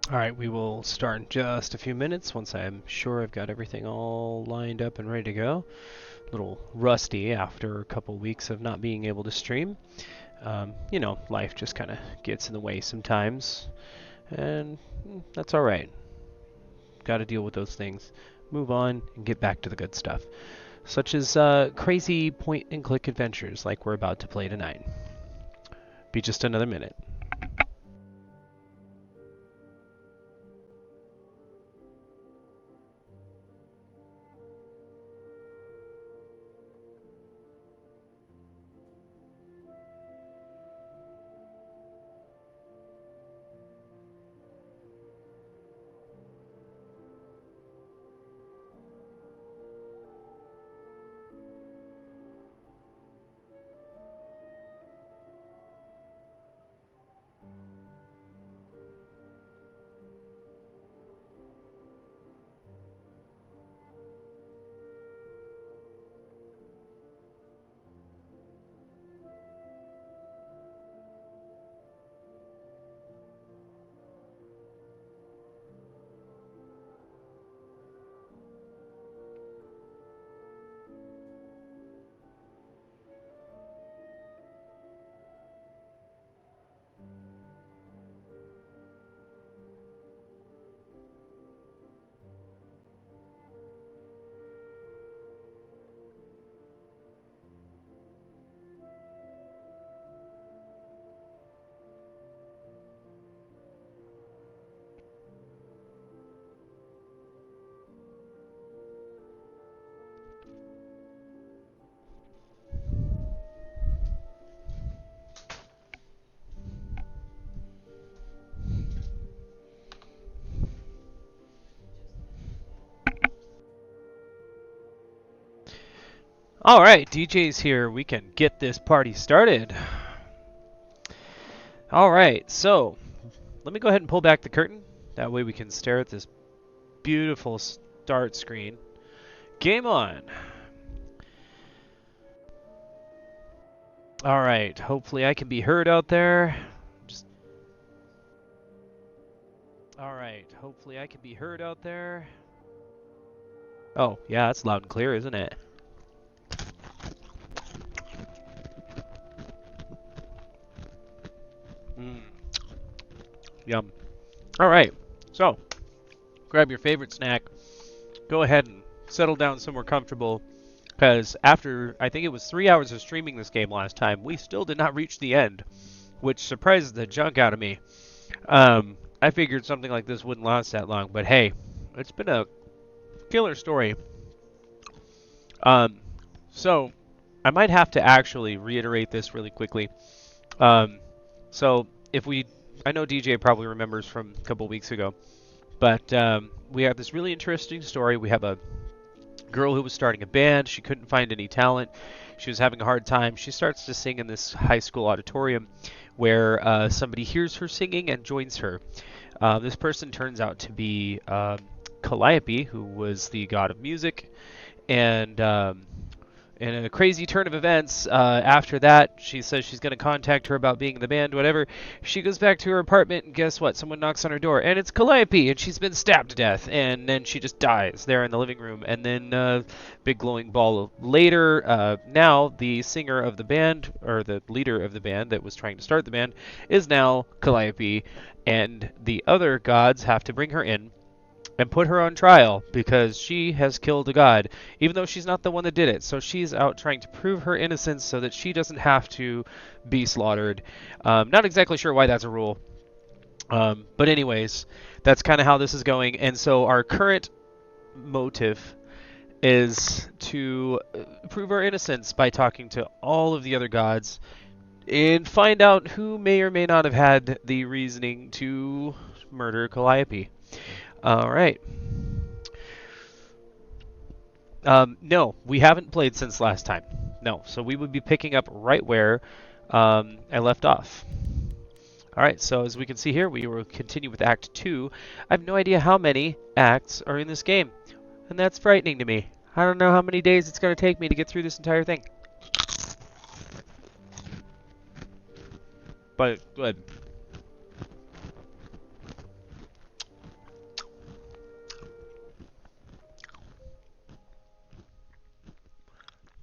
Alright, we will start in just a few minutes once I'm sure I've got everything all lined up and ready to go. A little rusty after a couple weeks of not being able to stream. Life just kind of gets in the way sometimes, and that's alright. Got to deal with those things, move on, and get back to the good stuff, such as crazy point-and-click adventures like we're about to play tonight. Be just another minute. Alright, DJ's here. We can get this party started. Alright, so let me go ahead and pull back the curtain. That way we can stare at this beautiful start screen. Game on. Alright, hopefully I can be heard out there. Alright, hopefully I can be heard out there. Oh, yeah, that's loud and clear, isn't it? Yum. Alright, so grab your favorite snack. Go ahead and settle down somewhere comfortable. Because after, I think it was 3 hours of streaming this game last time, we still did not reach the end, which surprises the junk out of me. I figured something like this wouldn't last that long, but hey, it's been a killer story. So I might have to actually reiterate this really quickly. So I know DJ probably remembers from a couple weeks ago, but we have this really interesting story. We have a girl who was starting a band. She couldn't find any talent. She was having a hard time. She starts to sing in this high school auditorium where somebody hears her singing and joins her. This person turns out to be Calliope, who was the god of music, and in a crazy turn of events, after that, she says she's going to contact her about being in the band, whatever. She goes back to her apartment, and guess what? Someone knocks on her door, and it's Calliope, and she's been stabbed to death, and then she just dies there in the living room. And then, big glowing ball later, now the singer of the band, or the leader of the band that was trying to start the band, is now Calliope, and the other gods have to bring her in and put her on trial because she has killed a god, even though she's not the one that did it. So she's out trying to prove her innocence so that she doesn't have to be slaughtered. Not exactly sure why that's a rule. But anyways, that's kind of how this is going. And so our current motive is to prove our innocence by talking to all of the other gods and find out who may or may not have had the reasoning to murder Calliope. All right. No, we haven't played since last time. No, so we would be picking up right where I left off. All right, so as we can see here, we will continue with Act 2. I have no idea how many acts are in this game, and that's frightening to me. I don't know how many days it's going to take me to get through this entire thing. But good.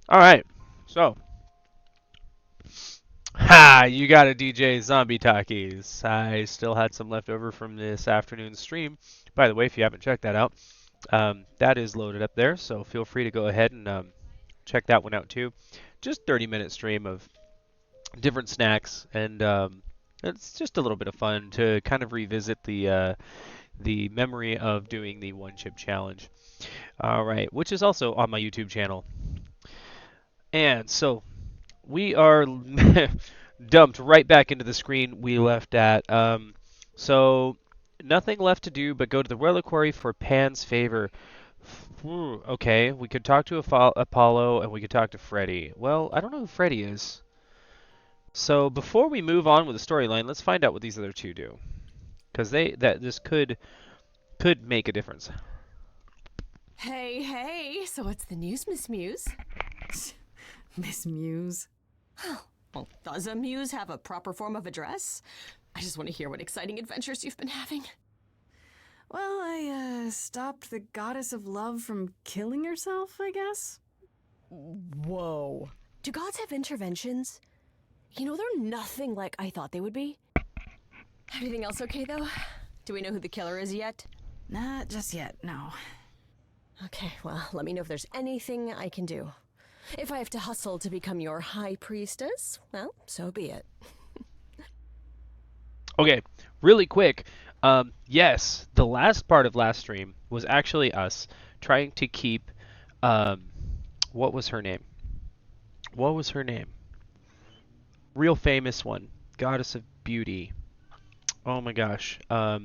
All right. So, ha! You got a DJ Zombie Talkies. I still had some left over from this afternoon's stream. By the way, if you haven't checked that out, that is loaded up there. So feel free to go ahead and check that one out too. Just 30-minute stream of different snacks, and it's just a little bit of fun to kind of revisit the memory of doing the one chip challenge. All right, which is also on my YouTube channel. And so we are dumped right back into the screen we left at. So nothing left to do but go to the reliquary for Pan's favor. Okay, we could talk to Apollo and we could talk to Freddy. Well, I don't know who Freddy is. So before we move on with the storyline, let's find out what these other two do, because this could make a difference. Hey, hey! So what's the news, Miss Muse? Miss Muse. Well, does a muse have a proper form of address? I just want to hear what exciting adventures you've been having. Well, I stopped the goddess of love from killing herself, I guess. Whoa. Do gods have interventions? You know, they're nothing like I thought they would be. Everything else okay, though? Do we know who the killer is yet? Not just yet, no. Okay, well, let me know if there's anything I can do. If I have to hustle to become your high priestess, well, so be it. Okay, really quick. Yes, the last part of last stream was actually us trying to keep. What was her name? What was her name? Real famous one, goddess of beauty. Oh my gosh. No,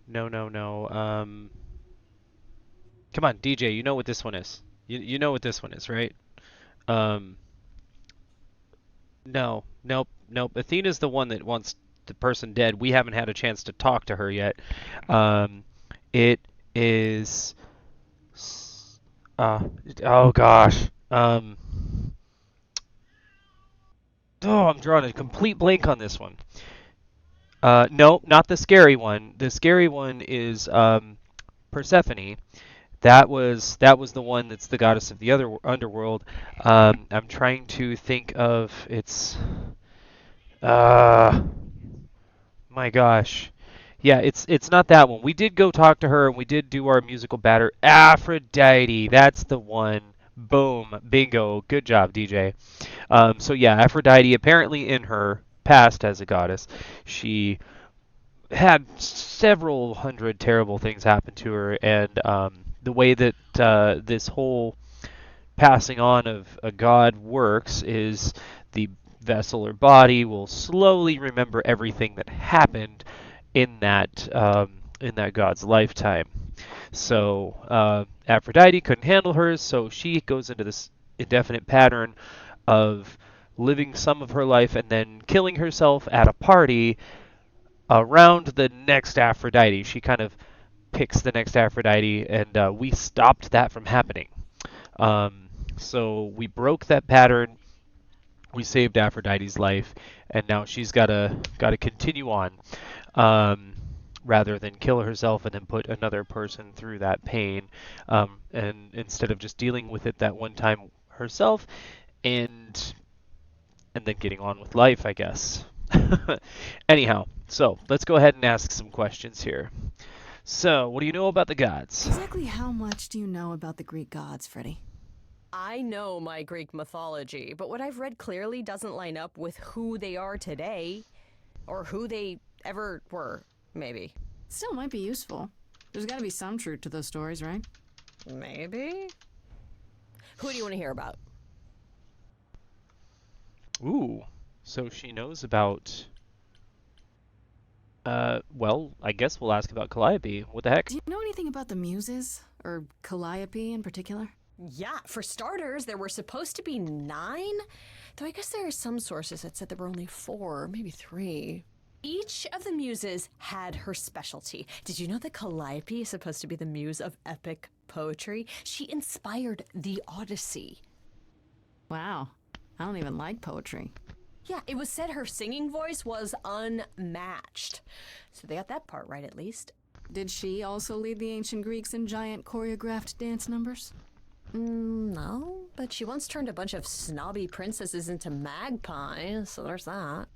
no, no. Come on, DJ. You know what this one is. You know what this one is, right? No, nope, nope. Athena's the one that wants the person dead. We haven't had a chance to talk to her yet. It is. Oh gosh. Oh, I'm drawing a complete blank on this one. No, not the scary one. The scary one is Persephone. That was the one that's the goddess of the other underworld. I'm trying to think of its. My gosh. Yeah, it's not that one. We did go talk to her and we did do our musical batter. Aphrodite, that's the one. Boom, bingo. Good job, DJ. So yeah, Aphrodite apparently in her past as a goddess, she had several hundred terrible things happen to her, and the way that this whole passing on of a god works is the vessel or body will slowly remember everything that happened in that god's lifetime. So Aphrodite couldn't handle hers, so she goes into this indefinite pattern of living some of her life and then killing herself at a party around the next Aphrodite. She kind of picks the next Aphrodite, and we stopped that from happening. So we broke that pattern. We saved Aphrodite's life, and now she's gotta continue on, rather than kill herself and then put another person through that pain, and instead of just dealing with it that one time herself, and then getting on with life, I guess. Anyhow, so let's go ahead and ask some questions here. So, what do you know about the gods? Exactly how much do you know about the Greek gods, Freddy? I know my Greek mythology, but what I've read clearly doesn't line up with who they are today. Or who they ever were, maybe. Still might be useful. There's gotta be some truth to those stories, right? Maybe? Who do you want to hear about? Ooh, so she knows about... well, I guess we'll ask about Calliope. What the heck? Do you know anything about the Muses? Or Calliope in particular? Yeah, for starters, there were supposed to be 9. Though I guess there are some sources that said there were only 4, maybe 3. Each of the muses had her specialty. Did you know that Calliope is supposed to be the muse of epic poetry? She inspired the Odyssey. Wow. I don't even like poetry. Yeah, it was said her singing voice was unmatched. So they got that part right, at least. Did she also lead the ancient Greeks in giant choreographed dance numbers? No, but she once turned a bunch of snobby princesses into magpies, so there's that.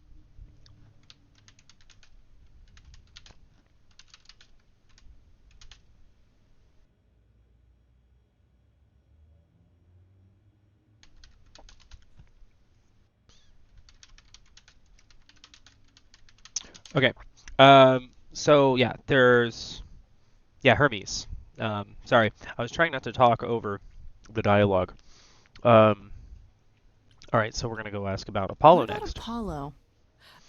Okay. So yeah, there's Hermes. Sorry, I was trying not to talk over the dialogue. Um, all right, so we're gonna go ask about Apollo What about next. Apollo?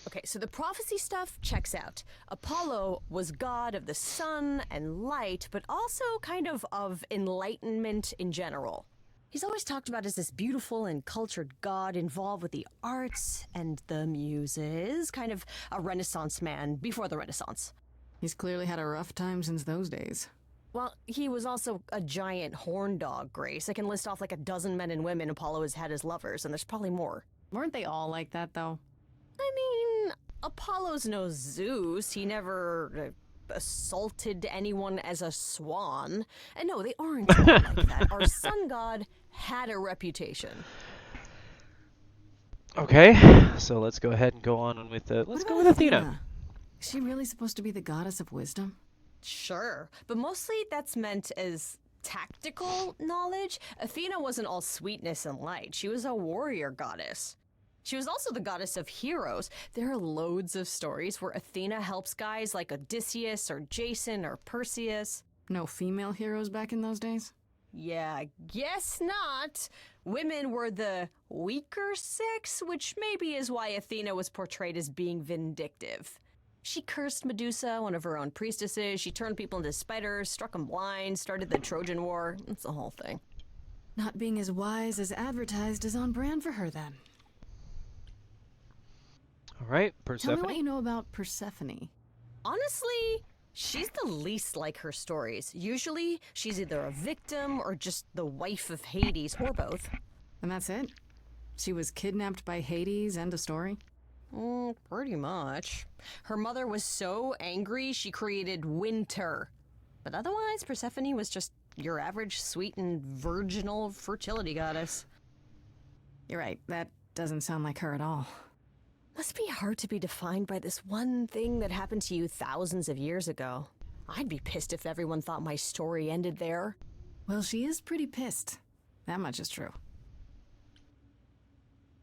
Okay, so the prophecy stuff checks out. Apollo was god of the sun and light, but also kind of enlightenment in general. He's always talked about as this beautiful and cultured god involved with the arts and the muses, kind of a Renaissance man before the Renaissance. He's clearly had a rough time since those days. Well, he was also a giant horn dog, Grace. I can list off like a dozen men and women Apollo has had as lovers, and there's probably more. Weren't they all like that, though? I mean, Apollo's no Zeus. He never assaulted anyone as a swan. And no, they aren't all like that. Our sun god had a reputation. Okay, so let's go ahead and go on with let's go with Athena. Is she really supposed to be the goddess of wisdom? Sure, but mostly that's meant as tactical knowledge. Athena wasn't all sweetness and light. She was a warrior goddess. She was also the goddess of heroes. There are loads of stories where Athena helps guys like Odysseus or Jason or Perseus. No female heroes back in those days? Yeah, guess not. Women were the weaker sex, which maybe is why Athena was portrayed as being vindictive. She cursed Medusa, one of her own priestesses. She turned people into spiders, struck them blind, started the Trojan War. It's the whole thing. Not being as wise as advertised is on brand for her, then. All right, Tell Persephone. me what you know about Persephone. Honestly, she's the least like her stories. Usually, she's either a victim or just the wife of Hades, or both. And that's it? She was kidnapped by Hades, end of story? Pretty much. Her mother was so angry she created winter. But otherwise, Persephone was just your average sweet and virginal fertility goddess. You're right, that doesn't sound like her at all. Must be hard to be defined by this one thing that happened to you thousands of years ago. I'd be pissed if everyone thought my story ended there. Well, she is pretty pissed. That much is true.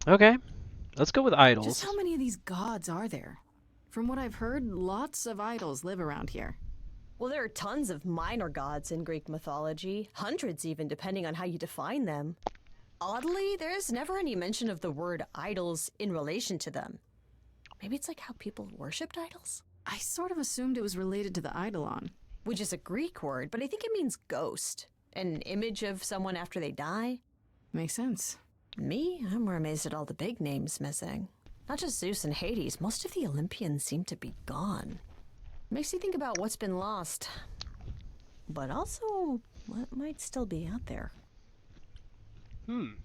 Okay, let's go with idols. Just how many of these gods are there? From what I've heard, lots of idols live around here. Well, there are tons of minor gods in Greek mythology, hundreds even, depending on how you define them. Oddly, there's never any mention of the word idols in relation to them. Maybe it's like how people worshipped idols? I sort of assumed it was related to the eidolon. Which is a Greek word, but I think it means ghost. An image of someone after they die. Makes sense. Me, I'm more amazed at all the big names missing. Not just Zeus and Hades, most of the Olympians seem to be gone. Makes you think about what's been lost. But also, what might still be out there.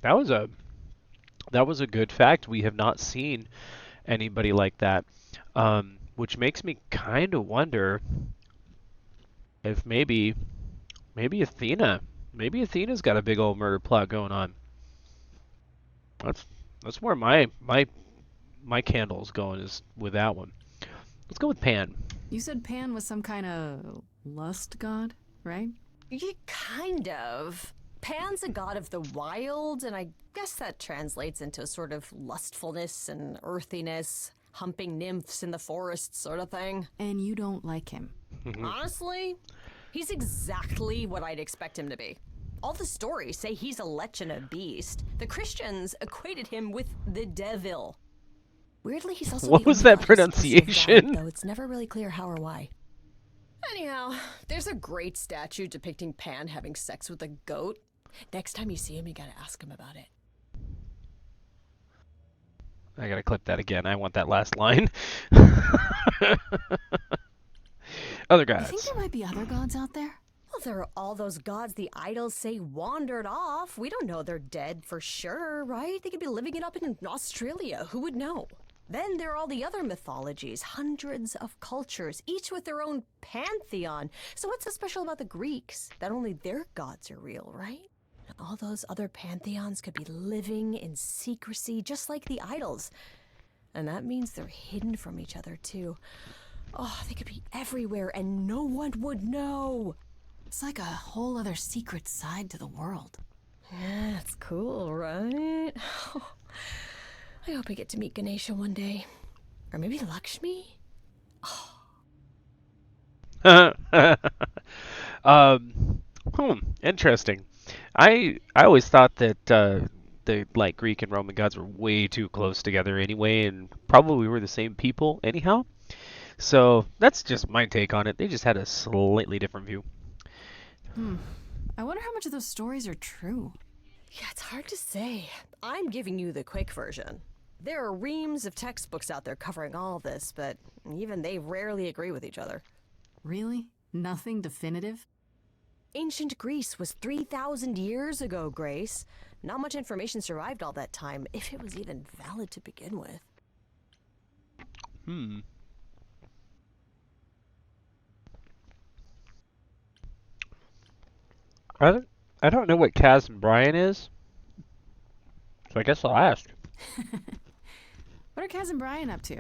That was a good fact. We have not seen anybody like that, which makes me kind of wonder if maybe Athena's got a big old murder plot going on. That's where my candle's going, is with that one. Let's go with Pan. You said Pan was some kind of lust god, right? Yeah, kind of. Pan's a god of the wild, and I guess that translates into a sort of lustfulness and earthiness, humping nymphs in the forest sort of thing. And you don't like him. Honestly, he's exactly what I'd expect him to be. All the stories say he's a lech and a beast. The Christians equated him with the devil. Weirdly, he's also What the was that only exclusive pronunciation? God, though it's never really clear how or why. Anyhow, there's a great statue depicting Pan having sex with a goat. Next time you see him, you gotta ask him about it. I gotta clip that again. I want that last line. Other You gods. think there might be other gods out there? Well, there are all those gods the idols say wandered off. We don't know they're dead for sure, right? They could be living it up in Australia. Who would know? Then there are all the other mythologies, hundreds of cultures, each with their own pantheon. So what's so special about the Greeks? That only their gods are real, right? All those other pantheons could be living in secrecy, just like the idols. And that means they're hidden from each other, too. Oh, they could be everywhere and no one would know. It's like a whole other secret side to the world. Yeah, it's cool, right? I hope I get to meet Ganesha one day. Or maybe Lakshmi? Interesting. I always thought that the like Greek and Roman gods were way too close together anyway, and probably were the same people anyhow. So that's just my take on it. They just had a slightly different view. I wonder how much of those stories are true. Yeah, it's hard to say. I'm giving you the quick version. There are reams of textbooks out there covering all this, but even they rarely agree with each other. Really? Nothing definitive? Ancient Greece was 3,000 years ago, Grace. Not much information survived all that time, if it was even valid to begin with. I don't know what Kaz and Brian is, so I guess I'll ask. What are Kaz and Brian up to?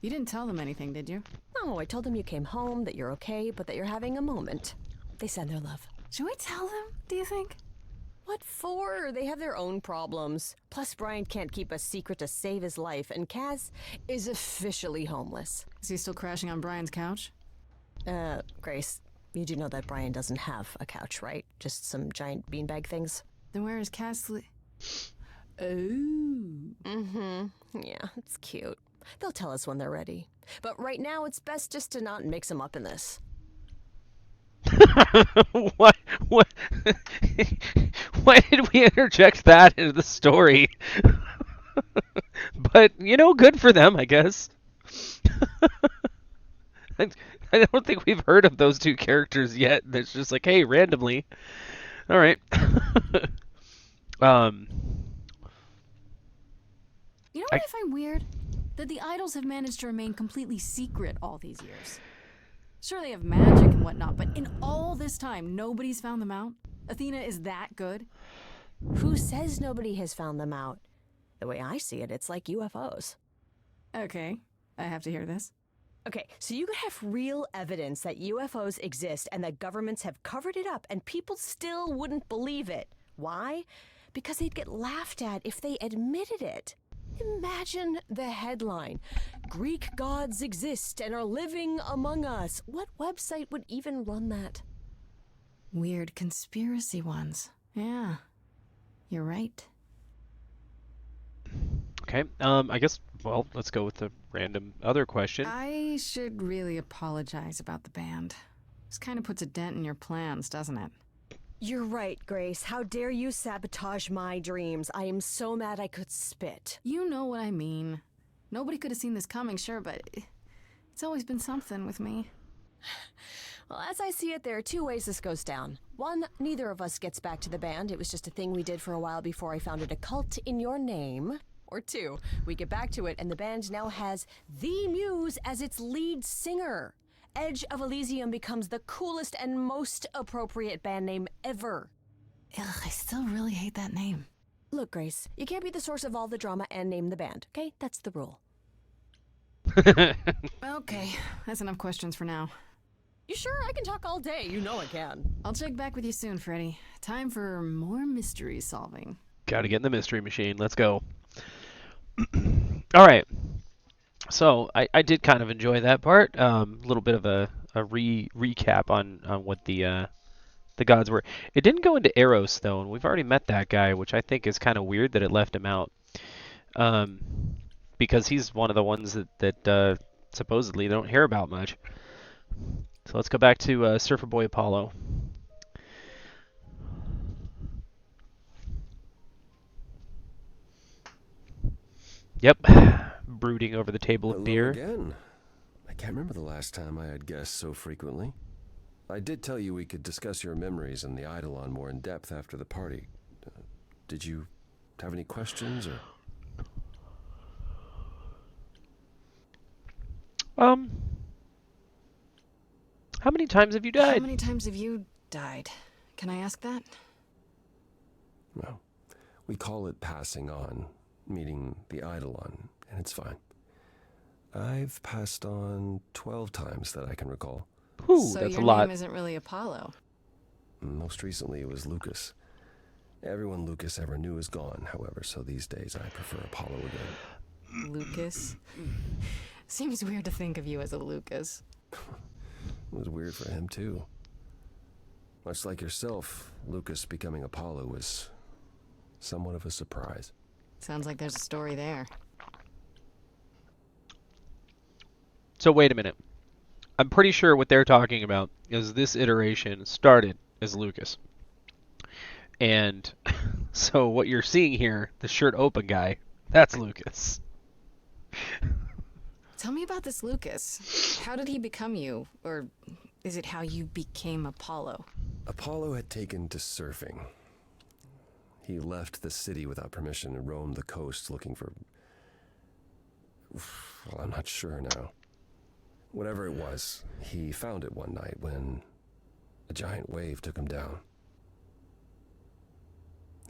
You didn't tell them anything, did you? Oh, I told them you came home, that you're okay, but that you're having a moment. They send their love. Should we tell them, do you think? What for? They have their own problems. Plus, Brian can't keep a secret to save his life, and Kaz is officially homeless. Is he still crashing on Brian's couch? Grace, you do know that Brian doesn't have a couch, right? Just some giant beanbag things? Then where is Kaz Oh. Yeah, it's cute. They'll tell us when they're ready. But right now, it's best just to not mix them up in this. What? Why did we interject that into the story? But, good for them, I guess. I don't think we've heard of those two characters yet. That's just like, hey, randomly. All right. You know what I find weird? That the idols have managed to remain completely secret all these years. Sure, they have magic and whatnot, but in all this time, nobody's found them out? Athena is that good? Who says nobody has found them out? The way I see it, it's like UFOs. Okay, I have to hear this. Okay, so you could have real evidence that UFOs exist and that governments have covered it up and people still wouldn't believe it. Why? Because they'd get laughed at if they admitted it. Imagine the headline. Greek gods exist and are living among us. What website would even run that? Weird conspiracy ones. Yeah, you're right. Okay, I guess, well, let's go with the random other question. I should really apologize about the band. This kind of puts a dent in your plans, doesn't it? You're right, Grace. How dare you sabotage my dreams? I am so mad I could spit. You know what I mean. Nobody could have seen this coming, sure, but it's always been something with me. Well, as I see it, there are two ways this goes down. One, neither of us gets back to the band. It was just a thing we did for a while before I founded a cult in your name. Or two, we get back to it and the band now has the Muse as its lead singer. Edge of Elysium becomes the coolest and most appropriate band name ever. Ugh, I still really hate that name. Look, Grace, you can't be the source of all the drama and name the band, okay? That's the rule. Okay, that's enough questions for now. You sure? I can talk all day. You know I can. I'll check back with you soon, Freddy. Time for more mystery solving. Gotta get in the mystery machine. Let's go. All right. So I did kind of enjoy that part. A little bit of a recap on what the gods were. It didn't go into Eros though, and we've already met that guy, which I think is kind of weird that it left him out. Because he's one of the ones that supposedly they don't hear about much. So let's go back to Surfer Boy Apollo. Yep, brooding over the table of beer. Again. I can't remember the last time I had guests so frequently. I did tell you we could discuss your memories and the Eidolon more in depth after the party. Did you have any questions or? Um, how many times have you How died? many times have you died? Can I ask that? Well, we call it passing on, meeting the Eidolon, and it's fine. I've passed on 12 times that I can recall. Whew, So that's a your lot. name isn't really Apollo. Most recently, it was Lucas. Everyone Lucas ever knew is gone, however, so these days I prefer Apollo again. Lucas? Seems weird to think of you as a Lucas. It was weird for him, too. Much like yourself, Lucas becoming Apollo was somewhat of a surprise. Sounds like there's a story there. So wait a minute. I'm pretty sure what they're talking about is this iteration started as Lucas. And so what you're seeing here, the shirt open guy, that's Lucas. Tell me about this Lucas. How did he become you? Or is it how you became Apollo? Apollo had taken to surfing. He left the city without permission and roamed the coast looking for... Well, I'm not sure now. Whatever it was, he found it one night when a giant wave took him down.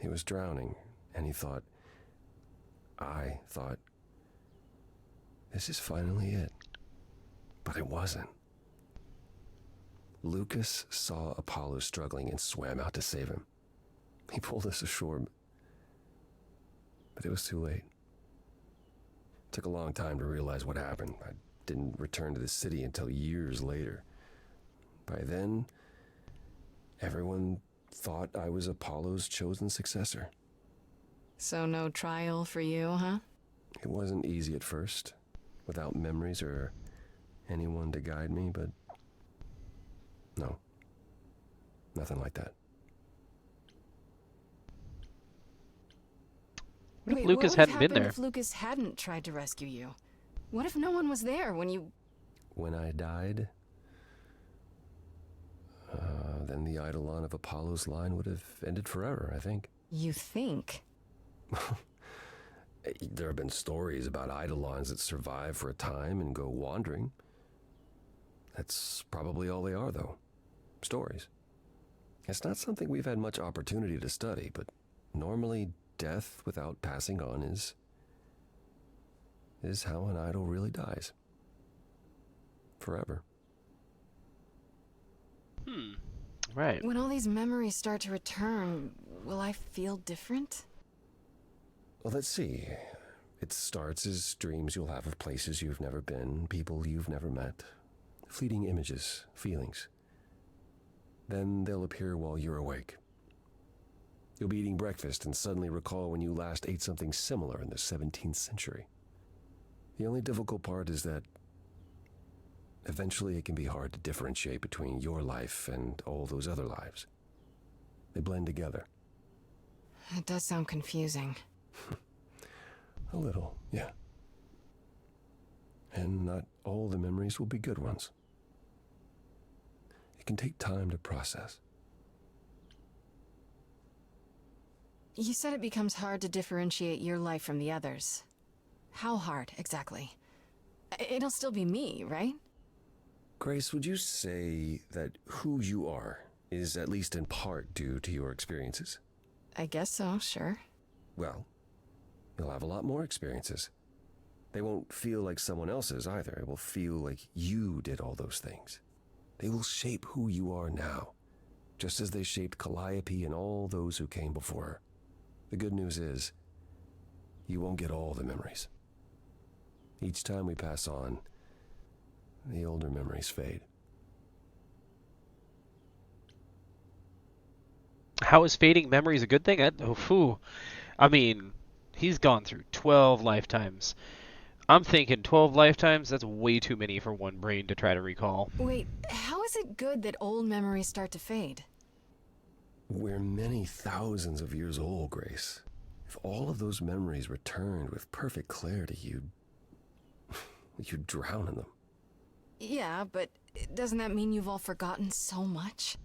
He was drowning, and I thought, this is finally it. But it wasn't. Lucas saw Apollo struggling and swam out to save him. He pulled us ashore, but it was too late. It took a long time to realize what happened. I didn't return to the city until years later. By then, everyone thought I was Apollo's chosen successor. So no trial for you, huh? It wasn't easy at first, without memories or anyone to guide me, but no, nothing like that. What if Wait, Lucas what would have hadn't been happened there? if Lucas hadn't tried to rescue you? What if no one was there when you... When I died, then the Eidolon of Apollo's line would have ended forever, I think. You think? There have been stories about Eidolons that survive for a time and go wandering. That's probably all they are, though. Stories. It's not something we've had much opportunity to study, but normally death without passing on is how an idol really dies. Forever. Right. When all these memories start to return, will I feel different? Well, let's see. It starts as dreams you'll have of places you've never been, people you've never met, fleeting images, feelings. Then they'll appear while you're awake. You'll be eating breakfast and suddenly recall when you last ate something similar in the 17th century. The only difficult part is that eventually it can be hard to differentiate between your life and all those other lives. They blend together. It does sound confusing. A little, yeah. And not all the memories will be good ones. It can take time to process. You said it becomes hard to differentiate your life from the others. How hard, exactly? It'll still be me, right? Grace, would you say that who you are is at least in part due to your experiences? I guess so, sure. Well, you'll have a lot more experiences. They won't feel like someone else's either. It will feel like you did all those things. They will shape who you are now, just as they shaped Calliope and all those who came before her. The good news is, you won't get all the memories. Each time we pass on, the older memories fade. How is fading memories a good thing? I mean, he's gone through 12 lifetimes. I'm thinking 12 lifetimes, that's way too many for one brain to try to recall. Wait, how is it good that old memories start to fade? We're many thousands of years old, Grace. If all of those memories returned with perfect clarity, you'd drown in them. Yeah, but doesn't that mean you've all forgotten so much?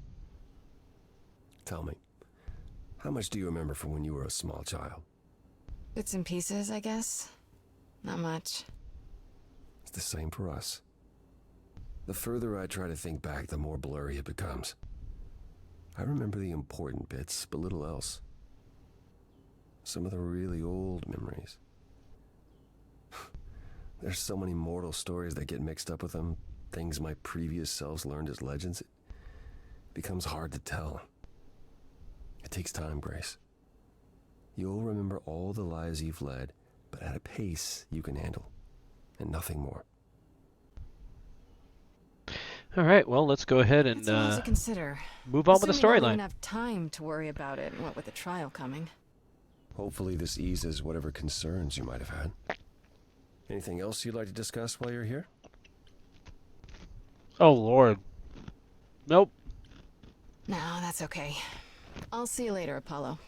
Tell me, how much do you remember from when you were a small child? Bits and pieces, I guess. Not much. It's the same for us. The further I try to think back, the more blurry it becomes. I remember the important bits, but little else. Some of the really old memories. There's so many mortal stories that get mixed up with them, things my previous selves learned as legends. It becomes hard to tell. It takes time, Grace. You'll remember all the lives you've led, but at a pace you can handle, and nothing more. All right, well, let's go ahead and That's a lot to consider. move on with the Assuming I'll even storyline. have time to worry about it, what with the trial coming. Hopefully this eases whatever concerns you might have had. Anything else you'd like to discuss while you're here? Oh, Lord. Nope. No, that's okay. I'll see you later, Apollo.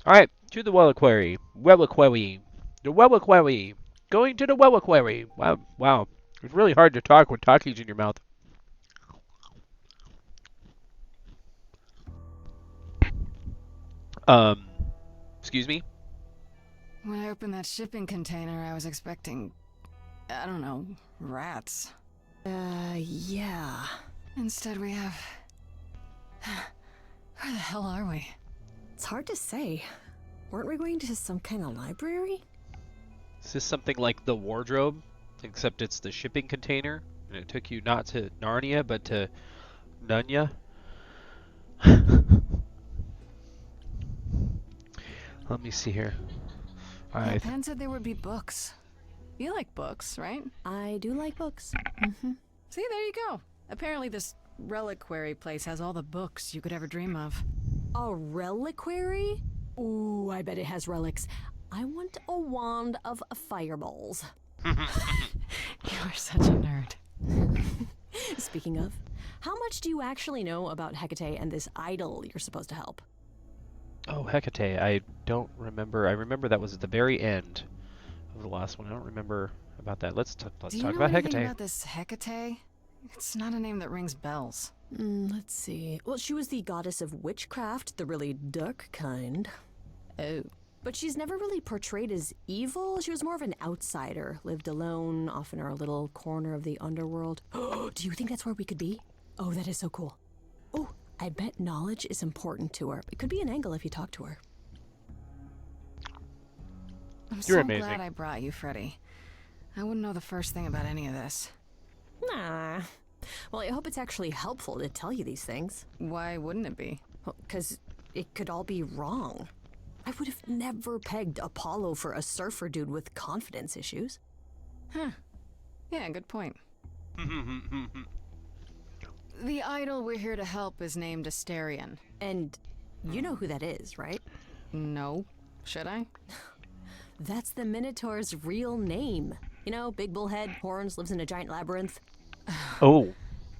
All right, to the Reliquary. Reliquary. The Reliquary. Going to the Reliquary. Wow, wow. It's really hard to talk with Takis in your mouth. Excuse me? When I opened that shipping container, I was expecting, I don't know, rats. Yeah. Instead we have... Where the hell are we? It's hard to say. Weren't we going to some kind of library? Is this something like the wardrobe? Except it's the shipping container, and it took you not to Narnia, but to Nunya? Let me see here. Yeah, Pan said there would be books. You like books, right? I do like books. See, there you go. Apparently this reliquary place has all the books you could ever dream of. A reliquary? Ooh, I bet it has relics. I want a wand of fireballs. You are such a nerd. Speaking of, how much do you actually know about Hecate and this idol you're supposed to help? Oh, Hecate. I don't remember. I remember that was at the very end of the last one. I don't remember about that. Let's talk Do you about know anything Hecate. about this Hecate? It's not a name that rings bells. Let's see. Well, she was the goddess of witchcraft, the really dark kind. Oh. But she's never really portrayed as evil. She was more of an outsider, lived alone, off in her little corner of the underworld. Do you think that's where we could be? Oh, that is so cool. Oh, I bet knowledge is important to her. It could be an angle if you talk to her. I'm You're so amazing. glad I brought you, Freddy. I wouldn't know the first thing about any of this. Nah. Well, I hope it's actually helpful to tell you these things. Why wouldn't it be? Well, 'cause it could all be wrong. I would have never pegged Apollo for a surfer dude with confidence issues. Huh. Yeah, good point. The idol we're here to help is named Asterion. And you know who that is, right? No. Should I? That's the Minotaur's real name. You know, big bullhead, horns, lives in a giant labyrinth. Oh.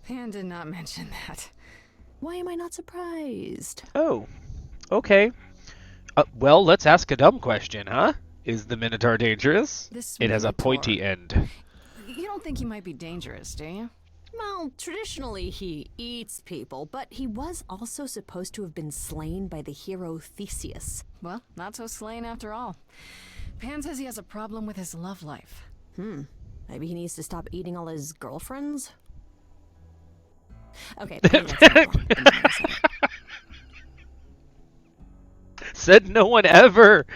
Pan did not mention that. Why am I not surprised? Oh. Okay. Well, let's ask a dumb question, huh? Is the Minotaur dangerous? This It has a Minotaur. pointy end. You don't think he might be dangerous, do you? Well, traditionally he eats people, but he was also supposed to have been slain by the hero Theseus. Well, not so slain after all. Pan says he has a problem with his love life. Maybe he needs to stop eating all his girlfriends? Okay, maybe that's not wrong. Said no one ever.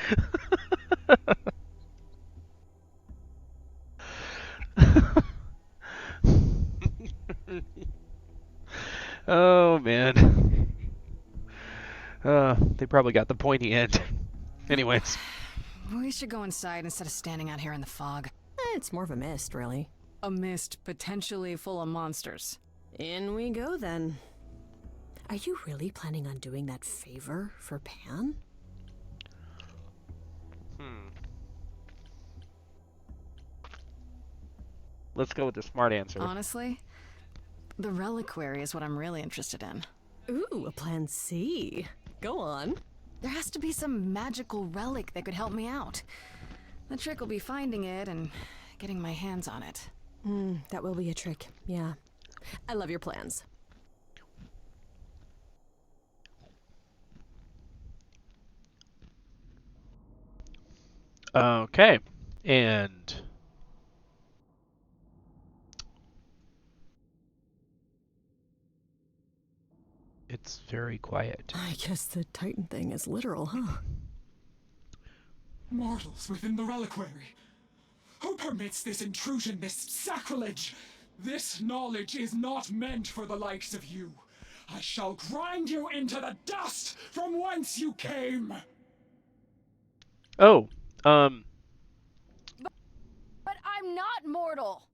Oh man. They probably got the pointy end. Anyways. We should go inside instead of standing out here in the fog. It's more of a mist, really. A mist potentially full of monsters. In we go, then. Are you really planning on doing that favor for Pan? Let's go with the smart answer. Honestly, the reliquary is what I'm really interested in. Ooh, a plan C. Go on. There has to be some magical relic that could help me out. The trick will be finding it and getting my hands on it. That will be a trick, yeah. I love your plans. Okay. And it's very quiet. I guess the Titan thing is literal, huh? Mortals within the reliquary. Who permits this intrusion, this sacrilege? This knowledge is not meant for the likes of you. I shall grind you into the dust from whence you came. Oh, But I'm not mortal!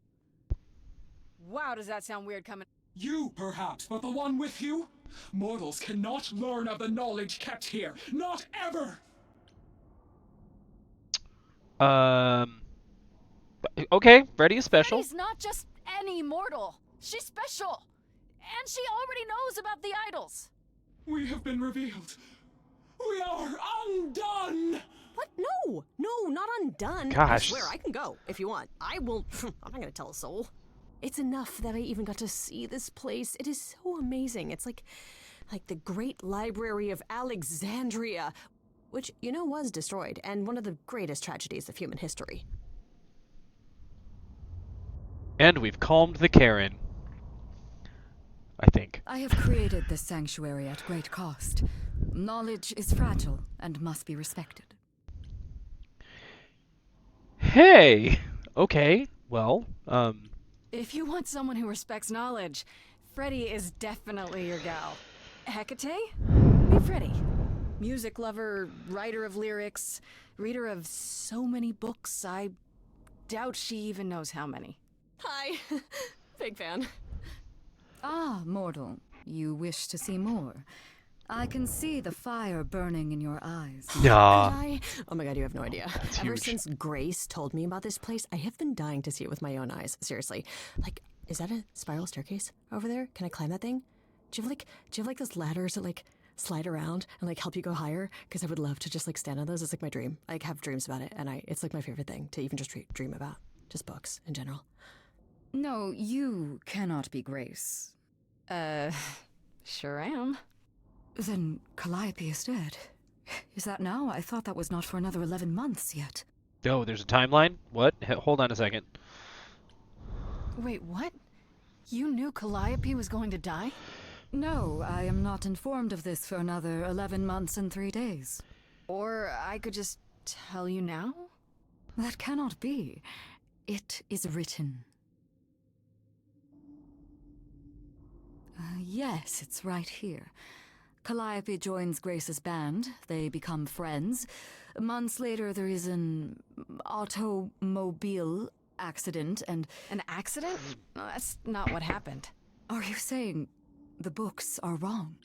Wow, does that sound weird coming? You, perhaps, but the one with you? Mortals cannot learn of the knowledge kept here. Not ever! okay, Freddy is special. Freddy's not just any mortal. She's special. And she already knows about the idols. We have been revealed. We are undone! What? No, not undone. Gosh. I swear, I can go if you want. I will. I'm not gonna tell a soul. It's enough that I even got to see this place. It is so amazing. It's like the Great Library of Alexandria, which, you know, was destroyed, and one of the greatest tragedies of human history. And we've calmed the Karen. I think. I have created this sanctuary at great cost. Knowledge is fragile and must be respected. Hey! Okay, well, If you want someone who respects knowledge, Freddy is definitely your gal. Hecate? Meet Freddy. Music lover, writer of lyrics, reader of so many books, I doubt she even knows how many. Hi. Big fan. Ah, mortal, you wish to see more. I can see the fire burning in your eyes. nah. Oh my god, you have no idea. Ever huge. since Grace told me about this place, I have been dying to see it with my own eyes. Seriously. Like, is that a spiral staircase over there? Can I climb that thing? Do you have like those ladders that like slide around and like help you go higher? Because I would love to just like stand on those. It's like my dream. I have dreams about it, and it's like my favorite thing to even just dream about. Just books in general. No, you cannot be Grace. Sure am. Then Calliope is dead. Is that now? I thought that was not for another 11 months yet. Oh, there's a timeline? What? Hold on a second. Wait, what? You knew Calliope was going to die? No, I am not informed of this for another 11 months and 3 days. Or I could just tell you now? That cannot be. It is written. Yes, it's right here. Calliope joins Grace's band. They become friends. Months later, there is an automobile accident and... An accident? No, that's not what happened. Are you saying the books are wrong?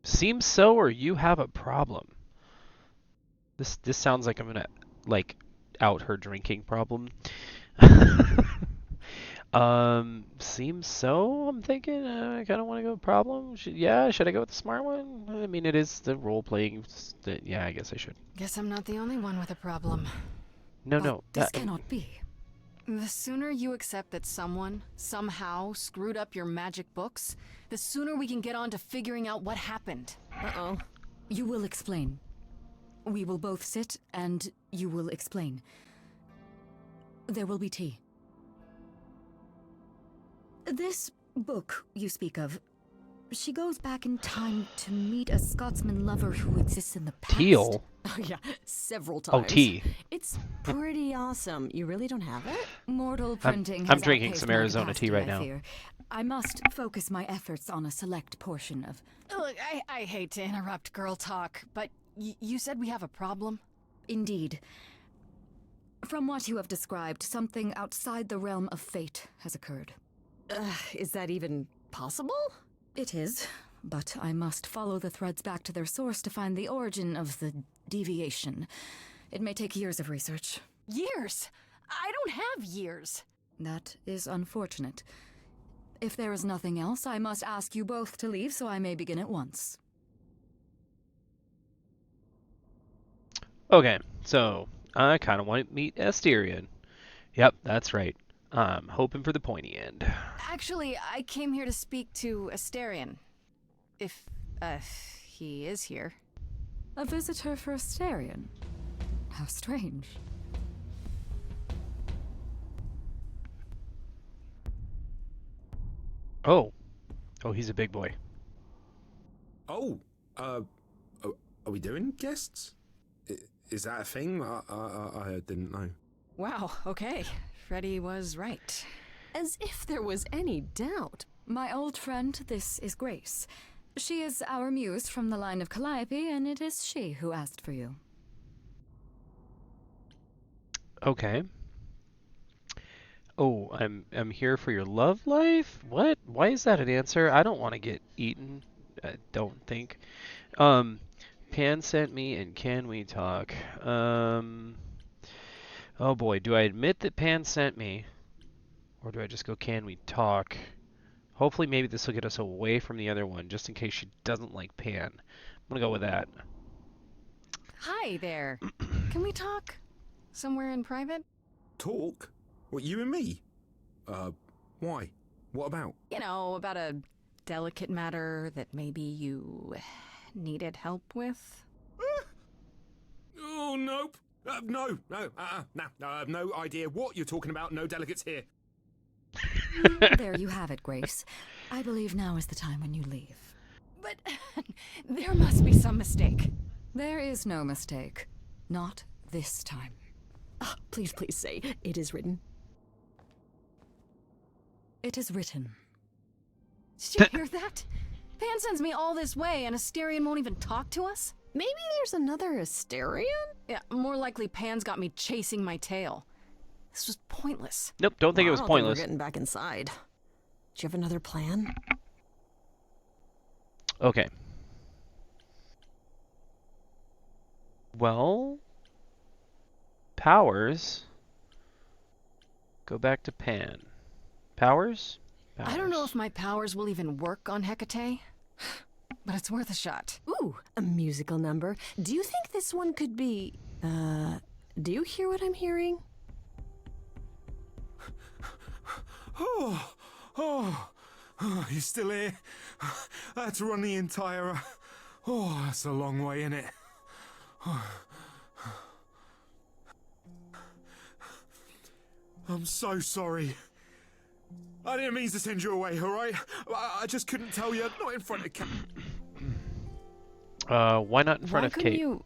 Seems so, or you have a problem. This sounds like I'm gonna, like, out her drinking problem. Seems so. I'm thinking I kind of want to go problem. Should I go with the smart one? I mean, it is the role-playing. Yeah, I guess I should. Guess I'm not the only one with a problem. No. This cannot be. The sooner you accept that someone, somehow, screwed up your magic books, the sooner we can get on to figuring out what happened. Uh-oh. You will explain. We will both sit and you will explain. There will be tea. This book you speak of, she goes back in time to meet a Scotsman lover who exists in the past. Teal. Oh yeah, several Oh, times. tea. It's pretty awesome. You really don't have it? Mortal printing I'm has drinking outpaced some my Arizona tea capacity, right I now. fear. I must focus my efforts on a select portion of... Look, I hate to interrupt girl talk, but you said we have a problem? Indeed. From what you have described, something outside the realm of fate has occurred. Is that even possible? It is, but I must follow the threads back to their source to find the origin of the deviation. It may take years of research. Years? I don't have years. That is unfortunate. If there is nothing else, I must ask you both to leave so I may begin at once. Okay, so I kind of want to meet Asterion. Yep, that's right. I'm hoping for the pointy end. Actually, I came here to speak to Asterion. If, he is here. A visitor for Asterion? How strange. Oh. Oh, he's a big boy. Oh, are we doing guests? Is that a thing? I didn't know. Wow, okay. Freddy was right. As if there was any doubt. My old friend, this is Grace. She is our muse from the line of Calliope, and it is she who asked for you. Okay. Oh, I'm here for your love life? What? Why is that an answer? I don't want to get eaten. I don't think. Pan sent me and can we talk? Oh boy, do I admit that Pan sent me? Or do I just go, can we talk? Hopefully maybe this will get us away from the other one, just in case she doesn't like Pan. I'm gonna go with that. Hi there. Can we talk? Somewhere in private? Talk? What, you and me? Why? What about? You know, about a delicate matter that maybe you needed help with? Oh, nope. No, I have no idea what you're talking about. No delegates here. There you have it, Grace. I believe now is the time when you leave. But there must be some mistake. There is no mistake. Not this time. Ah, please, please say it is written. It is written. Did you hear that? Pan sends me all this way and Asterion won't even talk to us? Maybe there's another Asterion? Yeah, more likely Pan's got me chasing my tail. This was pointless. Nope, don't think it was I don't pointless. Think we're getting back inside. Do you have another plan? Okay. Well, Powers. Go back to Pan. Powers? I don't know if my powers will even work on Hecate, but it's worth a shot. Ooh, a musical number. Do you think this one could be... do you hear what I'm hearing? Oh, you're still here? I had to run the entire... Oh, that's a long way, innit? I'm so sorry. I didn't mean to send you away, alright? I just couldn't tell you, not in front of Kate. Why not in front Why of couldn't Kate? you...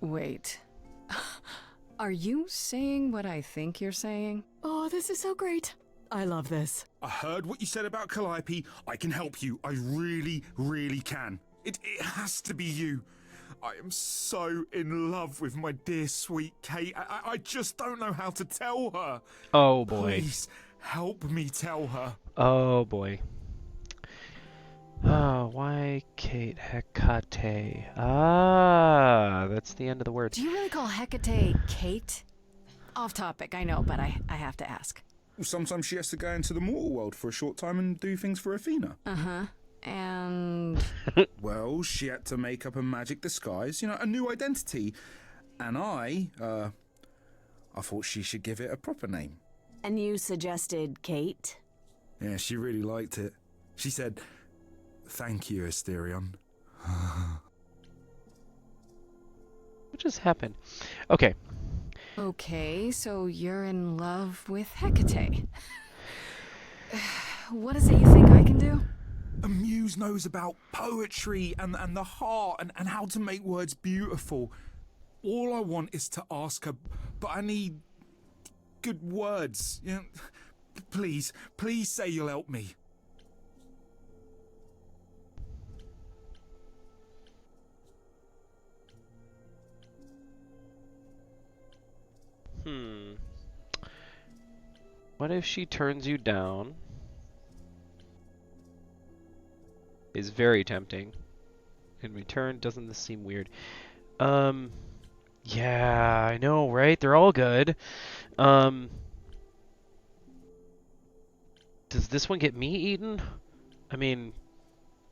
Wait. Are you saying what I think you're saying? Oh, this is so great. I love this. I heard what you said about Calliope. I can help you. I really, really can. It has to be you. I am so in love with my dear sweet Kate. I just don't know how to tell her. Oh boy. Please help me tell her. Oh boy. Oh, why Kate Hecate? Ah, that's the end of the word. Do you really call Hecate Kate? Off topic, I know, but I have to ask. Well, sometimes she has to go into the mortal world for a short time and do things for Athena. Uh-huh. And... Well, she had to make up a magic disguise, you know, a new identity. And I thought she should give it a proper name. And you suggested Kate? Yeah, she really liked it. She said, "Thank you, Asterion." What just happened? Okay. Okay, so you're in love with Hecate. What is it you think I can do? A muse knows about poetry and the heart and how to make words beautiful. All I want is to ask her, but I need good words. You know, please say you'll help me. What if she turns you down? Is very tempting. In return, doesn't this seem weird? Yeah, I know, right? They're all good. Does this one get me eaten? I mean,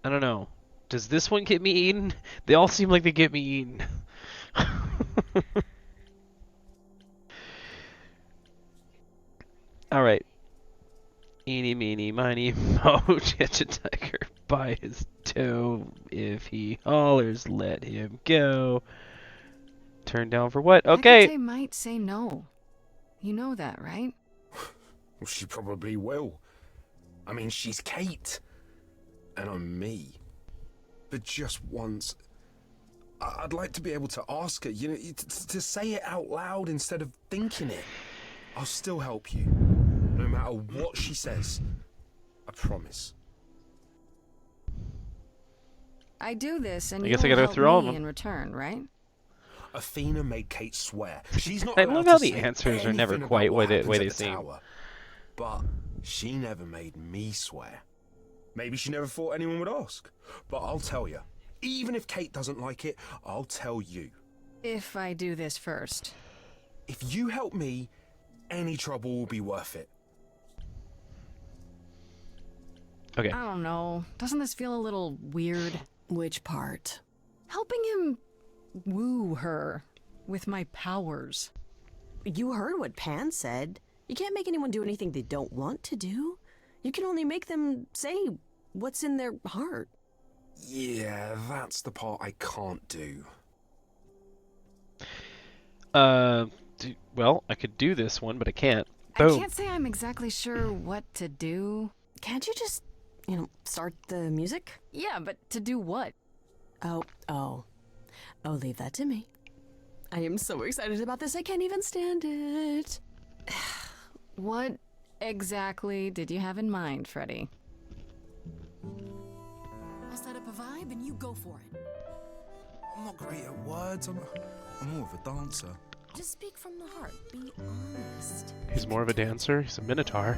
I don't know. Does this one get me eaten? They all seem like they get me eaten. Alright. Eeny, meeny, miny, moe, catch a tiger by his toe. If he hollers, let him go. Turn down for what? Okay. Hecate might say no. You know that, right? Well, she probably will. I mean, she's Kate. And I'm me. But just once, I'd like to be able to ask her, you know, to say it out loud instead of thinking it. I'll still help you, no matter what she says. I promise. I do this, and I you guess I will gotta go help through all of me them. in return, right? Athena made Kate swear. She's not I allowed love to how the say answers are never anything quite about what way happens they at the seem. tower. But she never made me swear. Maybe she never thought anyone would ask. But I'll tell you. Even if Kate doesn't like it, I'll tell you. If I do this first. If you help me, any trouble will be worth it. Okay. I don't know. Doesn't this feel a little weird? Which part? Helping him woo her with my powers. You heard what Pan said. You can't make anyone do anything they don't want to do. You can only make them say what's in their heart. Yeah, that's the part I can't do. Well, I could do this one, but I can't. I Boom. can't say I'm exactly sure what to do. Can't you just, start the music? Yeah, but to do what? Oh, leave that to me. I am so excited about this, I can't even stand it. What exactly did you have in mind, Freddy? I'll set up a vibe and you go for it. I'm not great at words. I'm more of a dancer. Just speak from the heart. Be honest. He's more of a dancer. He's a minotaur.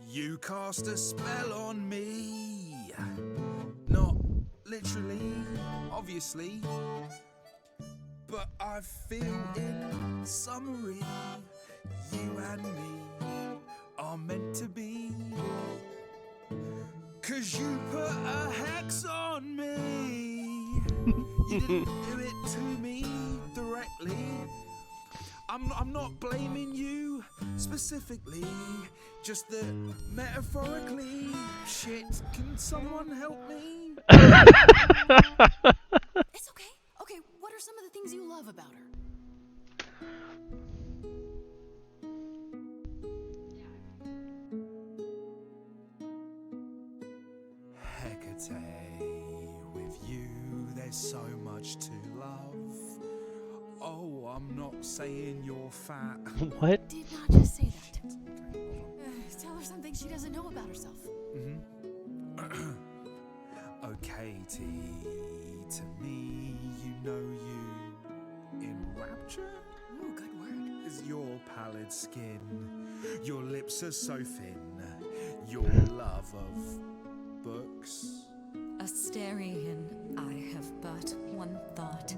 You cast a spell on me. Not literally, obviously. But I feel in summary, you and me are meant to be. 'Cause you put a hex on me. You didn't do it to me directly. I'm not blaming you specifically, just that metaphorically. Shit, can someone help me? It's okay. Okay, what are some of the things you love about her? Hecate, with you there's so much to love. Oh, I'm not saying you're fat. What? Did not just say that. Tell her something she doesn't know about herself. Oh, Katie, to me, you know you in rapture? Ooh, good word. Is your pallid skin, your lips are so thin, your love of books. Asterian, I have but one thought.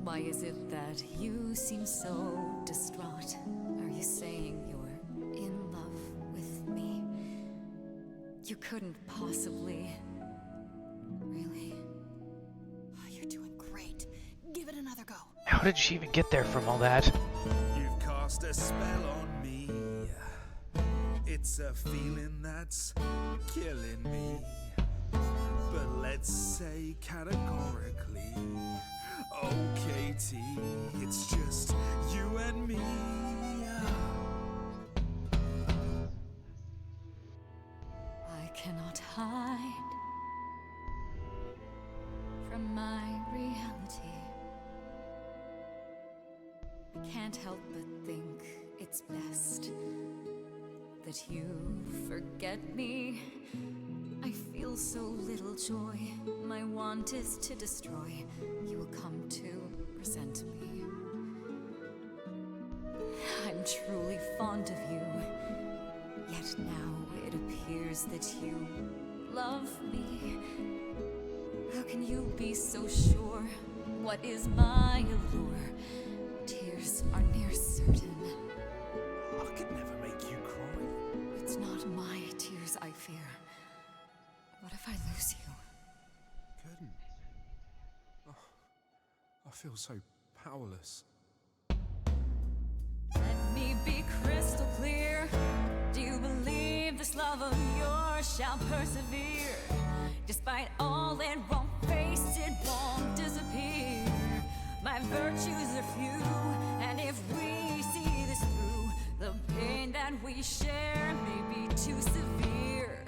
Why is it that you seem so distraught? Are you saying you're in love with me? You couldn't possibly. Really? Oh, you're doing great. Give it another go. How did she even get there from all that? You've cast a spell on me. It's a feeling that's killing me. But let's say categorically, oh Katie, it's just you and me. I cannot hide from my reality. I can't help but think it's best that you forget me. I feel so little joy. My want is to destroy. You will come to resent me. I'm truly fond of you. Yet now it appears that you love me. How can you be so sure? What is my allure? Tears are near certain. I could never make you cry. It's not my tears I fear. What if I lose you? Couldn't. Oh, I feel so powerless. Let me be crystal clear. Do you believe this love of yours shall persevere? Despite all it won't face, it won't disappear. My virtues are few, and if we see this through, the pain that we share may be too severe.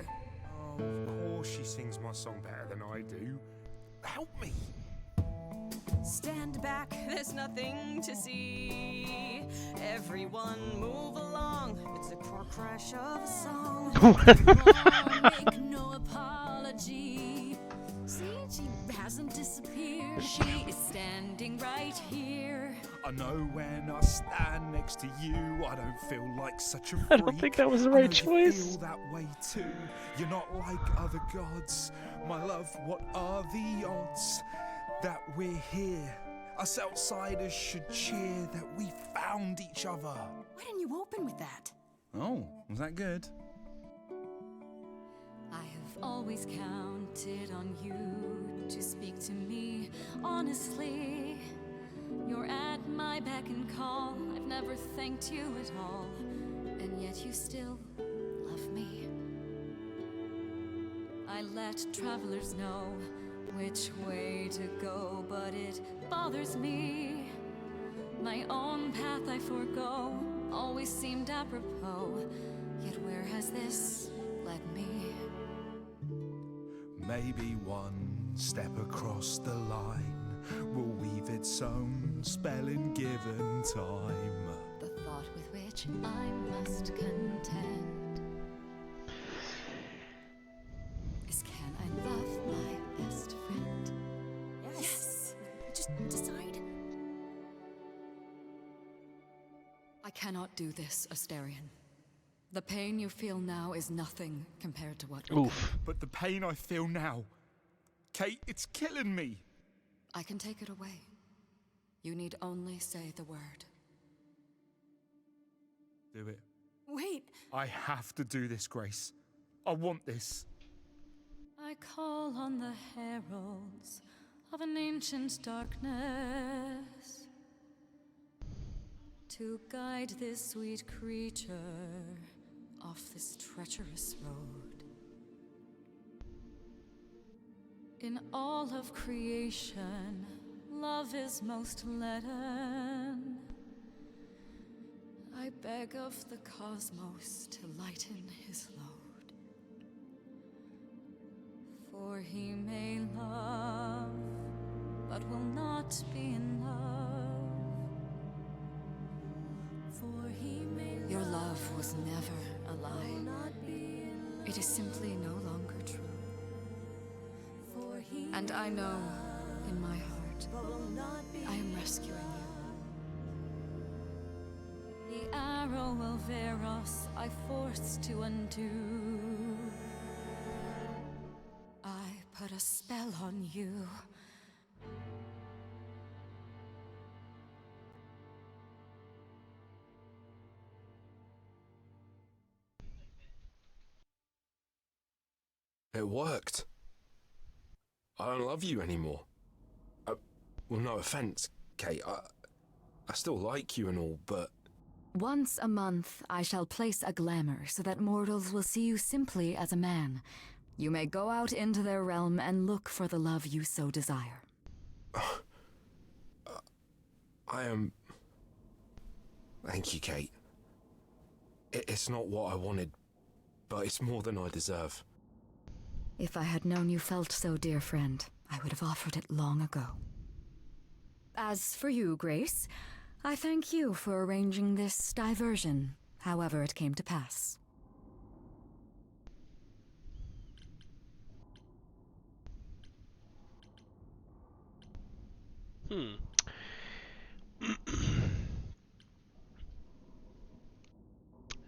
Oh, of course she sings my song better than I do. Help me! Stand back, there's nothing to see. Everyone move along, it's a car crash of a song. Make no apology. See, she hasn't disappeared. She is standing right here. I know when I stand next to you, I don't feel like such a freak. I don't think that was the I right know choice. You feel that way too. You're not like other gods. My love, what are the odds that we're here? Us outsiders should cheer that we found each other. Why didn't you open with that? Oh, was that good? I have always counted on you to speak to me honestly. You're at my beck and call. I've never thanked you at all, and yet you still love me. I let travelers know which way to go, but it bothers me. My own path I forego, always seemed apropos. Yet where has this led me? Maybe one step across the line will weave its own spell in given time. The thought with which I must contend is, can I love my best friend? Yes. Just decide. I cannot do this, Asterion. The pain you feel now is nothing compared to what will Oof. But the pain I feel now, Kate, it's killing me. I can take it away. You need only say the word. Do it. Wait, I have to do this, Grace. I want this. I call on the heralds of an ancient darkness to guide this sweet creature off this treacherous road. In all of creation, love is most leaden. I beg of the cosmos to lighten his load. For he may love, but will not be in love. For he may Your love was never a lie. It is simply no longer true. And I know, in my heart, I am rescuing you. The arrow of Eros I forced to undo. I put a spell on you. It worked. I don't love you anymore. Well, no offense, Kate. I still like you and all, but... Once a month, I shall place a glamour so that mortals will see you simply as a man. You may go out into their realm and look for the love you so desire. I am... Thank you, Kate. It's not what I wanted, but it's more than I deserve. If I had known you felt so, dear friend, I would have offered it long ago. As for you, Grace, I thank you for arranging this diversion, however it came to pass.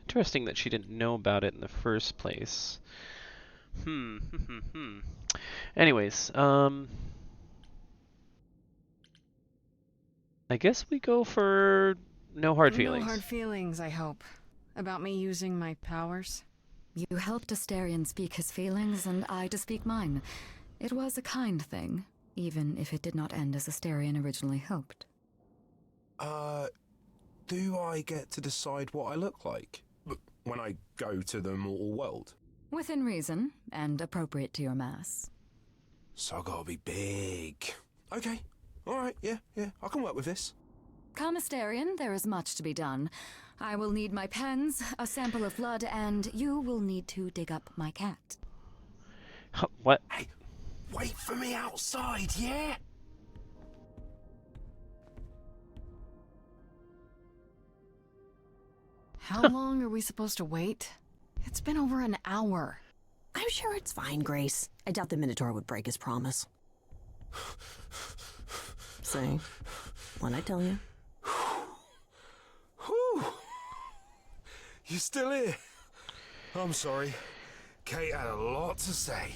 Interesting that she didn't know about it in the first place. Anyways, I guess we go for no hard feelings. No hard feelings, I hope. About me using my powers? You helped Asterion speak his feelings, and I to speak mine. It was a kind thing, even if it did not end as Asterion originally hoped. do I get to decide what I look like when I go to the mortal world? Within reason and appropriate to your mass. So I gotta be big. Okay, alright, yeah, I can work with this. Commissarian, there is much to be done. I will need my pens, a sample of blood, and you will need to dig up my cat. What? Hey, wait for me outside, yeah? How long are we supposed to wait? It's been over an hour. I'm sure it's fine, Grace. I doubt the Minotaur would break his promise. Say, what'd I tell you? Whew. You still here? I'm sorry. Kate had a lot to say.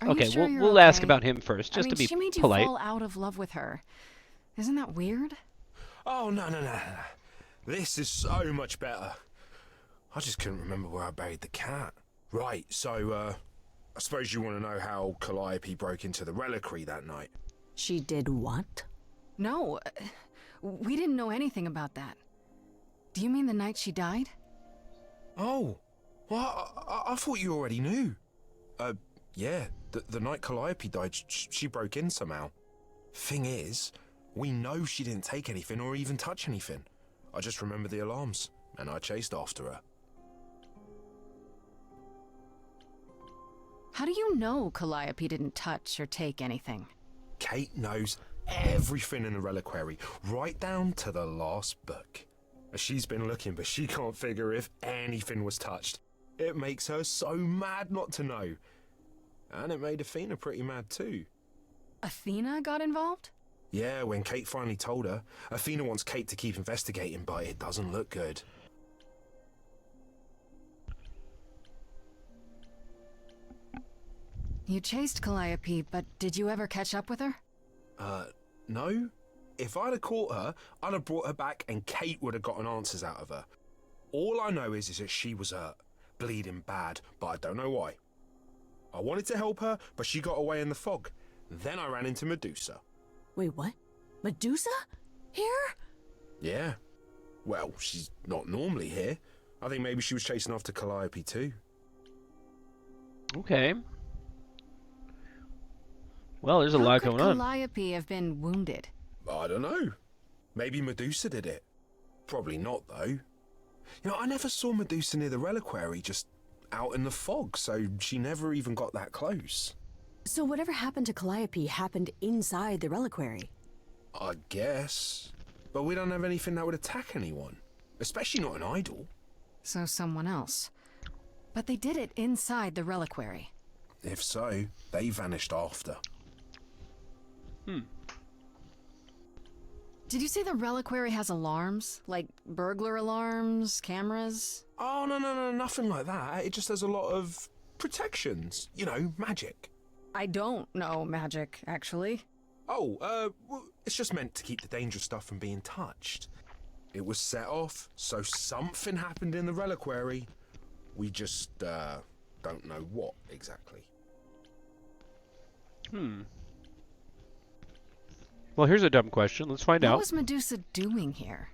Okay, sure you're we'll ask okay? about him first, just to be she made you polite. fall out of love with her. Isn't that weird? Oh, no. This is so much better. I just couldn't remember where I buried the cat. Right, so, I suppose you want to know how Calliope broke into the reliquary that night. She did what? No, we didn't know anything about that. Do you mean the night she died? Oh, well, I thought you already knew. Yeah, the night Calliope died, she broke in somehow. Thing is, we know she didn't take anything or even touch anything. I just remember the alarms, and I chased after her. How do you know Calliope didn't touch or take anything? Kate knows everything in the reliquary, right down to the last book. She's been looking, but she can't figure if anything was touched. It makes her so mad not to know. And it made Athena pretty mad too. Athena got involved? Yeah, when Kate finally told her, Athena wants Kate to keep investigating, but it doesn't look good. You chased Calliope, but did you ever catch up with her? No. If I'd have caught her, I'd have brought her back and Kate would have gotten answers out of her. All I know is that she was hurt, bleeding bad, but I don't know why. I wanted to help her, but she got away in the fog. Then I ran into Medusa. Wait, what? Medusa? Here? Yeah. Well, she's not normally here. I think maybe she was chasing after Calliope too. Okay. Well, there's a lot going on. How could Calliope have been wounded? I don't know. Maybe Medusa did it. Probably not, though. You know, I never saw Medusa near the reliquary, just out in the fog, so she never even got that close. So whatever happened to Calliope happened inside the reliquary? I guess. But we don't have anything that would attack anyone. Especially not an idol. So someone else. But they did it inside the reliquary. If so, they vanished after. Did you say the reliquary has alarms? Like burglar alarms, cameras? Oh, no, nothing like that. It just has a lot of protections. You know, magic. I don't know magic, actually. Oh, well, it's just meant to keep the dangerous stuff from being touched. It was set off, so something happened in the reliquary. We just, don't know what exactly. Well, here's a dumb question. Let's find What out. was Medusa doing here?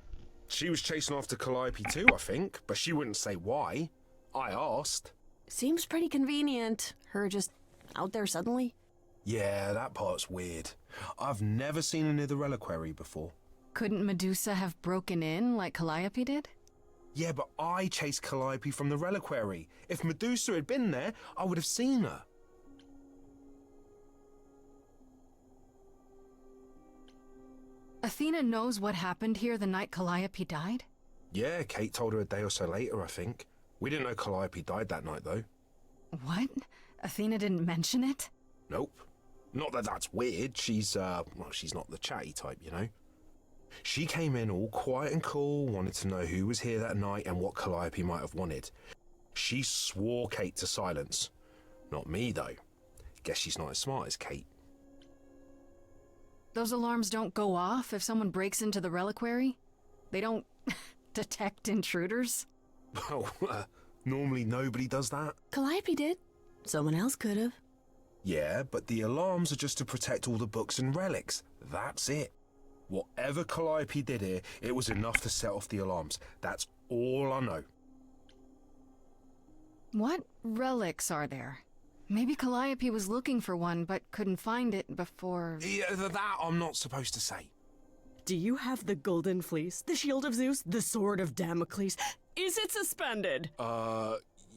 She was chasing after Calliope too, I think, but she wouldn't say why. I asked. Seems pretty convenient. Her just out there suddenly. Yeah, that part's weird. I've never seen her near the reliquary before. Couldn't Medusa have broken in like Calliope did? Yeah, but I chased Calliope from the reliquary. If Medusa had been there, I would have seen her. Athena knows what happened here the night Calliope died? Yeah, Kate told her a day or so later, I think. We didn't know Calliope died that night, though. What? Athena didn't mention it? Nope. Not that that's weird. She's, well, she's not the chatty type, you know? She came in all quiet and cool, wanted to know who was here that night and what Calliope might have wanted. She swore Kate to silence. Not me, though. Guess she's not as smart as Kate. Those alarms don't go off if someone breaks into the reliquary? They don't Detect intruders? Well, normally nobody does that. Calliope did. Someone else could have. Yeah, but the alarms are just to protect all the books and relics. That's it. Whatever Calliope did here, it was enough to set off the alarms. That's all I know. What relics are there? Maybe Calliope was looking for one, but couldn't find it before... Yeah, that I'm not supposed to say. Do you have the golden fleece, the shield of Zeus, the sword of Damocles? Is it suspended?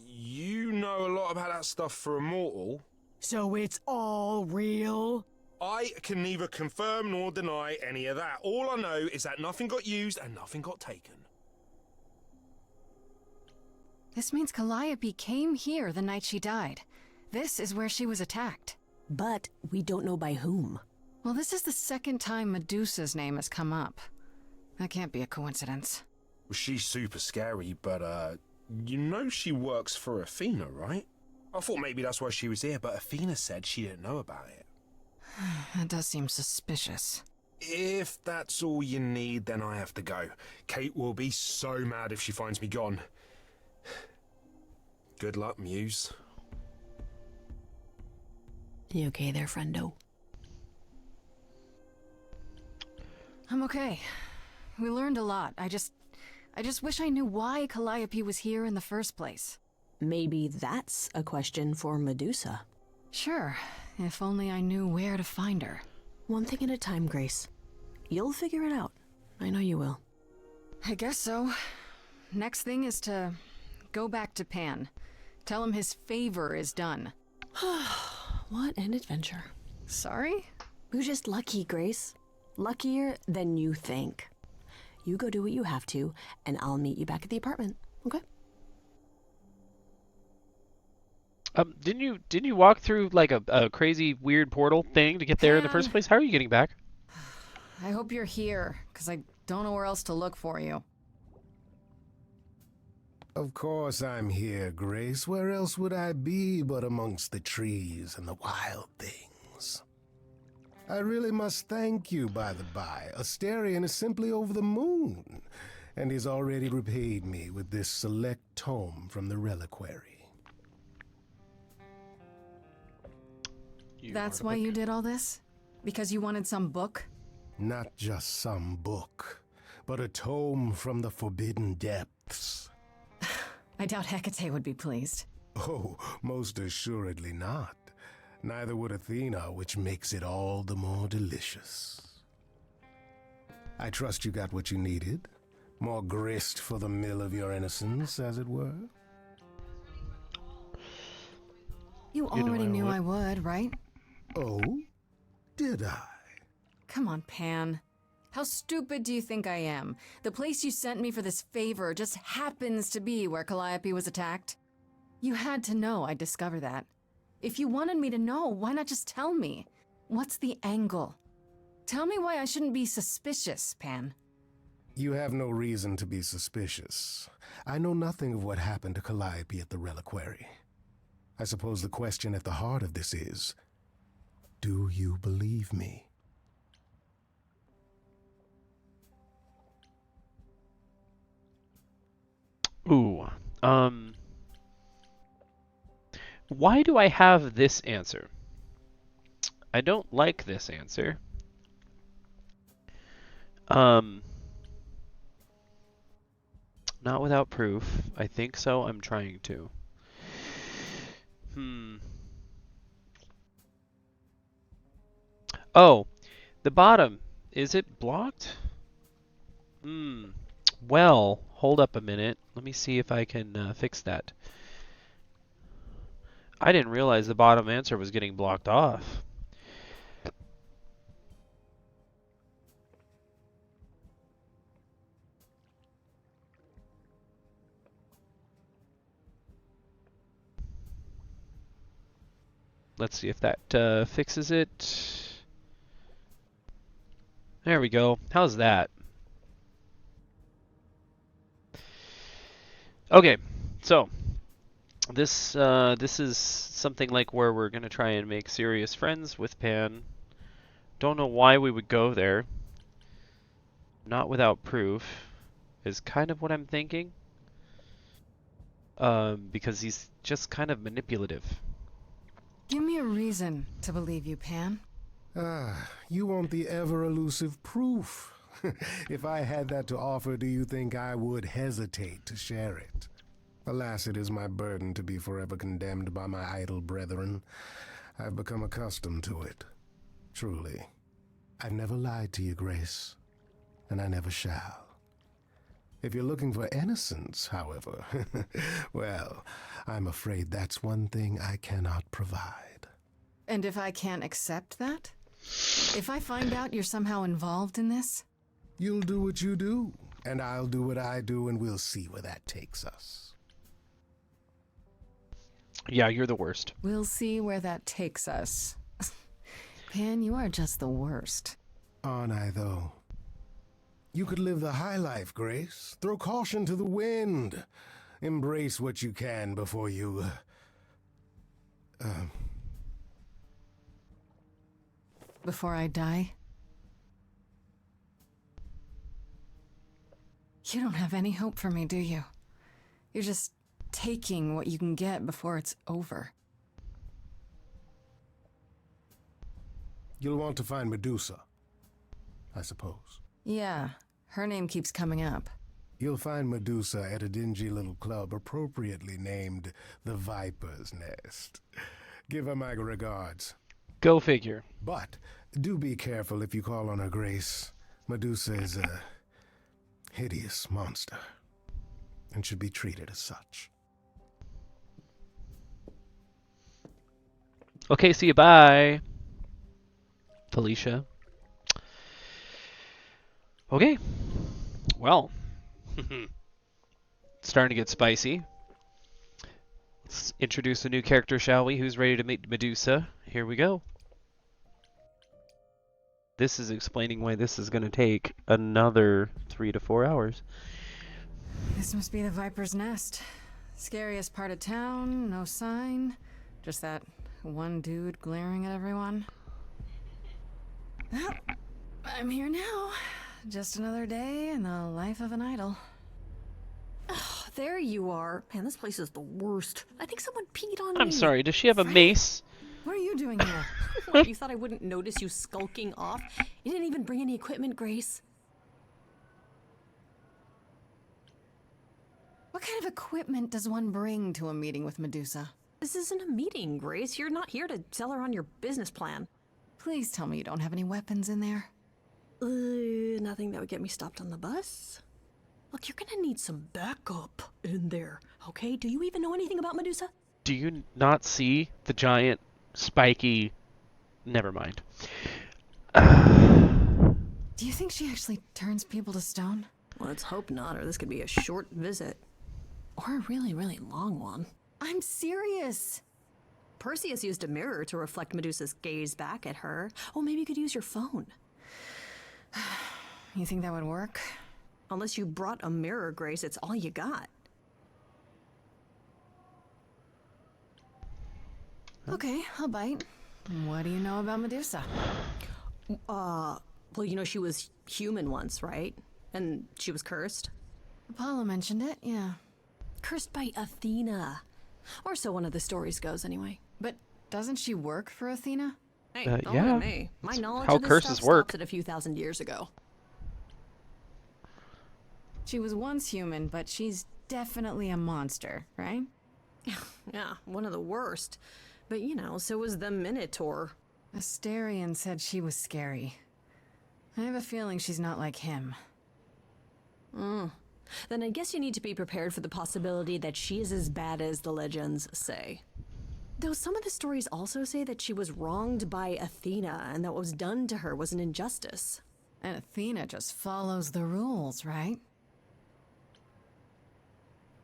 You know a lot about that stuff for a mortal. So it's all real? I can neither confirm nor deny any of that. All I know is that nothing got used and nothing got taken. This means Calliope came here the night she died. This is where she was attacked. But we don't know by whom. Well, this is the second time Medusa's name has come up. That can't be a coincidence. Well, she's super scary, but, you know she works for Athena, right? I thought maybe that's why she was here, but Athena said she didn't know about it. That does seem suspicious. If that's all you need, then I have to go. Kate will be so mad if she finds me gone. Good luck, Muse. You okay there, friendo? I'm okay. We learned a lot. I just wish I knew why Calliope was here in the first place. Maybe that's a question for Medusa. Sure, if only I knew where to find her. One thing at a time, Grace. You'll figure it out. I know you will. I guess so. Next thing is to go back to Pan. Tell him his favor is done. What an adventure. Sorry? You're just lucky, Grace. Luckier than you think. You go do what you have to, and I'll meet you back at the apartment, okay? Didn't you walk through like a crazy weird portal thing to get there in the first place? How are you getting back? I hope you're here, because I don't know where else to look for you. Of course I'm here, Grace. Where else would I be but amongst the trees and the wild things? I really must thank you, by the by. Asterion is simply over the moon, and he's already repaid me with this select tome from the reliquary. That's why you did all this? Because you wanted some book? Not just some book, but a tome from the forbidden depths. I doubt Hecate would be pleased. Oh, most assuredly not. Neither would Athena, which makes it all the more delicious. I trust you got what you needed. More grist for the mill of your innocence, as it were. You already knew I would, right? Oh? Did I? Come on, Pan. How stupid do you think I am? The place you sent me for this favor just happens to be where Calliope was attacked. You had to know I'd discover that. If you wanted me to know, why not just tell me? What's the angle? Tell me why I shouldn't be suspicious, Pan. You have no reason to be suspicious. I know nothing of what happened to Calliope at the reliquary. I suppose the question at the heart of this is, do you believe me? Ooh, why do I have this answer? I don't like this answer. Not without proof. I think so. I'm trying to. Oh, the bottom. Is it blocked? Well, hold up a minute. Let me see if I can fix that. I didn't realize the bottom answer was getting blocked off. Let's see if that fixes it. There we go. How's that? Okay, so this is something like where we're gonna try and make serious friends with Pan. Don't know why we would go there. Not without proof. is kind of what I'm thinking. Because he's just kind of manipulative. Give me a reason to believe you, Pan. Ah, you want the ever-elusive proof. If I had that to offer, do you think I would hesitate to share it? Alas, it is my burden to be forever condemned by my idle brethren. I've become accustomed to it. Truly. I've never lied to you, Grace, and I never shall. If you're looking for innocence, however, well, I'm afraid that's one thing I cannot provide. And if I can't accept that? If I find out you're somehow involved in this? You'll do what you do, and I'll do what I do, and we'll see where that takes us. Yeah, you're the worst. We'll see where that takes us. Pan, you are just the worst. Aren't I, though? You could live the high life, Grace. Throw caution to the wind. Embrace what you can before you... Before I die? You don't have any hope for me, do you? You're just taking what you can get before it's over. You'll want to find Medusa, I suppose. Yeah, her name keeps coming up. You'll find Medusa at a dingy little club appropriately named the Viper's Nest. Give her my regards. Go figure. But do be careful if you call on her, Grace. Medusa is a hideous monster and should be treated as such. Okay, see you. Bye, Felicia. Okay. Well, it's starting to get spicy. Let's introduce a new character, shall we? Who's ready to meet Medusa? Here we go. This is explaining why this is going to take another 3 to 4 hours. This must be the Viper's Nest. Scariest part of town, no sign. Just that one dude glaring at everyone. Well, I'm here now. Just another day in the life of an idol. Oh, there you are. Man, this place is the worst. I think someone peed on me. I'm sorry, does she have a mace? What are you doing here? What, you thought I wouldn't notice you skulking off? You didn't even bring any equipment, Grace. What kind of equipment does one bring to a meeting with Medusa? This isn't a meeting, Grace. You're not here to sell her on your business plan. Please tell me you don't have any weapons in there. Nothing that would get me stopped on the bus. Look, you're gonna need some backup in there, okay? Do you even know anything about Medusa? Do you not see the giant, spiky... Never mind. Do you think she actually turns people to stone? Well, let's hope not, or this could be a short visit. Or a really, really long one. I'm serious. Perseus used a mirror to reflect Medusa's gaze back at her. Oh, maybe you could use your phone. You think that would work? Unless you brought a mirror, Grace, it's all you got. Okay, I'll bite. What do you know about Medusa? Well, you know she was human once, right? And she was cursed? Apollo mentioned it, yeah. Cursed by Athena. Or so one of the stories goes, anyway. But doesn't she work for Athena? Hey, don't yeah. look at me. My knowledge how of this curses stuff work. stops at a few thousand years ago. She was once human, but she's definitely a monster, right? Yeah, one of the worst. But, you know, so was the Minotaur. Asterion said she was scary. I have a feeling she's not like him. Then I guess you need to be prepared for the possibility that she is as bad as the legends say. Though some of the stories also say that she was wronged by Athena and that what was done to her was an injustice. And Athena just follows the rules, right?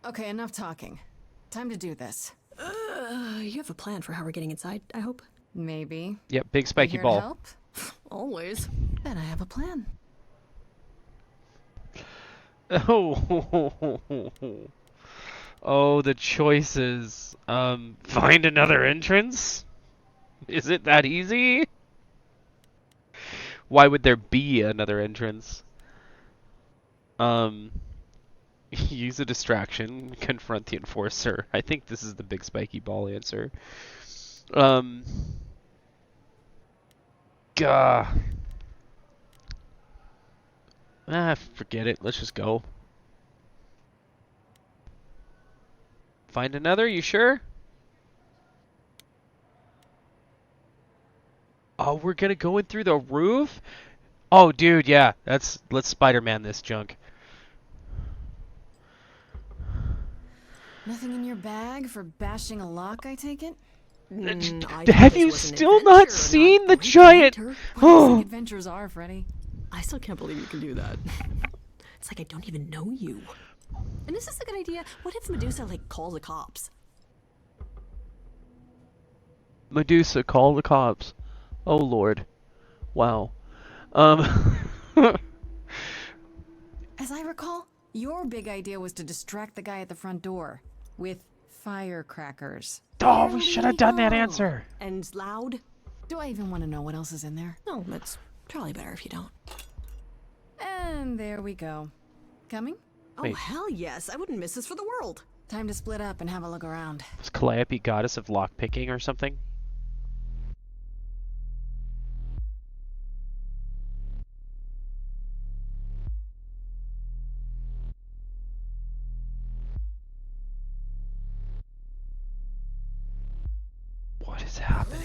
Okay, enough talking. Time to do this. You have a plan for how we're getting inside, I hope? Maybe. Yep, big spiky Here to ball. help? Always. Then I have a plan. Oh, oh, the choices. Find another entrance? Is it that easy? Why would there be another entrance? Use a distraction, confront the enforcer. I think this is the big spiky ball answer. Gah. Forget it. Let's just go. Find another? You sure? Oh, we're gonna go in through the roof? Oh, dude, yeah. Let's Spider-Man this junk. Nothing in your bag for bashing a lock, I take it? Have you still not seen the giant? What do you think adventures are, Freddy? I still can't believe you can do that. It's like I don't even know you. And is this a good idea? What if Medusa, like, calls the cops? Medusa, call the cops. Oh, Lord. Wow. As I recall, your big idea was to distract the guy at the front door with firecrackers. Oh, we should have done that answer. And loud? Do I even want to know what else is in there? No, that's probably better if you don't. And there we go. Coming? Oh, Wait. hell yes. I wouldn't miss this for the world. Time to split up and have a look around. Was Calliope goddess of lockpicking or something? What is happening?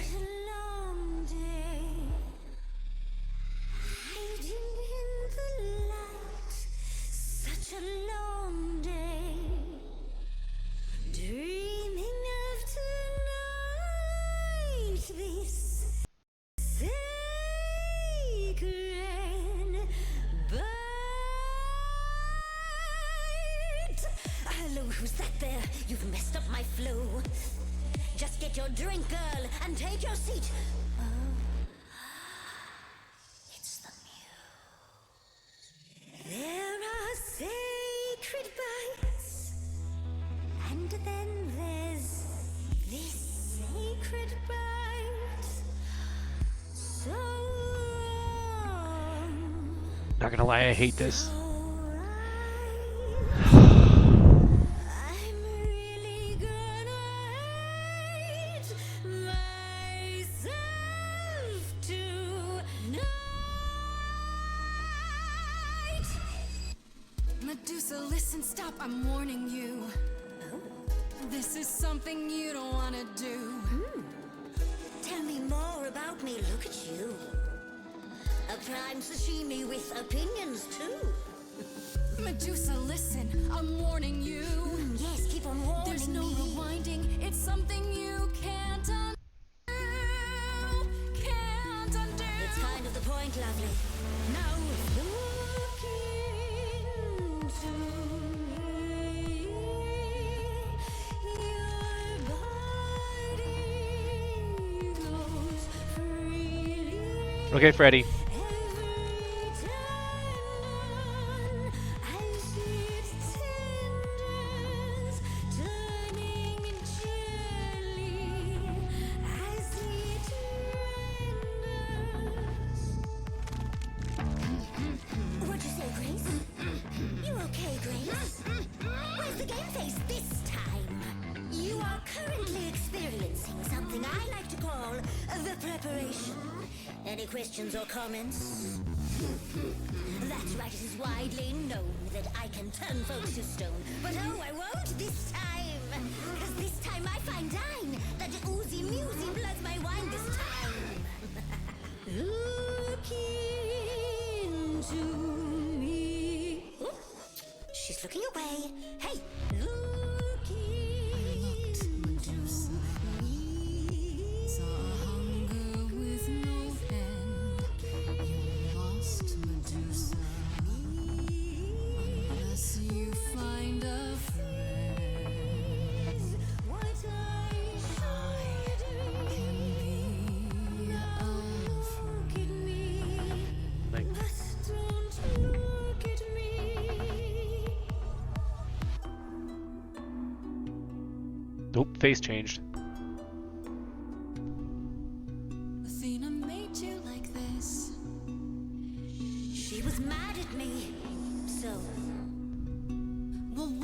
Hello, who's that there? You've messed up my flow. Just get your drink, girl, and take your seat. Oh, it's the Mew. There are sacred bites, and then there's this sacred bite. So Not gonna lie, I hate this. I'm really gonna hate myself tonight. Medusa, listen, stop, I'm warning you. This is something you don't want to do. Tell me more about me, look at you. A prime sashimi with opinions too. Medusa, listen, I'm warning you. Yes, keep on warning There's no me. rewinding, it's something you can't undo. Can't undo. It's kind of the point, lovely. Now look into me. Your body goes freely. Okay, Freddy. Every time as it tenders, turning gently as it renders. What'd you say, Grace? You okay, Grace? Where's the game face this time? You are currently experiencing something I like to call the preparation. Any questions or comments? That's right, it is widely known that I can turn folks to stone. But oh, I won't this time. Cause this time I find dine that oozy musy bloods my wine this time. Look into me. Ooh, she's looking away. Hey, look into Medusa. me. Saw hunger with no end. You lost, Medusa. Unless you find a friend, What I should do. can be a Look at me. Like, But don't look at me. nope, face changed. Athena made you like this. She was mad at me. So,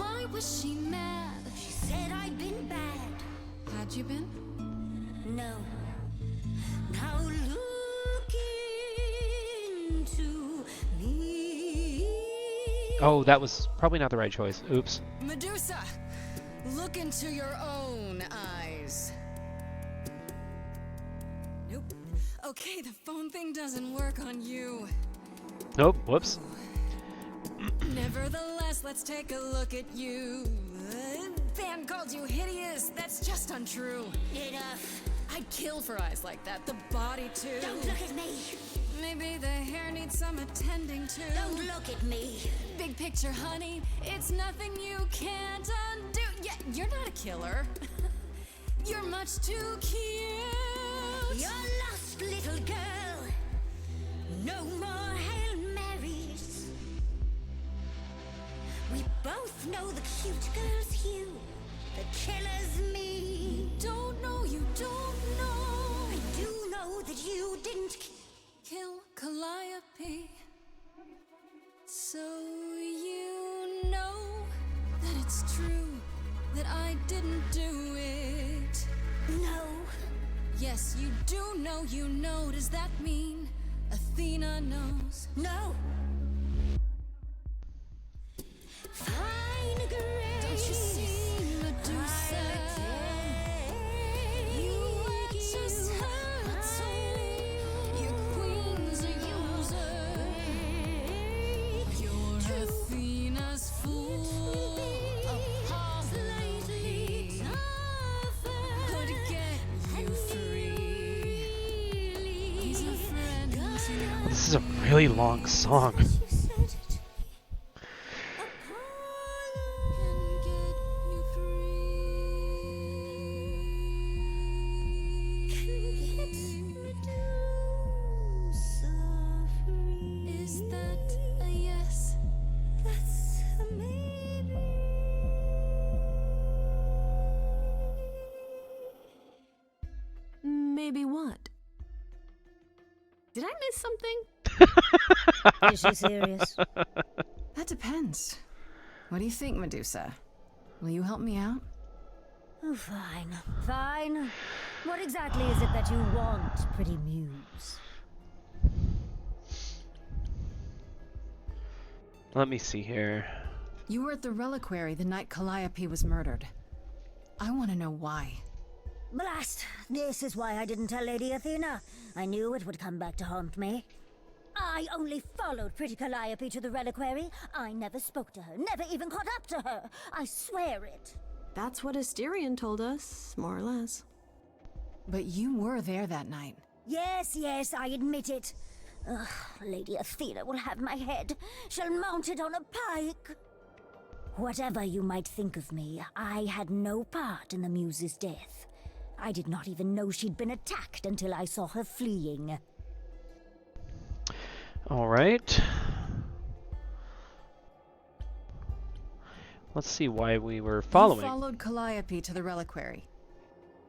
Why was she mad? She said I'd been bad. Had you been? No. Now look into me. Oh, that was probably not the right choice. Oops. Medusa, look into your own eyes. Nope. Okay, the phone thing doesn't work on you. Nope. Whoops. Nevertheless, let's take a look at you. Van called you hideous. That's just untrue. Enough. I'd kill for eyes like that. The body too. Don't look at me. Maybe the hair needs some attending to. Don't look at me. Big picture, honey. It's nothing you can't undo. Yeah, you're not a killer. You're much too cute. You're lost, little girl. No more Hail Marys. We both know the cute girl's you. The killer's me. Don't know, you don't know. I do know that you didn't Kill Calliope. So you know that it's true that I didn't do it. No. Yes, you do know, you know. Does that mean Athena knows? No. Fine grace. Don't you see, Medusa? You are just her tool. Your queen's a user. You're Athena's fool. Apology could get you free. He's a friend to This is a really long song. You said it. can get you free. Is that a yes? That's a maybe. Maybe what? Did I miss something? Is she serious? That depends. What do you think, Medusa? Will you help me out? Oh, fine. Fine. What exactly is it that you want, pretty muse? Let me see here. You were at the reliquary the night Calliope was murdered. I want to know why. Blast! This is why I didn't tell Lady Athena. I knew it would come back to haunt me. I only followed pretty Calliope to the reliquary. I never spoke to her, never even caught up to her. I swear it. That's what Asterion told us, more or less. But you were there that night. Yes, yes, I admit it. Ugh, Lady Athena will have my head. She'll mount it on a pike. Whatever you might think of me, I had no part in the Muse's death. I did not even know she'd been attacked until I saw her fleeing. All right. Let's see why we were following. You followed Calliope to the reliquary.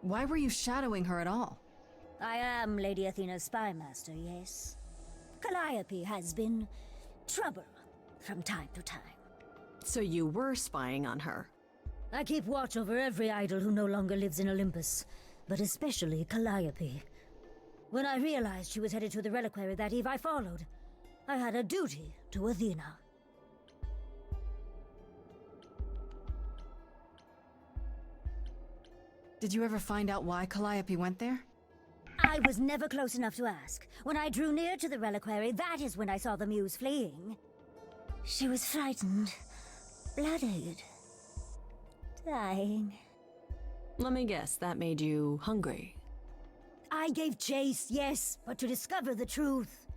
Why were you shadowing her at all? I am Lady Athena's spy master, yes. Calliope has been trouble from time to time. So you were spying on her. I keep watch over every idol who no longer lives in Olympus, but especially Calliope. When I realized she was headed to the reliquary that eve, I followed. I had a duty to Athena. Did you ever find out why Calliope went there? I was never close enough to ask. When I drew near to the reliquary, that is when I saw the muse fleeing. She was frightened, blooded, dying. Let me guess, that made you hungry. I gave chase, yes, but to discover the truth.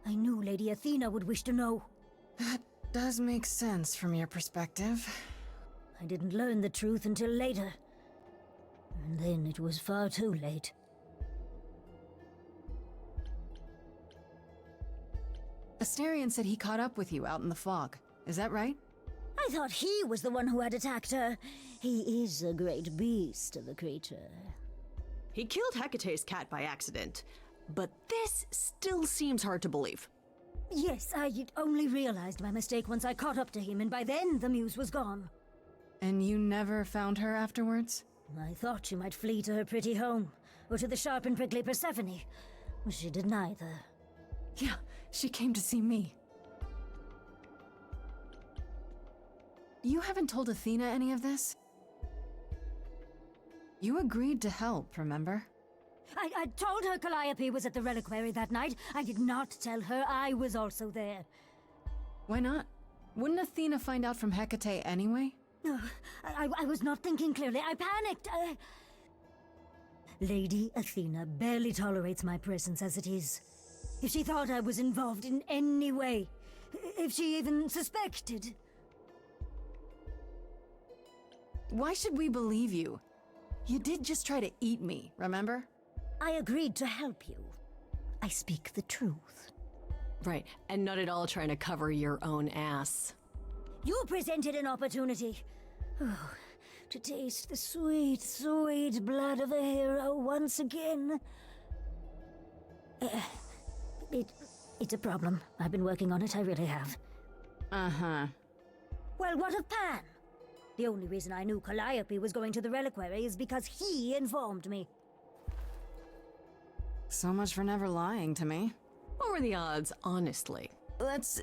I knew Lady Athena would wish to know. That does make sense from your perspective. I didn't learn the truth until later. And then it was far too late. Asterion said he caught up with you out in the fog. Is that right? I thought he was the one who had attacked her. He is a great beast of a creature. He killed Hecate's cat by accident, but this still seems hard to believe. Yes, I only realized my mistake once I caught up to him, and by then the muse was gone. And you never found her afterwards? I thought she might flee to her pretty home, or to the sharp and prickly Persephone. She did neither. Yeah, she came to see me. You haven't told Athena any of this? You agreed to help, remember? I told her Calliope was at the reliquary that night. I did not tell her I was also there. Why not? Wouldn't Athena find out from Hecate anyway? I was not thinking clearly. I panicked. Lady Athena barely tolerates my presence as it is. If she thought I was involved in any way, if she even suspected... Why should we believe you? You did just try to eat me, remember? I agreed to help you. I speak the truth. Right, and not at all trying to cover your own ass. You presented an opportunity. Oh, to taste the sweet, sweet blood of a hero once again. It's a problem. I've been working on it, I really have. Uh-huh. Well, what of Pan? The only reason I knew Calliope was going to the reliquary is because he informed me. So much for never lying to me. What were the odds, honestly? Let's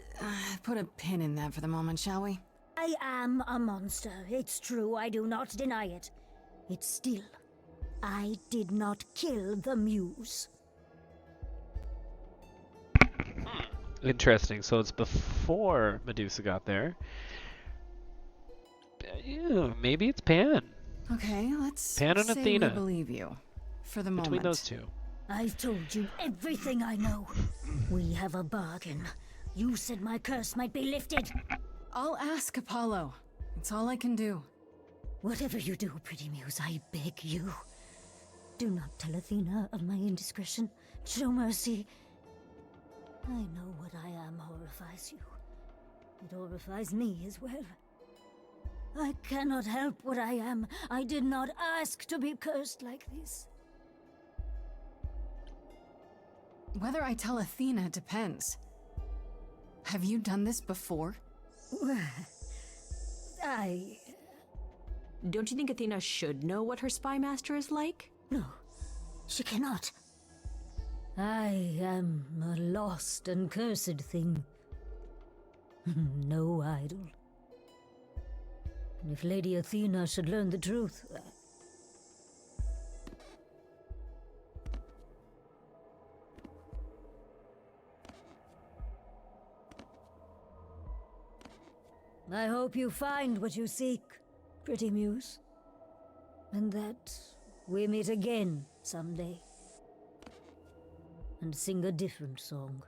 put a pin in that for the moment, shall we? I am a monster. It's true, I do not deny it. It's still, I did not kill the muse. Interesting. So it's before Medusa got there. Yeah, maybe it's Pan. Okay, let's Pan and say Athena. we believe you. For the Between moment. those two. I've told you everything I know. We have a bargain. You said my curse might be lifted. I'll ask Apollo. It's all I can do. Whatever you do, pretty muse, I beg you. Do not tell Athena of my indiscretion. Show mercy. I know what I am horrifies you. It horrifies me as well. I cannot help what I am. I did not ask to be cursed like this. Whether I tell Athena depends. Have you done this before? Don't you think Athena should know what her spy master is like? No, she cannot. I am a lost and cursed thing. No idol. If Lady Athena should learn the truth... I hope you find what you seek, pretty muse. And that we meet again someday. And sing a different song.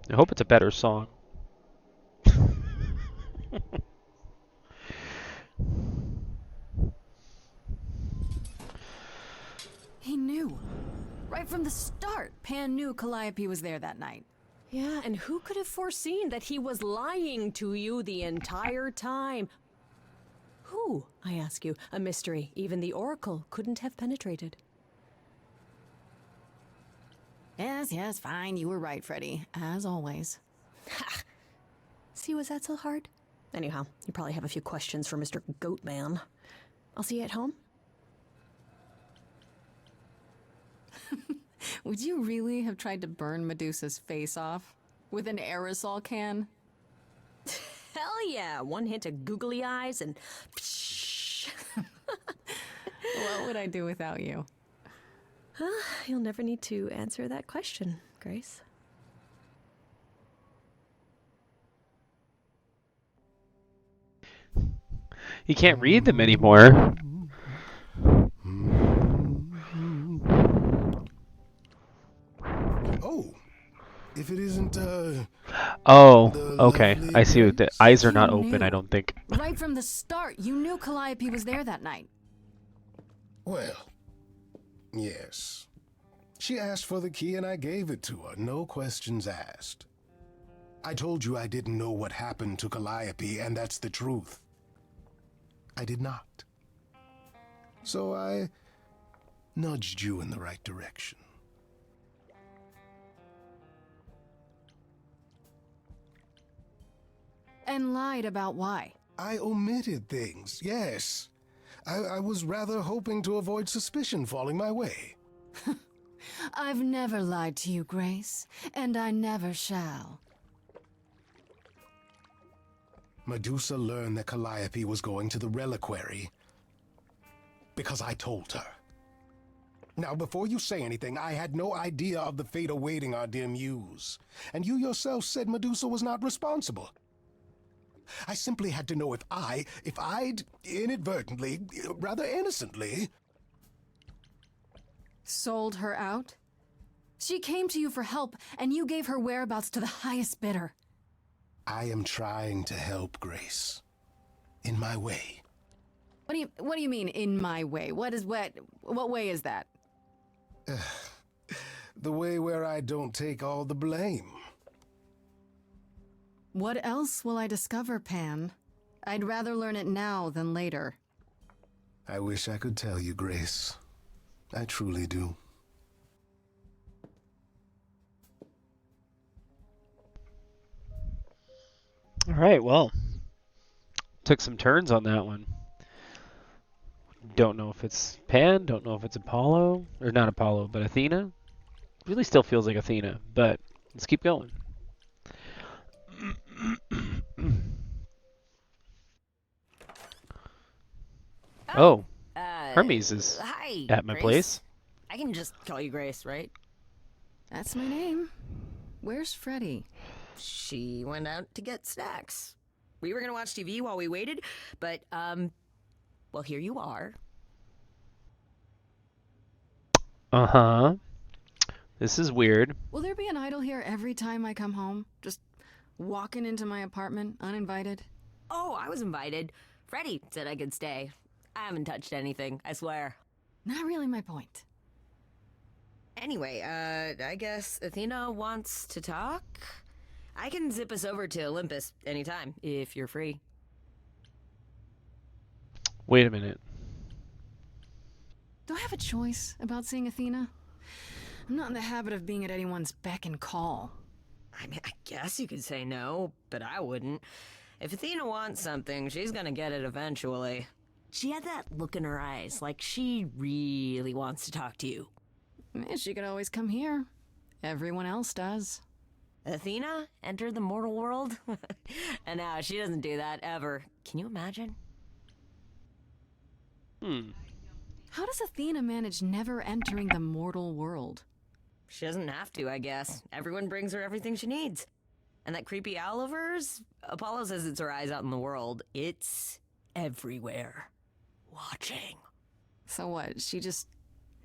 I hope it's a better song. He knew. Right from the start, Pan knew Calliope was there that night. Yeah, and who could have foreseen that he was lying to you the entire time? Who, I ask you, a mystery even the Oracle couldn't have penetrated. Yes, fine. You were right, Freddy. As always. Ha! See, was that so hard? Anyhow, you probably have a few questions for Mr. Goatman. I'll see you at home. Would you really have tried to burn Medusa's face off? With an aerosol can? Hell yeah! One hint of googly eyes and... What would I do without you? You'll never need to answer that question, Grace. You can't read them anymore. Oh, if it isn't, Oh, the okay. lovely I see. The Grace? eyes are not You open, I knew. don't think. Right from the start, you knew Calliope was there that night. Well, yes. She asked for the key and I gave it to her, no questions asked. I told you I didn't know what happened to Calliope, and that's the truth. I did not. So I nudged you in the right direction. And lied about why. I omitted things, yes. I was rather hoping to avoid suspicion falling my way. I've never lied to you, Grace, and I never shall. Medusa learned that Calliope was going to the reliquary because I told her. Now, before you say anything, I had no idea of the fate awaiting our dear muse. And you yourself said Medusa was not responsible. I simply had to know if I'd inadvertently, rather innocently... Sold her out? She came to you for help, and you gave her whereabouts to the highest bidder. I am trying to help, Grace. In my way. What do you mean, in my way? What way is that? The way where I don't take all the blame. What else will I discover, Pan? I'd rather learn it now than later. I wish I could tell you, Grace. I truly do. All right, well, took some turns on that one. Don't know if it's Pan, don't know if it's Apollo, or not Apollo, but Athena. Really still feels like Athena, but let's keep going. Oh, Hermes is Hi, at my Grace. place. I can just call you Grace, right? That's my name. Where's Freddy? She went out to get snacks. We were gonna watch TV while we waited, but, well, here you are. Uh-huh. This is weird. Will there be an idol here every time I come home? Just walking into my apartment, uninvited? Oh, I was invited. Freddie said I could stay. I haven't touched anything, I swear. Not really my point. Anyway, I guess Athena wants to talk? I can zip us over to Olympus anytime, if you're free. Wait a minute. Do I have a choice about seeing Athena? I'm not in the habit of being at anyone's beck and call. I mean, I guess you could say no, but I wouldn't. If Athena wants something, she's gonna get it eventually. She had that look in her eyes, like she really wants to talk to you. She could always come here. Everyone else does. Athena entered the mortal world? And now she doesn't do that ever. Can you imagine? How does Athena manage never entering the mortal world? She doesn't have to, I guess. Everyone brings her everything she needs. And that creepy owl of hers? Apollo says it's her eyes out in the world. It's everywhere. Watching. So what, she just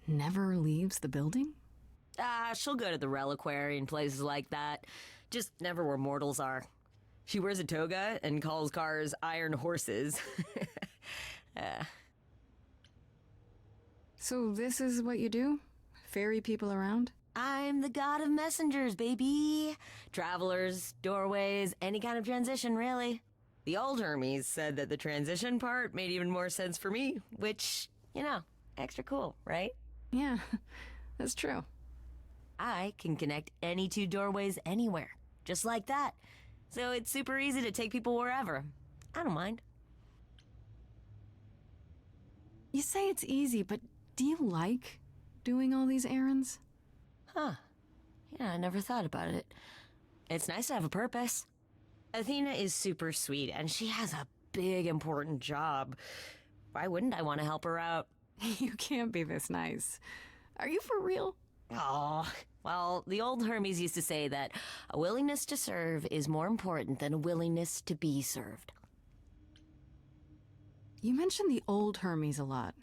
never leaves the building? She'll go to the reliquary and places like that. Just never where mortals are. She wears a toga and calls cars iron horses. So this is what you do? Ferry people around? I'm the god of messengers, baby. Travelers, doorways, any kind of transition, really. The old Hermes said that the transition part made even more sense for me, which, you know, extra cool, right? Yeah, that's true. I can connect any two doorways anywhere, just like that. So it's super easy to take people wherever. I don't mind. You say it's easy, but do you like doing all these errands? Huh. Yeah, I never thought about it. It's nice to have a purpose. Athena is super sweet, and she has a big, important job. Why wouldn't I want to help her out? You can't be this nice. Are you for real? Oh, well, the old Hermes used to say that a willingness to serve is more important than a willingness to be served. You mentioned the old Hermes a lot.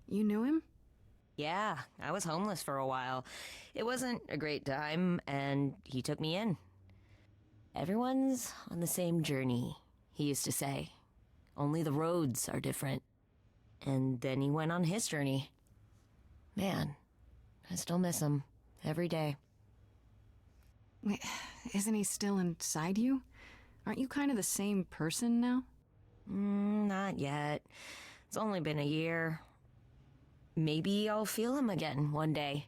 You knew him? Yeah, I was homeless for a while. It wasn't a great time, and he took me in. Everyone's on the same journey, he used to say. Only the roads are different. And then he went on his journey. Man, I still miss him every day. Wait, isn't he still inside you? Aren't you kind of the same person now? Not yet. It's only been a year. Maybe I'll feel him again one day.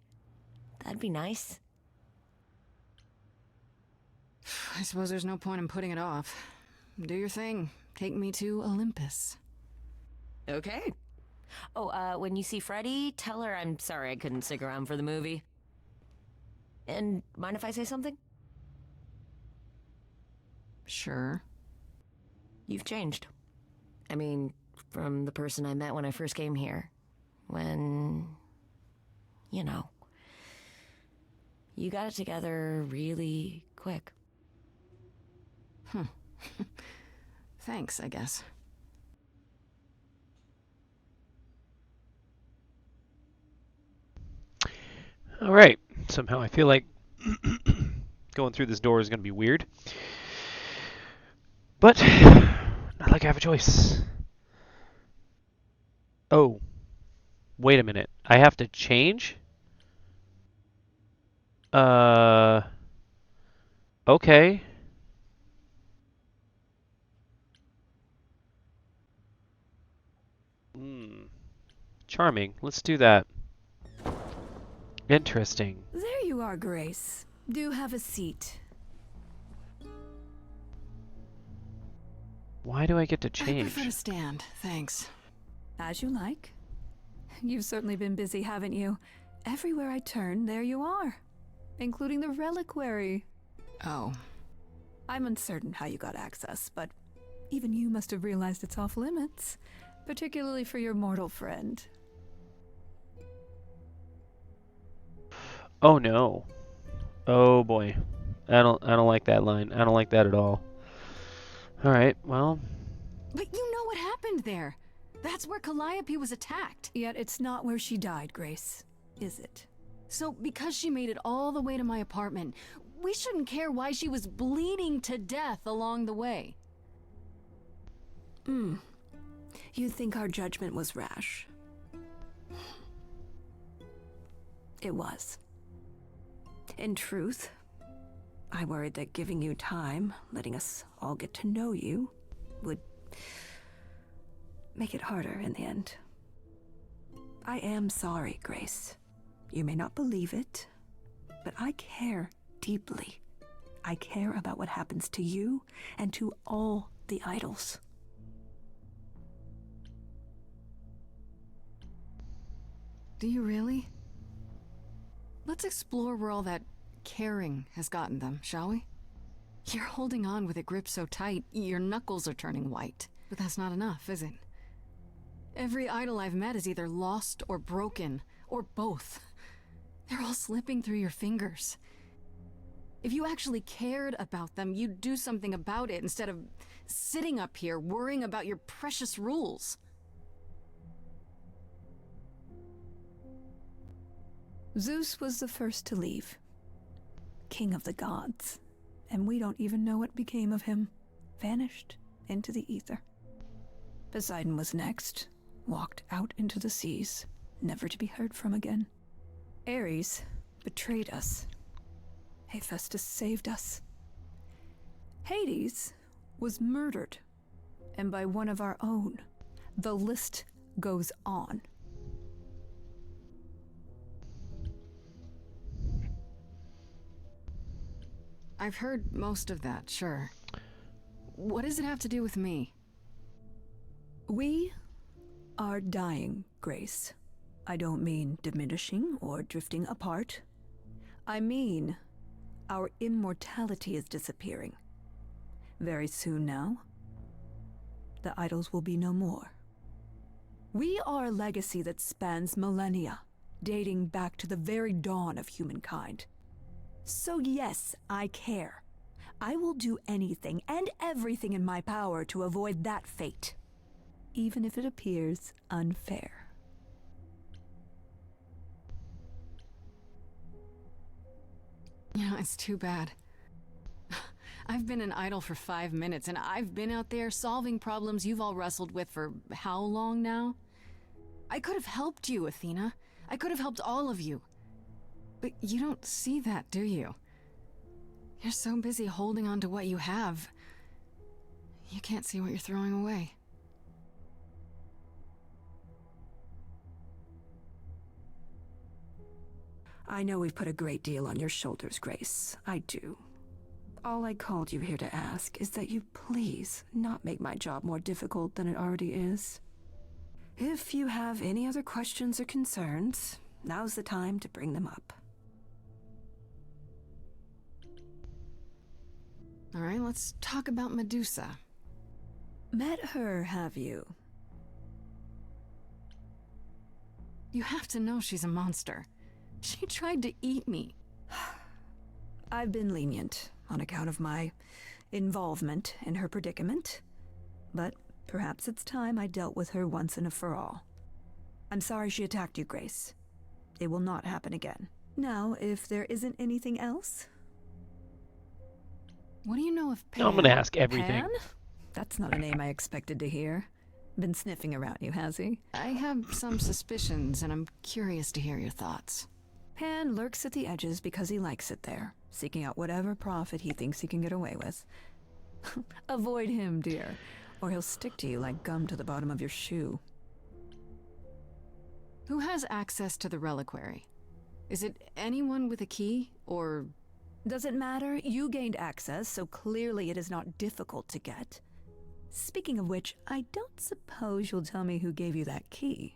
That'd be nice. I suppose there's no point in putting it off. Do your thing. take me to Olympus. Okay. Oh, when you see Freddy, tell her I'm sorry I couldn't stick around for the movie. And mind if I say something? Sure. You've changed. I mean, from the person I met when I first came here. When, you know, you got it together really quick. Thanks, I guess. All right. Somehow I feel like going through this door is going to be weird. But not like I have a choice. Oh, wait a minute. I have to change? Uh, okay. Charming. Let's do that. Interesting. There you are, Grace. Do have a seat. Why do I get to I change? prefer to stand, thanks. As you like. You've certainly been busy, haven't you? Everywhere I turn, there you are. Including the reliquary. Oh. I'm uncertain how you got access, but even you must have realized it's off limits. Particularly for your mortal friend. Oh no. Oh boy. I don't like that line. I don't like that at all. All right. Well, But you know what happened there. That's where Calliope was attacked. Yet it's not where she died, Grace, is it? So because she made it all the way to my apartment, we shouldn't care why she was bleeding to death along the way. You think our judgment was rash? It was. In truth, I worried that giving you time, letting us all get to know you, would make it harder in the end. I am sorry, Grace. You may not believe it, but I care deeply. I care about what happens to you and to all the idols. Do you really? Let's explore where all that caring has gotten them, shall we? You're holding on with a grip so tight, your knuckles are turning white. But that's not enough, is it? Every idol I've met is either lost or broken, or both. They're all slipping through your fingers. If you actually cared about them, you'd do something about it instead of sitting up here worrying about your precious rules. Zeus was the first to leave. King of the gods. And we don't even know what became of him. Vanished into the ether. Poseidon was next. Walked out into the seas, never to be heard from again. Ares betrayed us. Hephaestus saved us. Hades was murdered. And by one of our own. The list goes on. I've heard most of that, sure. What does it have to do with me? We are dying, Grace. I don't mean diminishing or drifting apart. I mean our immortality is disappearing. Very soon now, the idols will be no more. We are a legacy that spans millennia, dating back to the very dawn of humankind. So yes, I care. I will do anything and everything in my power to avoid that fate, even if it appears unfair. You know, it's too bad. I've been an idol for 5 minutes, and I've been out there solving problems you've all wrestled with for how long now? I could have helped you, Athena. I could have helped all of you. But you don't see that, do you? You're so busy holding on to what you have. You can't see what you're throwing away. I know we've put a great deal on your shoulders, Grace. I do. All I called you here to ask is that you please not make my job more difficult than it already is. If you have any other questions or concerns, now's the time to bring them up. All right, let's talk about Medusa. Met her, have you? You have to know she's a monster. She tried to eat me. I've been lenient on account of my involvement in her predicament, but perhaps it's time I dealt with her once and for all. I'm sorry she attacked you, Grace. It will not happen again. Now, if there isn't anything else... What do you know of Pan? I'm gonna ask everything. Pan? That's not a name I expected to hear. Been sniffing around you, has he? I have some suspicions, and I'm curious to hear your thoughts. Pan lurks at the edges because he likes it there, seeking out whatever profit he thinks he can get away with. Avoid him, dear, or he'll stick to you like gum to the bottom of your shoe. Who has access to the reliquary? Is it anyone with a key, or... Doesn't matter. You gained access, so clearly it is not difficult to get. Speaking of which, I don't suppose you'll tell me who gave you that key.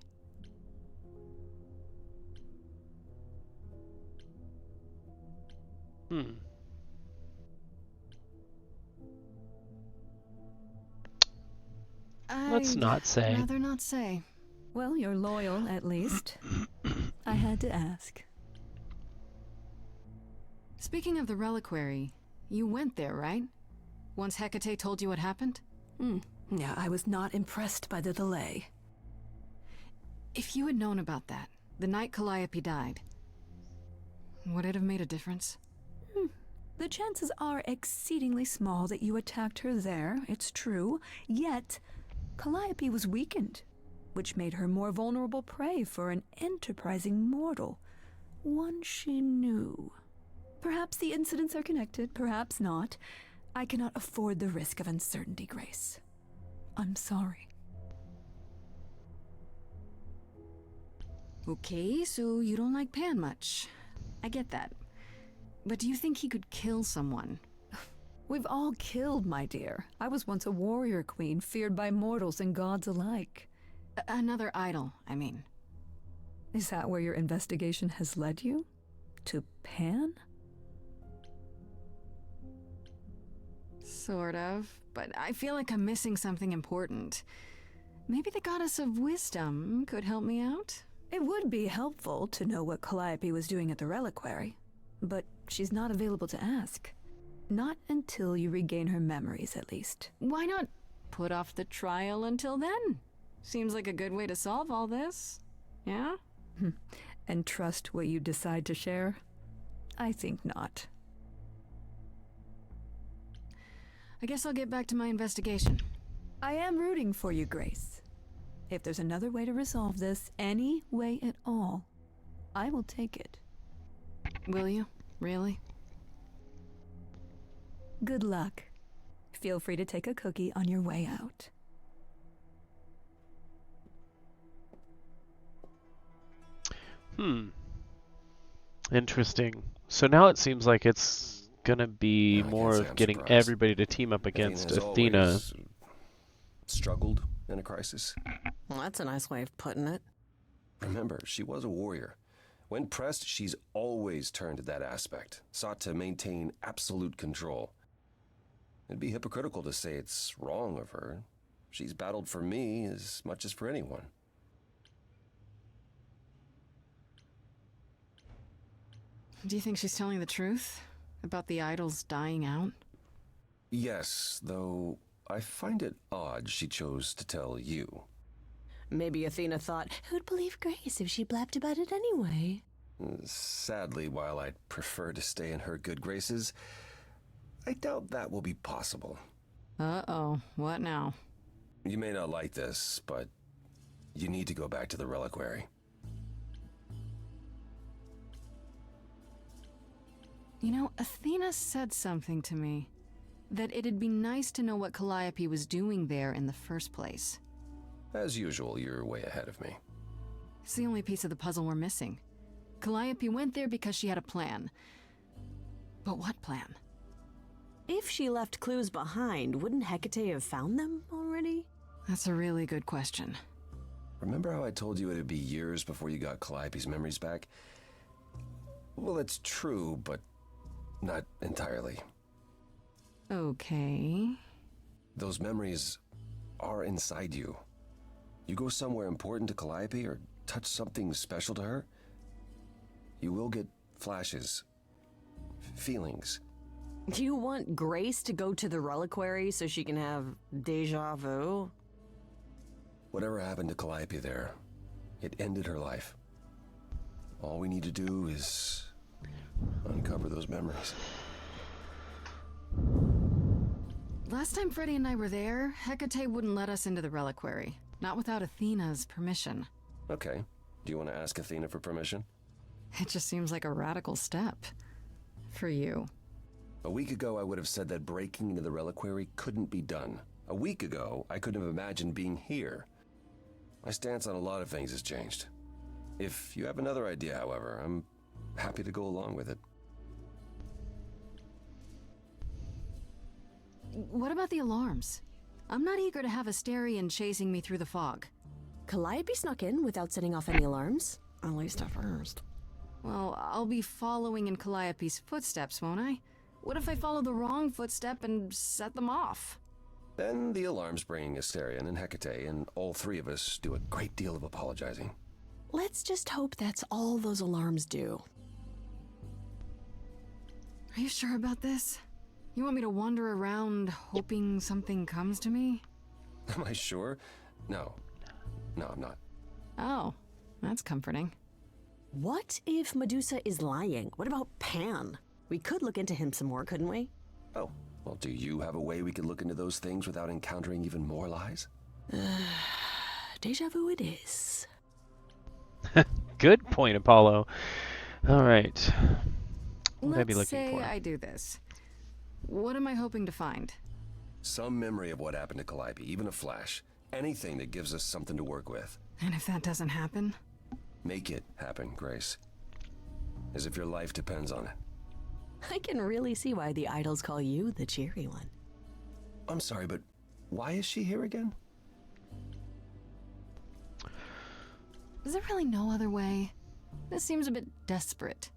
Let's not say. I'd rather not say. Well, you're loyal, at least. I had to ask. Speaking of the reliquary, you went there, right? Once Hecate told you what happened? Yeah, I was not impressed by the delay. If you had known about that, the night Calliope died, would it have made a difference? The chances are exceedingly small that you attacked her there, it's true. Yet, Calliope was weakened, which made her more vulnerable prey for an enterprising mortal. One she knew. Perhaps the incidents are connected, perhaps not. I cannot afford the risk of uncertainty, Grace. I'm sorry. Okay, so you don't like Pan much. I get that. But do you think he could kill someone? We've all killed, my dear. I was once a warrior queen, feared by mortals and gods alike. Another idol, I mean. Is that where your investigation has led you? To Pan? Sort of, but I feel like I'm missing something important. Maybe the goddess of wisdom could help me out? It would be helpful to know what Calliope was doing at the reliquary, but she's not available to ask. Not until you regain her memories, at least. Why not put off the trial until then? Seems like a good way to solve all this. Yeah? And trust what you decide to share? I think not. I guess I'll get back to my investigation. I am rooting for you, Grace. If there's another way to resolve this, any way at all, I will take it. Will you? Really? Good luck. Feel free to take a cookie on your way out. Interesting. So now it seems like it's gonna be I more can't say of I'm getting surprised. everybody to team up against has Athena. always struggled in a crisis. Well, that's a nice way of putting it. Remember, she was a warrior. When pressed, she's always turned to that aspect, sought to maintain absolute control. It'd be hypocritical to say it's wrong of her. She's battled for me as much as for anyone. Do you think she's telling the truth? About the idols dying out? Yes, though I find it odd she chose to tell you. Maybe Athena thought, who'd believe Grace if she blabbed about it anyway? Sadly, while I'd prefer to stay in her good graces, I doubt that will be possible. Uh-oh, what now? You may not like this, but you need to go back to the reliquary. You know, Athena said something to me. That it'd be nice to know what Calliope was doing there in the first place. As usual, you're way ahead of me. It's the only piece of the puzzle we're missing. Calliope went there because she had a plan. But what plan? If she left clues behind, wouldn't Hecate have found them already? That's a really good question. Remember how I told you it'd be years before you got Calliope's memories back? Well, it's true, but not entirely. Okay. Those memories are inside you. You go somewhere important to Calliope or touch something special to her, you will get flashes, feelings. You want Grace to go to the reliquary so she can have deja vu? Whatever happened to Calliope there, it ended her life. All we need to do is uncover those memories. Last time Freddy and I were there, Hecate wouldn't let us into the reliquary. Not without Athena's permission. Okay. Do you want to ask Athena for permission? It just seems like a radical step. For you. A week ago, I would have said that breaking into the reliquary couldn't be done. A week ago, I couldn't have imagined being here. My stance on a lot of things has changed. If you have another idea, however, I'm happy to go along with it. What about the alarms? I'm not eager to have Asterion chasing me through the fog. Calliope snuck in without setting off any alarms. At least at first. Well, I'll be following in Calliope's footsteps, won't I? What if I follow the wrong footstep and set them off? Then the alarms bring Asterion and Hecate, and all three of us do a great deal of apologizing. Let's just hope that's all those alarms do. Are you sure about this? You want me to wander around hoping something comes to me? Am I sure? No. No, I'm not. Oh, that's comforting. What if Medusa is lying? What about Pan? We could look into him some more, couldn't we? Oh, well, do you have a way we could look into those things without encountering even more lies? Deja vu it is. Good point, Apollo. All right. What would I be Let's looking say for? I do this. What am I hoping to find? Some memory of what happened to Calliope, even a flash. Anything that gives us something to work with. And if that doesn't happen? Make it happen, Grace. As if your life depends on it. I can really see why the idols call you the cheery one. I'm sorry, but why is she here again? Is there really no other way? This seems a bit desperate.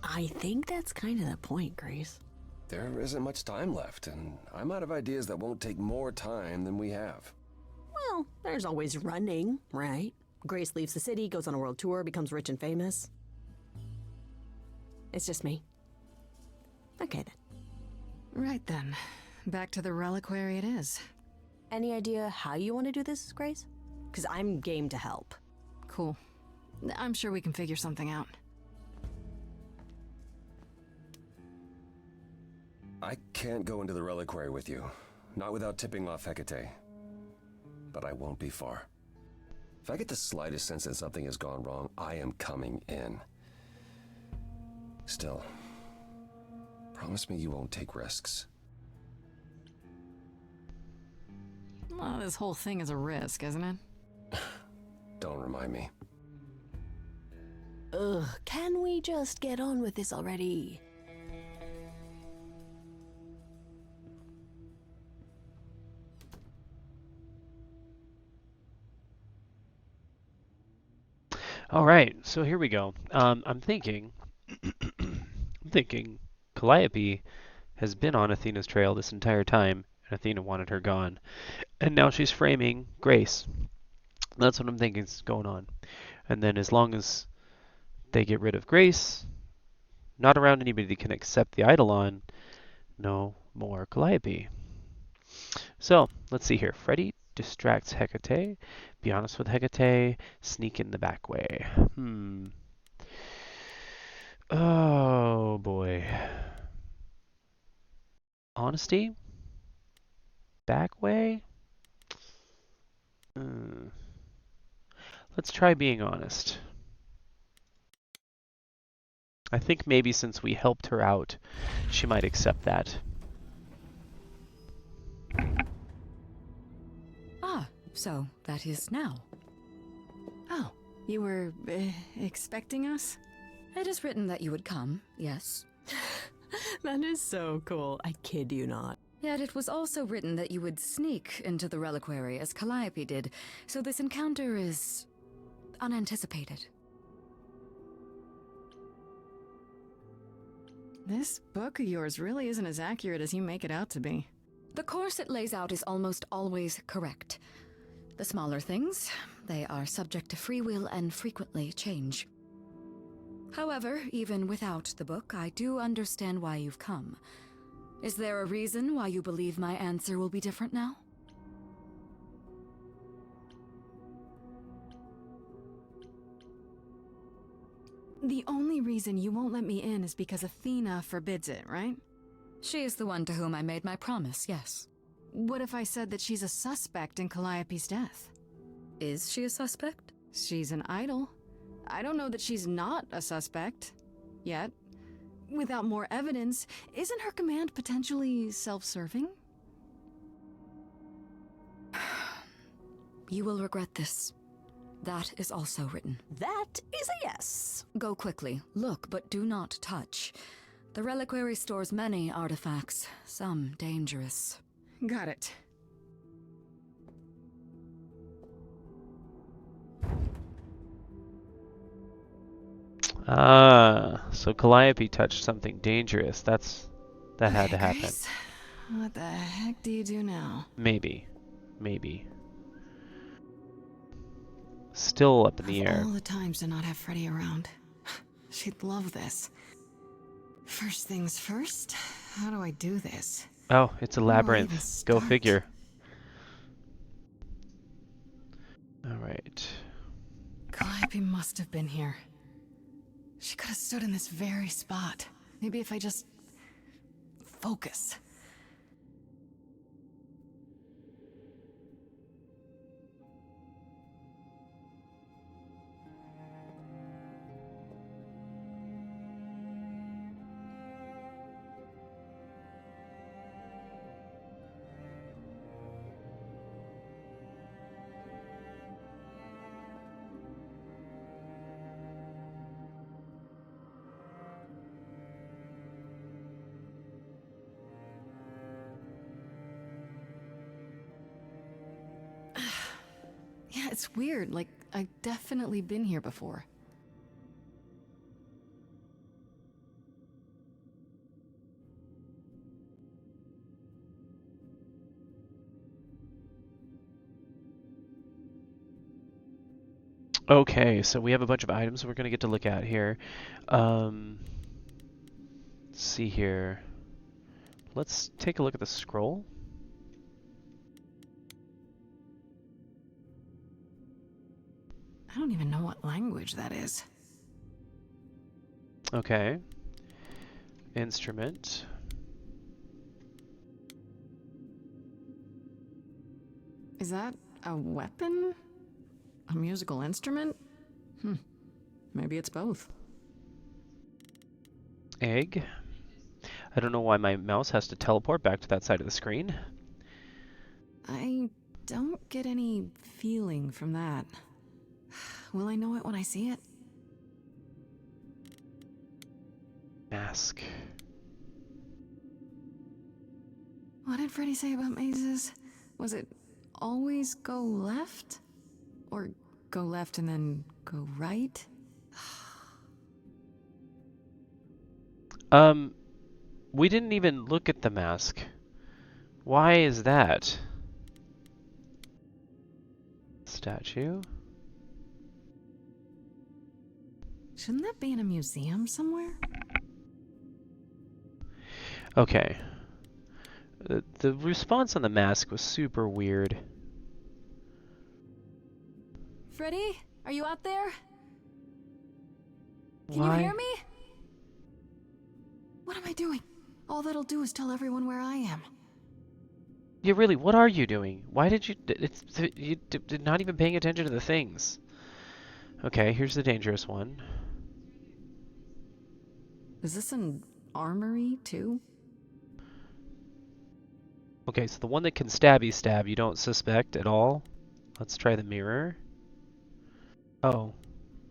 I think that's kind of the point, Grace. There isn't much time left, and I'm out of ideas that won't take more time than we have. Well, there's always running, right? Grace leaves the city, goes on a world tour, becomes rich and famous. It's just me. Okay then. Right then. Back to the reliquary it is. Any idea how you want to do this, Grace? Because I'm game to help. Cool. I'm sure we can figure something out. I can't go into the reliquary with you. Not without tipping off Hecate. But I won't be far. If I get the slightest sense that something has gone wrong, I am coming in. Still, promise me you won't take risks. Well, this whole thing is a risk, isn't it? Don't remind me. Ugh, can we just get on with this already? All right, so here we go. I'm thinking Calliope has been on Athena's trail this entire time, and Athena wanted her gone. And now she's framing Grace. That's what I'm thinking is going on. And then as long as they get rid of Grace, not around anybody that can accept the Eidolon, no more Calliope. So, let's see here. Freddy distracts Hecate. Be honest with Hecate. Sneak in the back way. Oh, boy. Honesty? Back way? Let's try being honest. I think maybe since we helped her out, she might accept that. Ah, so that is now. Oh, you were expecting us? It is written that you would come, yes. That is so cool. I kid you not. Yet it was also written that you would sneak into the reliquary as Calliope did, so this encounter is unanticipated. This book of yours really isn't as accurate as you make it out to be. The course it lays out is almost always correct. The smaller things, they are subject to free will and frequently change. However, even without the book, I do understand why you've come. Is there a reason why you believe my answer will be different now? The only reason you won't let me in is because Athena forbids it, right? She is the one to whom I made my promise, yes. What if I said that she's a suspect in Calliope's death? Is she a suspect? She's an idol. I don't know that she's not a suspect. Yet. Without more evidence, isn't her command potentially self-serving? You will regret this. That is also written. That is a yes. Go quickly. Look, but do not touch. The reliquary stores many artifacts, some dangerous. Got it. Ah, so Calliope touched something dangerous. That had to happen. Grace, what the heck do you do now? Maybe. Still up in the air. All the times to not have Freddy around. She'd love this. First things first, how do I do this? Oh, it's a Where do I even labyrinth. Go start? figure. Alright. Calliope must have been here. She could have stood in this very spot. Maybe if I just focus. Yeah, it's weird. Like, I've definitely been here before. Okay, so we have a bunch of items we're going to get to look at here. Let's see here. Let's take a look at the scroll. I don't even know what language that is. Okay. Instrument. Is that a weapon? A musical instrument? Maybe it's both. Egg. I don't know why my mouse has to teleport back to that side of the screen. I don't get any feeling from that. Will I know it when I see it? Mask. What did Freddy say about mazes? Was it always go left? Or go left and then go right? We didn't even look at the mask. Why is that? Statue? Shouldn't that be in a museum somewhere? Okay. The response on the mask was super weird. Freddy? Are you out there? Can Why? you hear me? What am I doing? All that'll do is tell everyone where I am. Yeah, really, what are you doing? Why did you... you did not even paying attention to the things. Okay, here's the dangerous one. Is this an armory, too? Okay, so the one that can stabby stab you don't suspect at all. Let's try the mirror. Oh,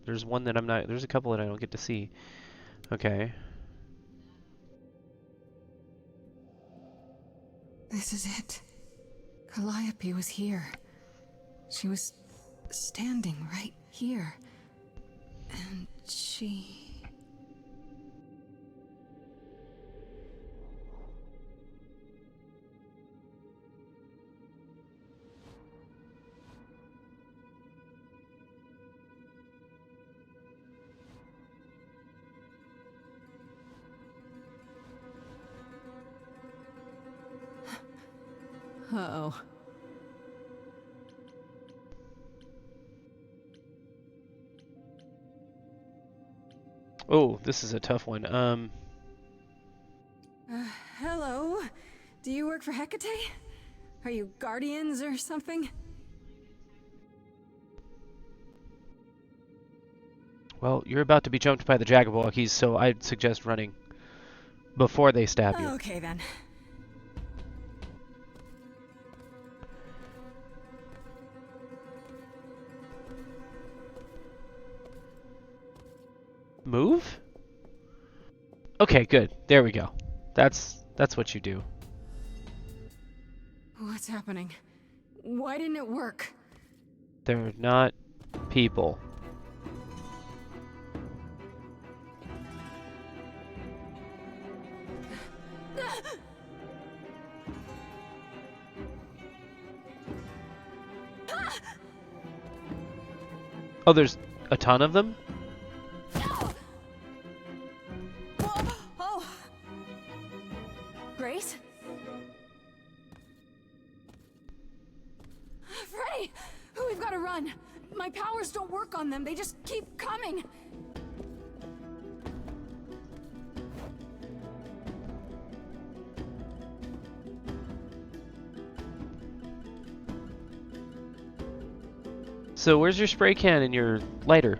there's one that I'm not... There's a couple that I don't get to see. Okay. This is it. Calliope was here. She was standing right here. And she... Uh-oh. Oh, this is a tough one. Hello? Do you work for Hecate? Are you guardians or something? Well, you're about to be jumped by the Jagabawkies, so I'd suggest running before they stab you. Okay then. Move? Okay, good. There we go. That's what you do. What's happening? Why didn't it work? They're not people. Oh, there's a ton of them? Oh! Grace? Freddy! We've got to run! My powers don't work on them, they just keep coming! So where's your spray can and your lighter?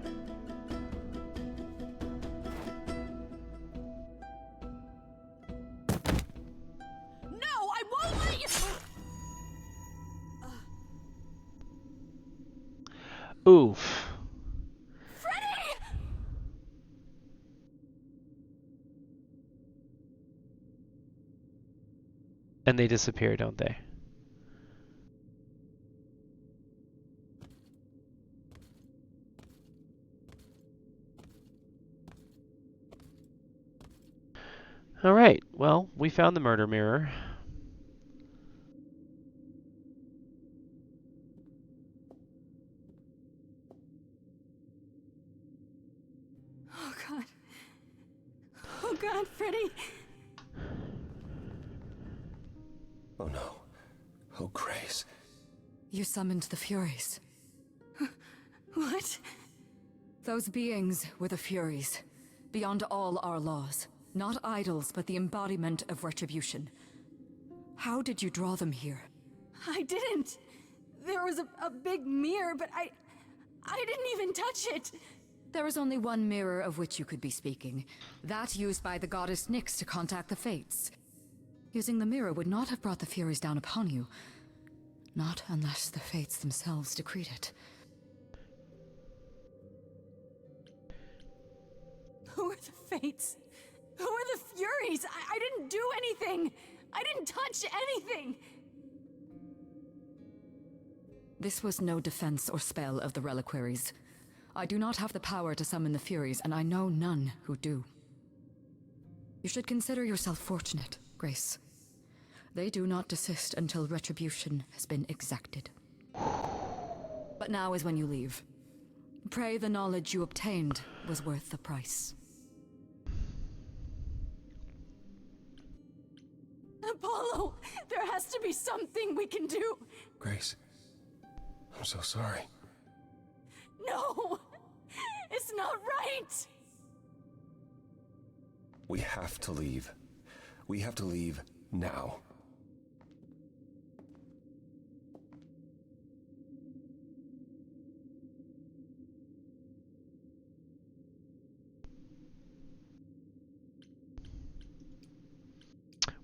No, I won't let you! Oof. Freddy! And they disappear, don't they? Alright, well, we found the murder mirror. Oh god. Oh god, Freddy! Oh no. Oh, Grace. You summoned the Furies. What? Those beings were the Furies, beyond all our laws. Not idols, but the embodiment of retribution. How did you draw them here? I didn't! There was a big mirror, but I didn't even touch it! There is only one mirror of which you could be speaking. That used by the goddess Nyx to contact the Fates. Using the mirror would not have brought the Furies down upon you. Not unless the Fates themselves decreed it. Who are the Fates? Who are the Furies? I didn't do anything! I didn't touch anything! This was no defense or spell of the reliquaries. I do not have the power to summon the Furies, and I know none who do. You should consider yourself fortunate, Grace. They do not desist until retribution has been exacted. But now is when you leave. Pray the knowledge you obtained was worth the price. Apollo! There has to be something we can do! Grace. I'm so sorry. No! It's not right! We have to leave. We have to leave now.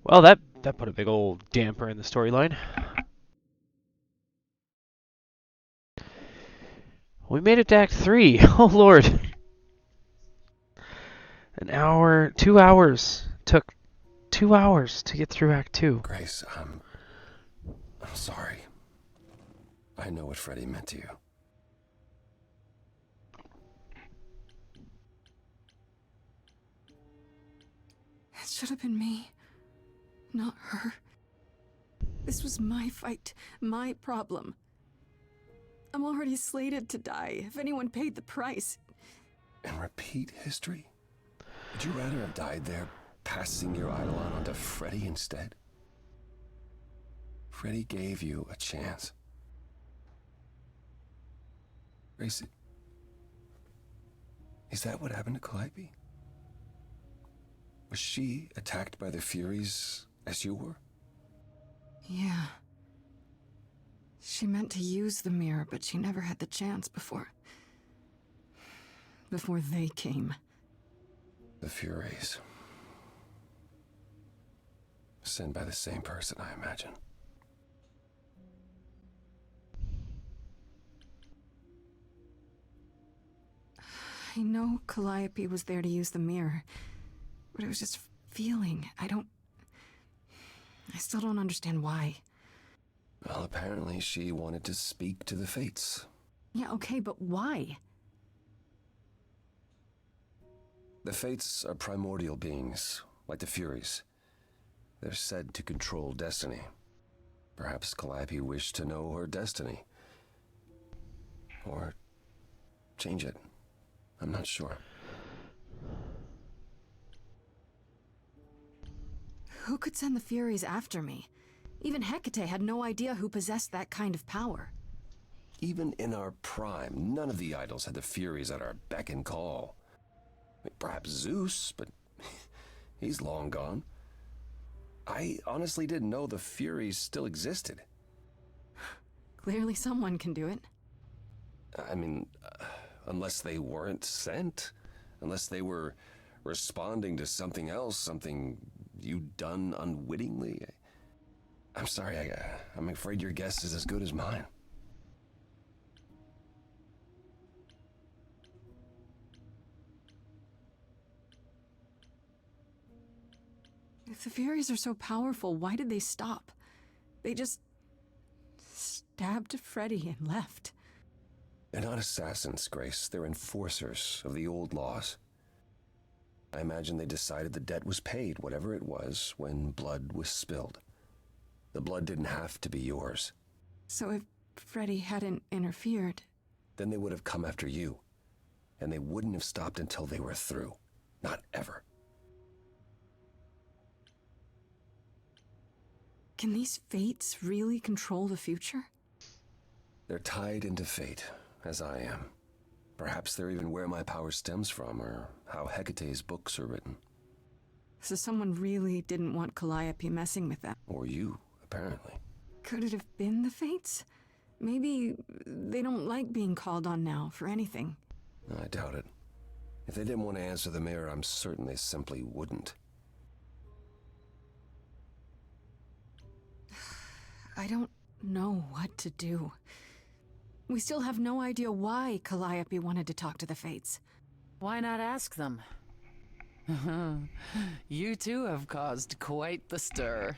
Well, that put a big old damper in the storyline. We made it to Act 3. Oh, Lord. An hour, 2 hours. Took 2 hours to get through Act 2. Grace, I'm sorry. I know what Freddy meant to you. It should have been me, not her. This was my fight, my problem. I'm already slated to die if anyone paid the price. And repeat history? Would you rather have died there, passing your eidolon onto Freddy instead? Freddy gave you a chance. Grace, is that what happened to Calliope? Was she attacked by the Furies as you were? Yeah. She meant to use the mirror, but she never had the chance before they came. The Furies. Sent by the same person, I imagine. I know Calliope was there to use the mirror, but it was just feeling. I still don't understand why. Well, apparently she wanted to speak to the Fates. Yeah, okay, but why? The Fates are primordial beings, like the Furies. They're said to control destiny. Perhaps Calliope wished to know her destiny. Or change it. I'm not sure. Who could send the Furies after me? Even Hecate had no idea who possessed that kind of power. Even in our prime, none of the idols had the Furies at our beck and call. Perhaps Zeus, but he's long gone. I honestly didn't know the Furies still existed. Clearly someone can do it. I mean, unless they weren't sent. Unless they were responding to something else, something you'd done unwittingly. I'm sorry, I'm afraid your guess is as good as mine. If the Furies are so powerful, why did they stop? They just stabbed Freddy and left. They're not assassins, Grace. They're enforcers of the old laws. I imagine they decided the debt was paid, whatever it was, when blood was spilled. The blood didn't have to be yours. So if Freddy hadn't interfered... Then they would have come after you. And they wouldn't have stopped until they were through. Not ever. Can these fates really control the future? They're tied into fate, as I am. Perhaps they're even where my power stems from, or how Hecate's books are written. So someone really didn't want Calliope messing with them. Or you, apparently. Could it have been the fates? Maybe they don't like being called on now for anything. I doubt it. If they didn't want to answer the mirror, I'm certain they simply wouldn't. I don't know what to do. We still have no idea why Calliope wanted to talk to the Fates. Why not ask them? You too have caused quite the stir.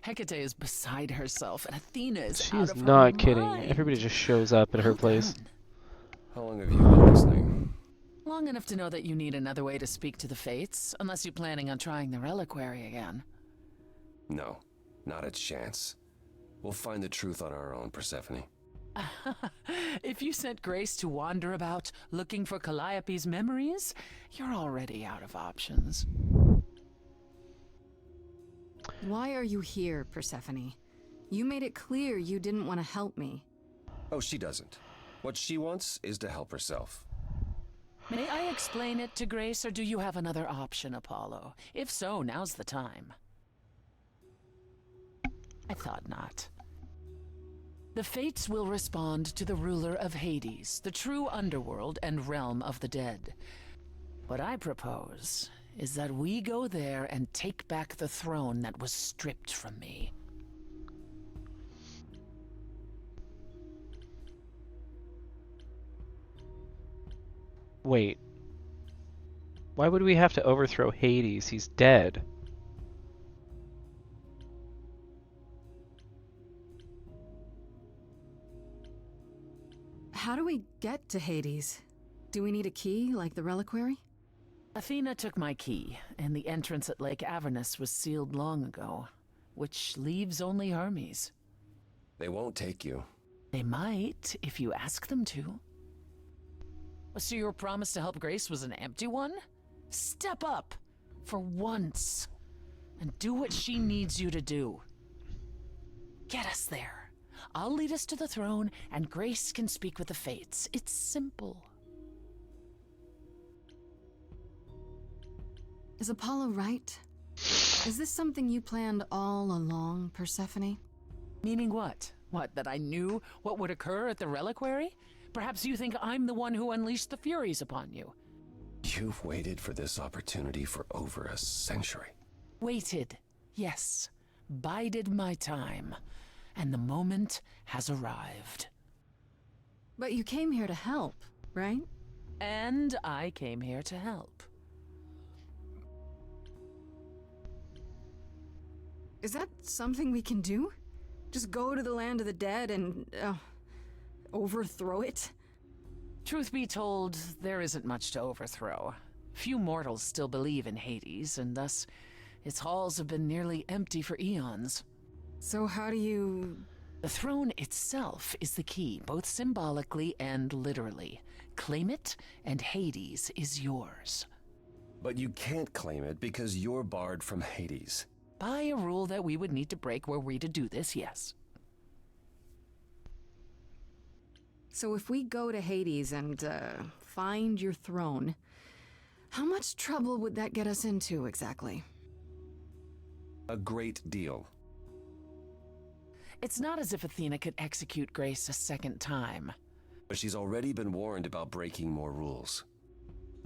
Hecate is beside herself, and Athena is She out is of her not kidding. mind. Everybody just shows up at her place. How long have you been listening? Long enough to know that you need another way to speak to the Fates, unless you're planning on trying the reliquary again. No, not a chance. We'll find the truth on our own, Persephone. If you sent Grace to wander about looking for Calliope's memories, you're already out of options. Why are you here, Persephone? You made it clear you didn't want to help me. Oh, she doesn't. What she wants is to help herself. May I explain it to Grace, or do you have another option, Apollo? If so, now's the time. I thought not. The Fates will respond to the ruler of Hades, the true underworld and realm of the dead. What I propose is that we go there and take back the throne that was stripped from me. Wait. Why would we have to overthrow Hades? He's dead. we get to Hades? Do we need a key, like the reliquary? Athena took my key, and the entrance at Lake Avernus was sealed long ago, which leaves only Hermes. They won't take you. They might, if you ask them to. So your promise to help Grace was an empty one? Step up, for once, and do what she needs you to do. Get us there. I'll lead us to the throne, and Grace can speak with the Fates. It's simple. Is Apollo right? Is this something you planned all along, Persephone? Meaning what? What, that I knew what would occur at the reliquary? Perhaps you think I'm the one who unleashed the Furies upon you. You've waited for this opportunity for over a century. Waited, yes. Bided my time. And the moment has arrived. But you came here to help, right? And I came here to help. Is that something we can do? Just go to the land of the dead and, overthrow it? Truth be told, there isn't much to overthrow. Few mortals still believe in Hades, and thus its halls have been nearly empty for eons. So how do you... The throne itself is the key, both symbolically and literally. Claim it, and Hades is yours. But you can't claim it because you're barred from Hades. By a rule that we would need to break were we to do this, yes. So if we go to Hades and, find your throne, how much trouble would that get us into, exactly? A great deal. It's not as if Athena could execute Grace a second time. But she's already been warned about breaking more rules.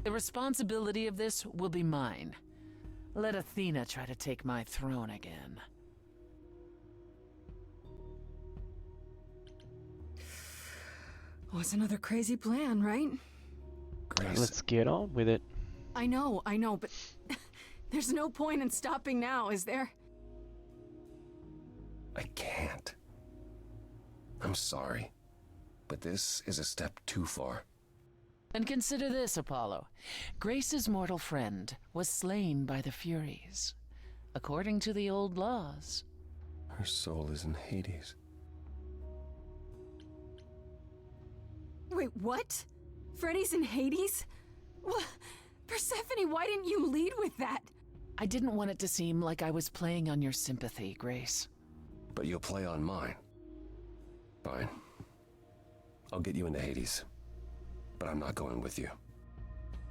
The responsibility of this will be mine. Let Athena try to take my throne again. Oh, it's another crazy plan, right? Grace. Let's get on with it. I know, but there's no point in stopping now, is there? I can't. I'm sorry, but this is a step too far. And consider this, Apollo. Grace's mortal friend was slain by the Furies, according to the old laws. Her soul is in Hades. Wait, what? Freddy's in Hades? What? Persephone, why didn't you lead with that? I didn't want it to seem like I was playing on your sympathy, Grace. But you'll play on mine. Fine. I'll get you into Hades. But I'm not going with you.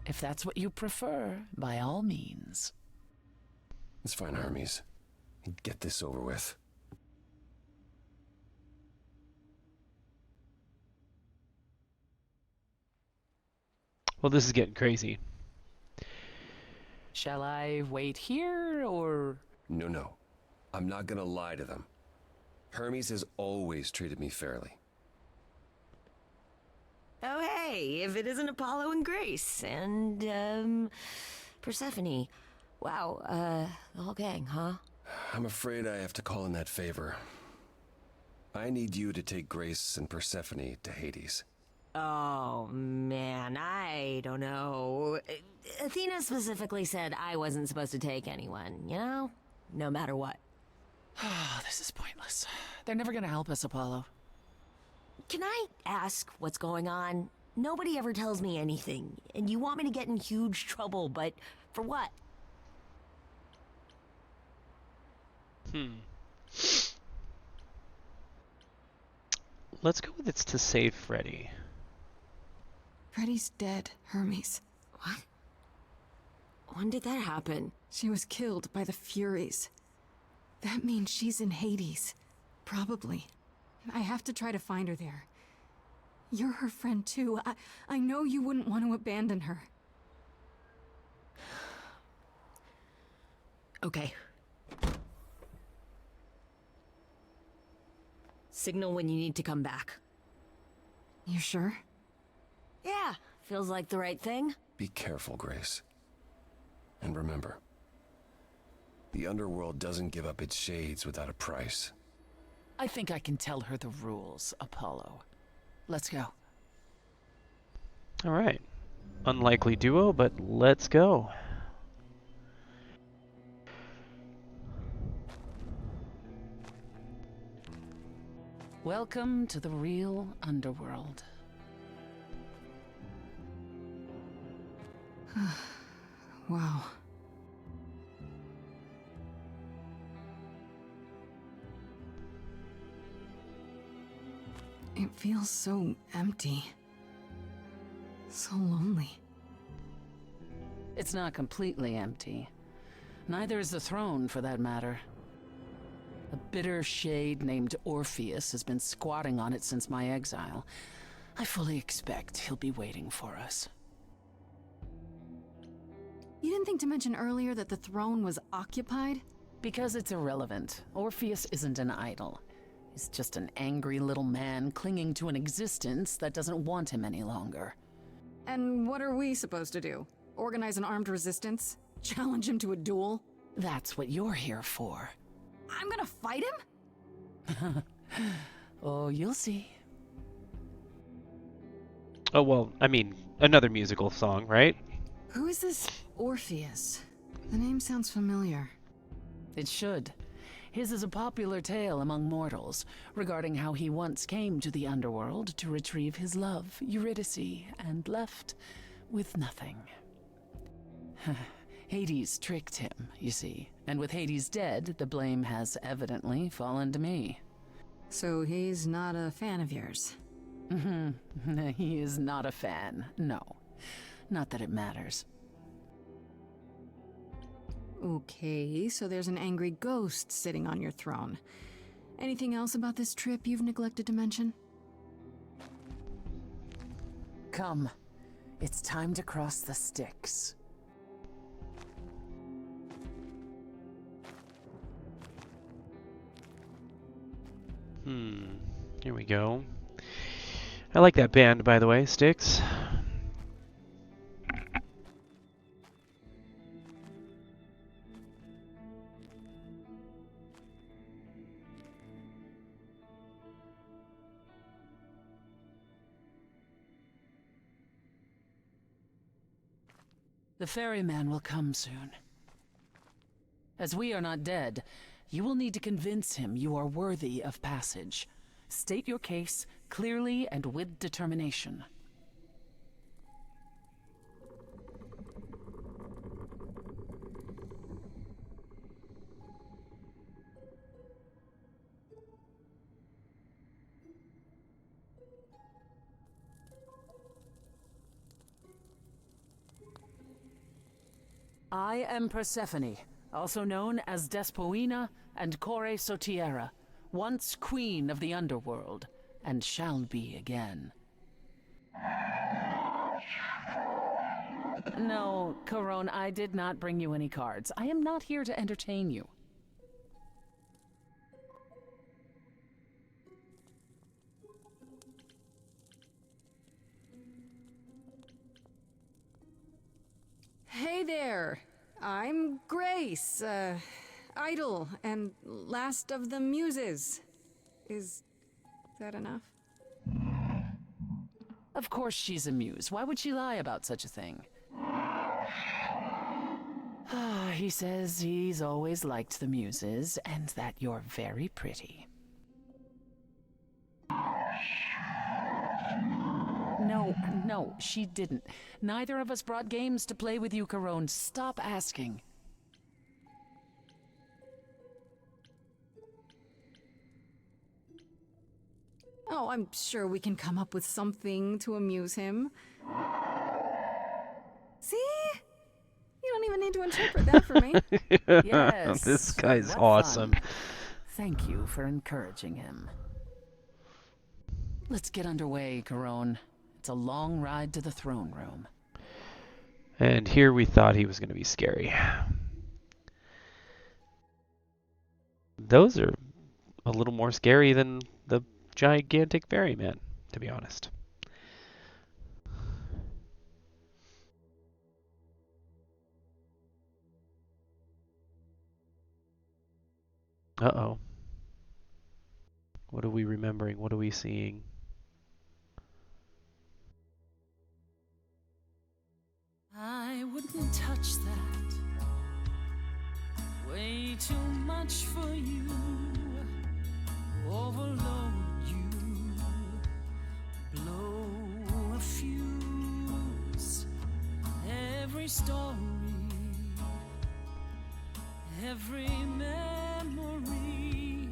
If that's what you prefer, by all means. It's fine, Hermes. Get this over with. Well, this is getting crazy. Shall I wait here, or...? No. I'm not gonna lie to them. Hermes has always treated me fairly. Oh, hey, if it isn't Apollo and Grace and, Persephone. Wow, the whole gang, huh? I'm afraid I have to call in that favor. I need you to take Grace and Persephone to Hades. Oh, man, I don't know. Athena specifically said I wasn't supposed to take anyone, you know? No matter what. This is pointless. They're never gonna help us, Apollo. Can I ask what's going on? Nobody ever tells me anything, and you want me to get in huge trouble, but for what? Let's go with it's to save Freddy. Freddy's dead, Hermes. What? When did that happen? She was killed by the Furies. That means she's in Hades. Probably. I have to try to find her there. You're her friend too. I know you wouldn't want to abandon her. Okay. Signal when you need to come back. You sure? Yeah, feels like the right thing. Be careful, Grace. And remember, the underworld doesn't give up its shades without a price. I think I can tell her the rules, Apollo. Let's go. All right. Unlikely duo, but let's go. Welcome to the real underworld. Wow. It feels so empty. So lonely. It's not completely empty. Neither is the throne, for that matter. A bitter shade named Orpheus has been squatting on it since my exile. I fully expect he'll be waiting for us. You didn't think to mention earlier that the throne was occupied? Because it's irrelevant. Orpheus isn't an idol. He's just an angry little man clinging to an existence that doesn't want him any longer. And what are we supposed to do? Organize an armed resistance? Challenge him to a duel? That's what you're here for. I'm gonna fight him? Oh, you'll see. Oh, well, I mean, another musical song, right? Who is this Orpheus? The name sounds familiar. It should. His is a popular tale among mortals regarding how he once came to the underworld to retrieve his love, Eurydice, and left with nothing. Hades tricked him, you see, and with Hades dead, the blame has evidently fallen to me. So he's not a fan of yours? He is not a fan, no. Not that it matters. Okay, so there's an angry ghost sitting on your throne. Anything else about this trip you've neglected to mention? Come, it's time to cross the Styx. Here we go. I like that band, by the way, Styx. The ferryman will come soon. As we are not dead, you will need to convince him you are worthy of passage. State your case clearly and with determination. I am Persephone, also known as Despoina and Kore Sotiera, once queen of the underworld, and shall be again. No, Corone, I did not bring you any cards. I am not here to entertain you. Hey there! I'm Grace, idol and last of the muses. Is that enough? Of course she's a muse. Why would she lie about such a thing? He says he's always liked the muses, and that you're very pretty. No, she didn't. Neither of us brought games to play with you, Corone. Stop asking. Oh, I'm sure we can come up with something to amuse him. See? You don't even need to interpret that for me. Yes. This guy's what awesome. fun. Thank you for encouraging him. Let's get underway, Corone. It's a long ride to the throne room. And here we thought he was going to be scary. Those are a little more scary than the gigantic ferryman, to be honest. Uh-oh. What are we remembering? What are we seeing? touch that. Way too much for you. Overload you. Blow a fuse. Every story, every memory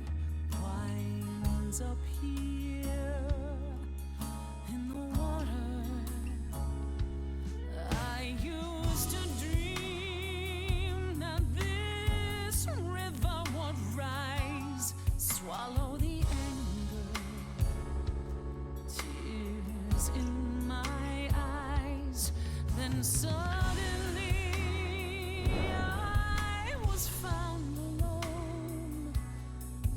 winds up here in the water. I used to dream that this river would rise, swallow the anger, tears in my eyes. Then suddenly I was found alone.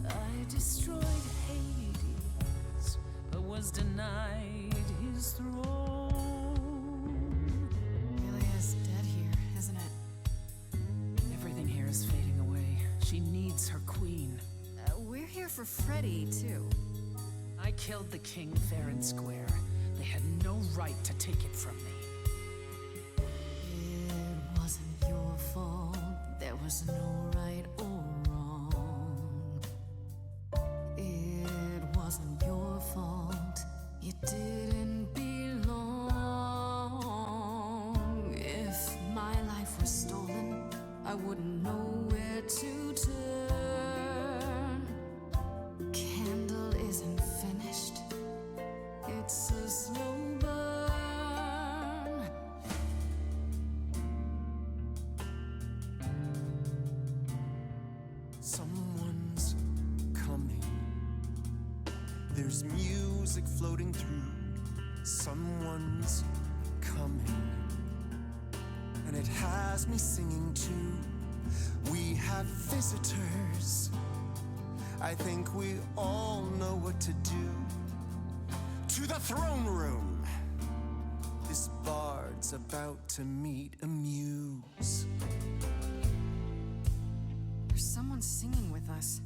I destroyed Hades, but was denied his throne. Ilia's dead here, isn't it? Everything here is fading away. She needs her queen. We're here for Freddy, too. I killed the king fair and square. They had no right to take it from me. It wasn't your fault. There was no right or wrong. It wasn't your fault. You didn't belong. If my life was stolen, I wouldn't know where to turn. Candle isn't finished. It's a slow burn. Someone's coming. There's music floating through. Someone's coming. And it has me singing too. We have visitors. I think we all know what to do. To the throne room. This bard's about to meet a muse. There's someone singing with us.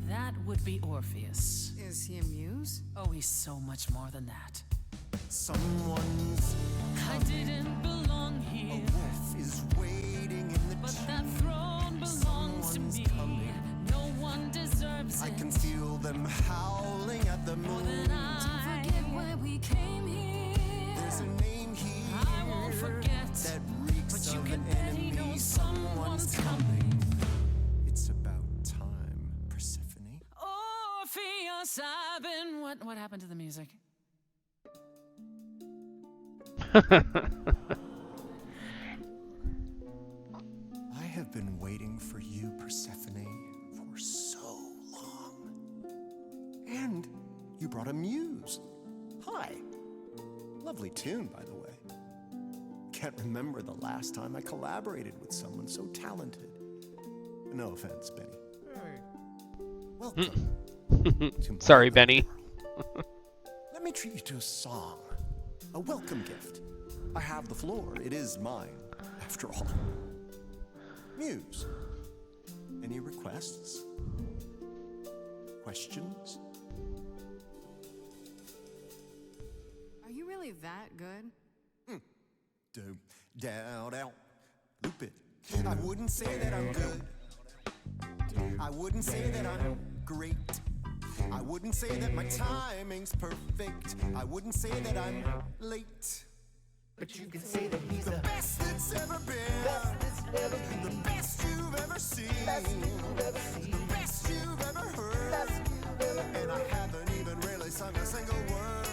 That would be Orpheus. Is he a muse? Oh, he's so much more than that. Someone's I didn't belong a here, wolf is waiting in the but tree. that throne belongs to Someone's me. coming. No one deserves I it can feel them howling at the more moon. than I. Forget why we came here. There's a name here I won't forget, that reeks but you of can an bet he enemy. knows someone's coming. It's about time, Persephone. Orpheus, I've been. What happened to the music? I have been waiting for you, Persephone, for so long. And you brought a muse. Hi. Lovely tune, by the way. Can't remember the last time I collaborated with someone so talented. No offense, Benny. Welcome. to my Sorry, Benny. Let me treat you to a song. A welcome gift. I have the floor. It is mine, after all. Muse. Any requests? Questions? Are you really that good? Do, down, out, loop it. I wouldn't say that I'm good. I wouldn't say that I'm great. I wouldn't say that my timing's perfect. I wouldn't say that I'm late. But you can say that he's The best that's ever been. The best you've ever seen. The best you've ever heard. And I haven't even really sung a single word.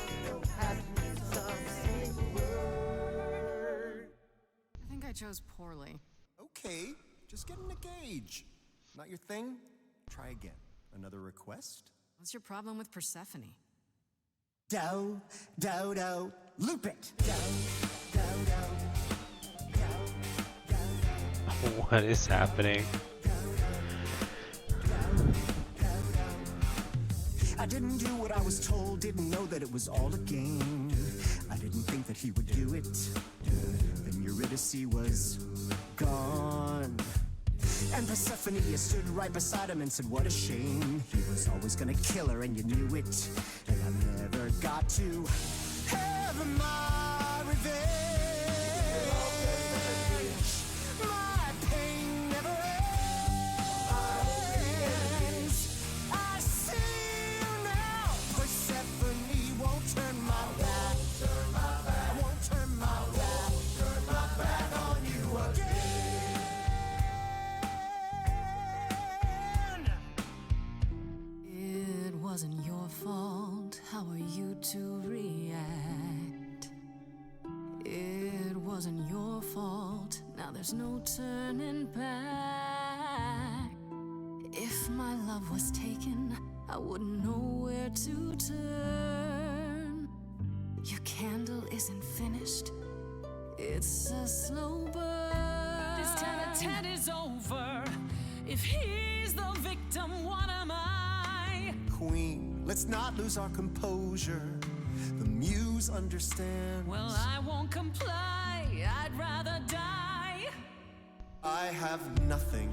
I think I chose poorly. Okay, just getting a gauge. Not your thing? Try again. Another request? What's your problem with Persephone? Do, do, do, loop it. What is happening? I didn't do what I was told, didn't know that it was all a game. I didn't think that he would do it. Then Eurydice was gone. And Persephone, you stood right beside him and said, what a shame. He was always gonna kill her and you knew it. And I never got to have my revenge. there's no turning back. If my love was taken, I wouldn't know where to turn. Your candle isn't finished, it's a slow burn. This tete-a-tete is over. If he's the victim, what am I? Queen, let's not lose our composure. The muse understands. Well, I won't comply. I'd rather die. I have nothing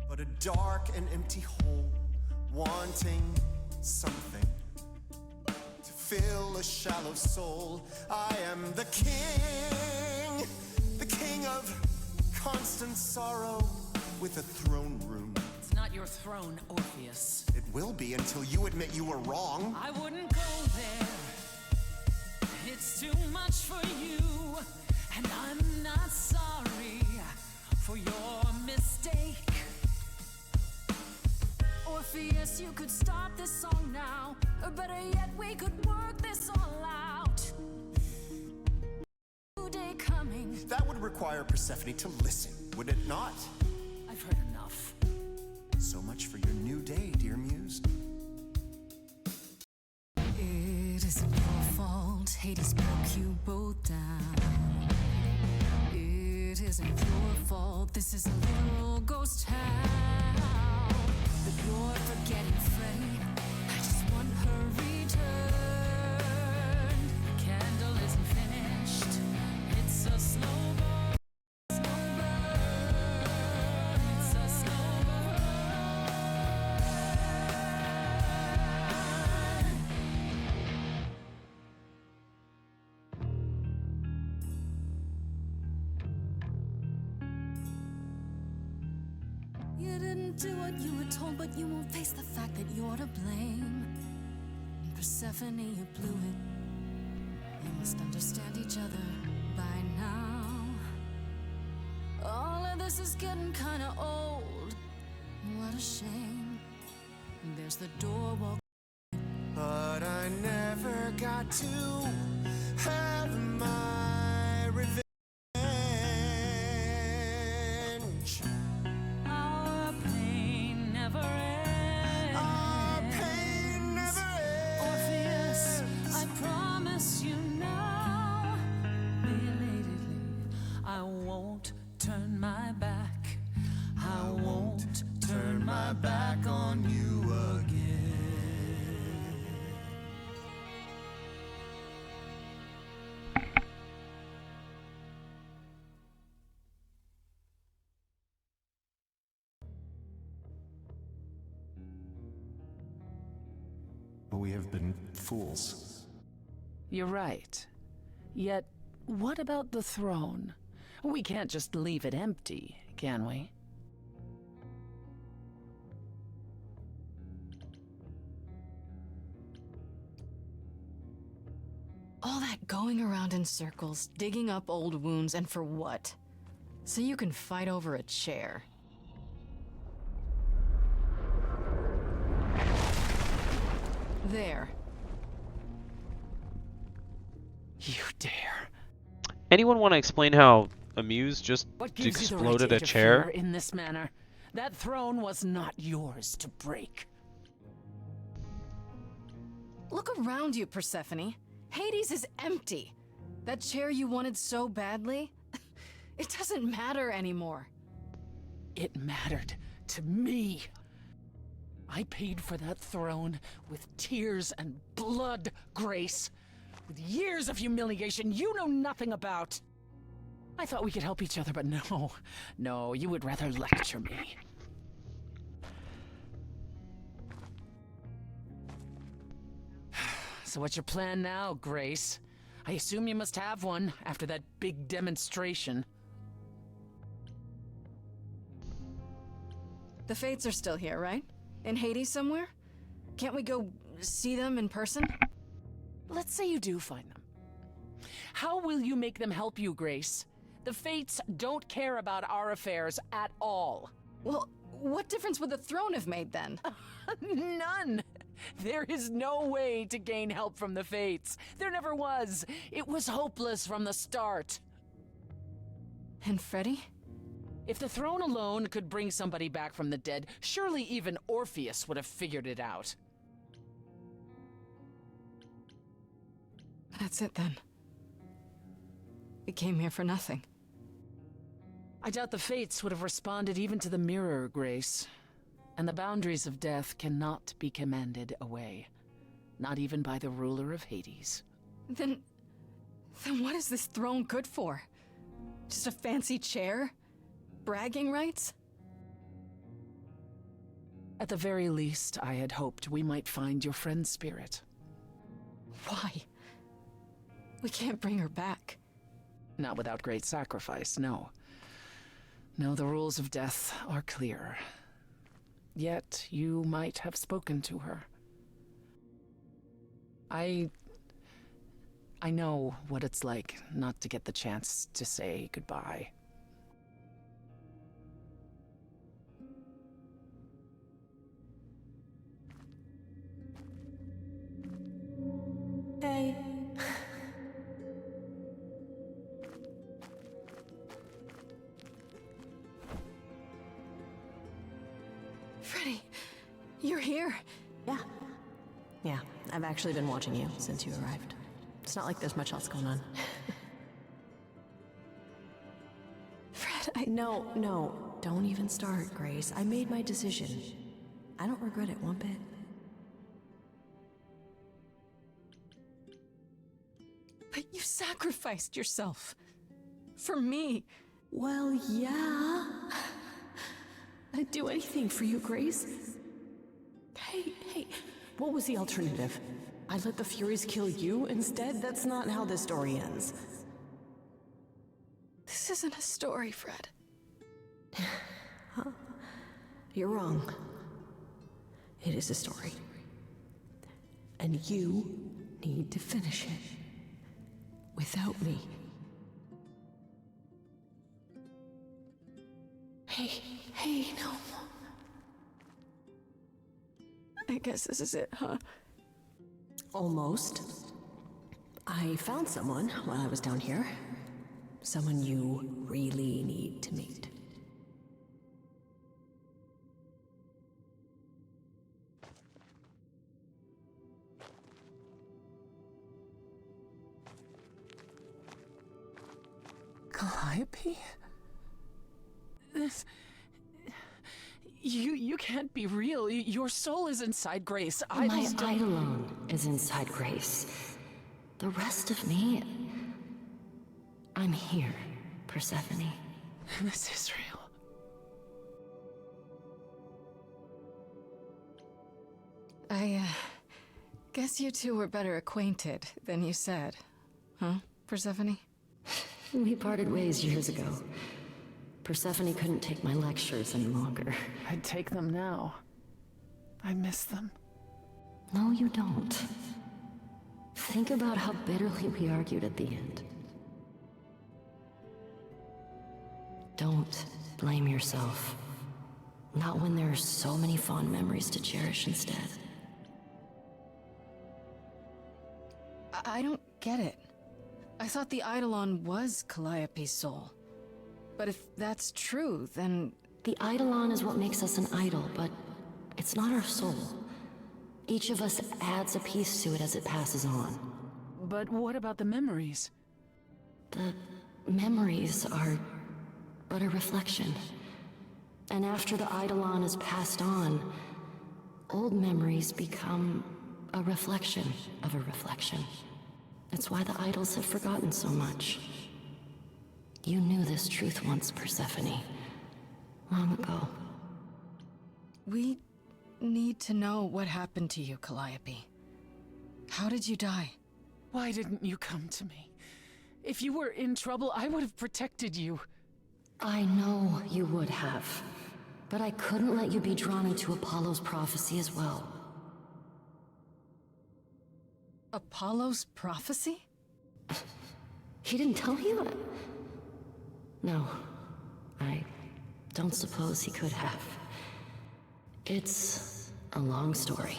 but a dark and empty hole, wanting something to fill a shallow soul. I am the king of constant sorrow with a throne room. It's not your throne, Orpheus. It will be until you admit you were wrong. I wouldn't go there. It's too much for you, and I'm not sorry for your mistake. Orpheus, you could stop this song now, or better yet, we could work this all out. New day coming. That would require Persephone to listen, would it not? I've heard enough. So much for your new day, dear muse. It isn't your fault, Hades broke you both down. It isn't your fault, this is a little ghost town. But you're forgetting Frey, I just want her returned. The candle isn't finished. It's a slow burn. Slow burn. It's a slow burn. You didn't do what you were told, but you won't face the fact that you're to blame. And Persephone, you blew it. You must understand each other by now. All of this is getting kinda old. What a shame. There's the door walk. But I never got to have my revenge. Our pain never ends. Our pain never ends. Orpheus, I promise you now, belatedly, I won't turn my back. I won't turn my back on you again. But we have been fools. You're right. Yet, what about the throne? We can't just leave it empty, can we? All that going around in circles, digging up old wounds, and for what? So you can fight over a chair. There. You dare. Anyone want to explain how a muse just What gives you the right exploded to a chair? interfere in this manner? That throne was not yours to break. Look around you, Persephone. Hades is empty. That chair you wanted so badly, it doesn't matter anymore. It mattered to me. I paid for that throne with tears and blood, Grace. With years of humiliation you know nothing about. I thought we could help each other, but no, you would rather lecture me. So what's your plan now, Grace? I assume you must have one after that big demonstration. The Fates are still here, right? In Hades somewhere? Can't we go see them in person? Let's say you do find them. How will you make them help you, Grace? The Fates don't care about our affairs at all. Well, what difference would the throne have made then? None! There is no way to gain help from the Fates. There never was. It was hopeless from the start. And Freddy? If the throne alone could bring somebody back from the dead, surely even Orpheus would have figured it out. That's it then. We came here for nothing. I doubt the fates would have responded even to the mirror, Grace. And the boundaries of death cannot be commanded away. Not even by the ruler of Hades. Then what is this throne good for? Just a fancy chair? Bragging rights? At the very least, I had hoped we might find your friend's spirit. Why? We can't bring her back. Not without great sacrifice, no. No, the rules of death are clear. Yet you might have spoken to her. I know what it's like not to get the chance to say goodbye. Hey. Freddy, you're here. Yeah, I've actually been watching you since you arrived. It's not like there's much else going on. Fred, No, don't even start, Grace. I made my decision. I don't regret it one bit. But you sacrificed yourself. For me. Well, yeah. I'd do anything for you, Grace. Hey, what was the alternative? I let the Furies kill you instead? That's not how this story ends. This isn't a story, Fred. Huh? You're wrong. It is a story. And you need to finish it. Without me. Hey, no. I guess this is it, huh? Almost. I found someone while I was down here. Someone you really need to meet. Calliope? This... You can't be real. Your soul is inside Grace. My Eidolon is inside Grace. The rest of me... I'm here, Persephone. This is real. I, guess you two were better acquainted than you said. Huh, Persephone? We parted ways years ago. Persephone couldn't take my lectures any longer. I'd take them now. I miss them. No, you don't. Think about how bitterly we argued at the end. Don't blame yourself. Not when there are so many fond memories to cherish instead. I don't get it. I thought the Eidolon was Calliope's soul. But if that's true, then... The Eidolon is what makes us an idol, but it's not our soul. Each of us adds a piece to it as it passes on. But what about the memories? The memories are but a reflection. And after the Eidolon is passed on, old memories become a reflection of a reflection. That's why the idols have forgotten so much. You knew this truth once, Persephone. Long ago. We need to know what happened to you, Calliope. How did you die? Why didn't you come to me? If you were in trouble, I would have protected you. I know you would have. But I couldn't let you be drawn into Apollo's prophecy as well. Apollo's prophecy? He didn't tell you? No. I don't suppose he could have. It's a long story.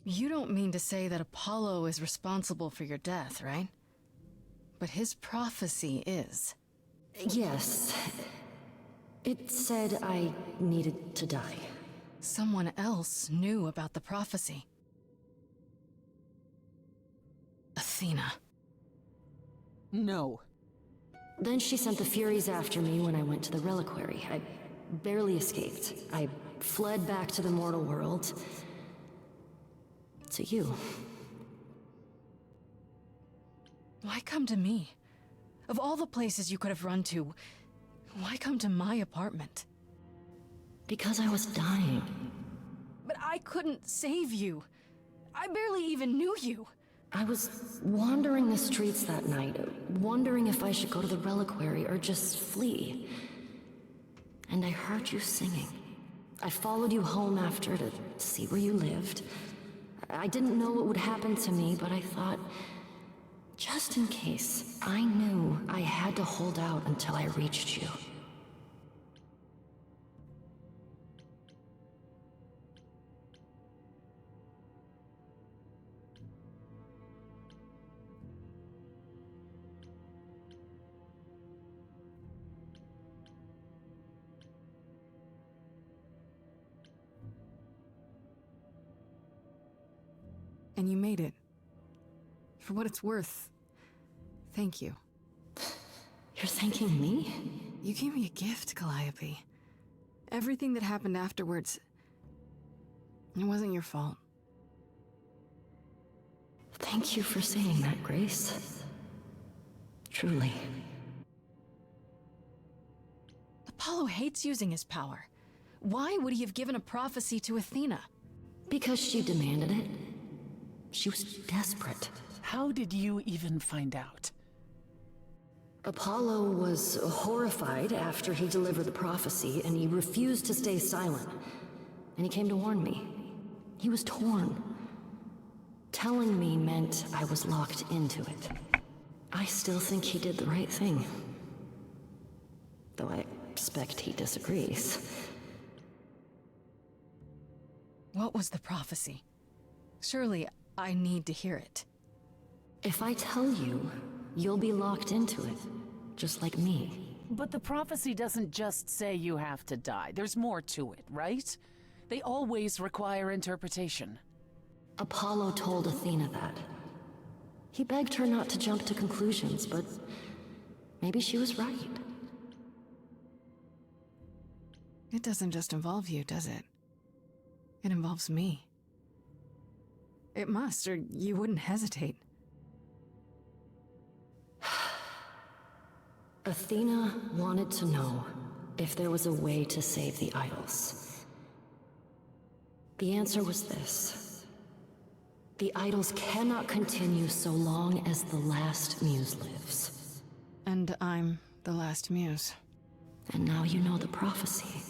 You don't mean to say that Apollo is responsible for your death, right? But his prophecy is. Yes. It said I needed to die. Someone else knew about the prophecy. Athena. No. Then she sent the Furies after me when I went to the reliquary. I barely escaped. I fled back to the mortal world. To you. Why come to me? Of all the places you could have run to, why come to my apartment? Because I was dying. But I couldn't save you. I barely even knew you. I was wandering the streets that night, wondering if I should go to the reliquary or just flee. And I heard you singing. I followed you home after to see where you lived. I didn't know what would happen to me, but I thought, just in case, I knew I had to hold out until I reached you. And you made it. For what it's worth, thank you. You're thanking me? You gave me a gift, Calliope. Everything that happened afterwards, it wasn't your fault. Thank you for saying that, Grace. Truly. Apollo hates using his power. Why would he have given a prophecy to Athena? Because she demanded it. She was desperate. How did you even find out? Apollo was horrified after he delivered the prophecy, and he refused to stay silent. And he came to warn me. He was torn. Telling me meant I was locked into it. I still think he did the right thing. Though I expect he disagrees. What was the prophecy? Surely I need to hear it. If I tell you, you'll be locked into it, just like me. But the prophecy doesn't just say you have to die. There's more to it, right? They always require interpretation. Apollo told Athena that. He begged her not to jump to conclusions, but maybe she was right. It doesn't just involve you, does it? It involves me. It must, or you wouldn't hesitate. Athena wanted to know if there was a way to save the idols. The answer was this. The idols cannot continue so long as the last muse lives. And I'm the last muse. And now you know the prophecy.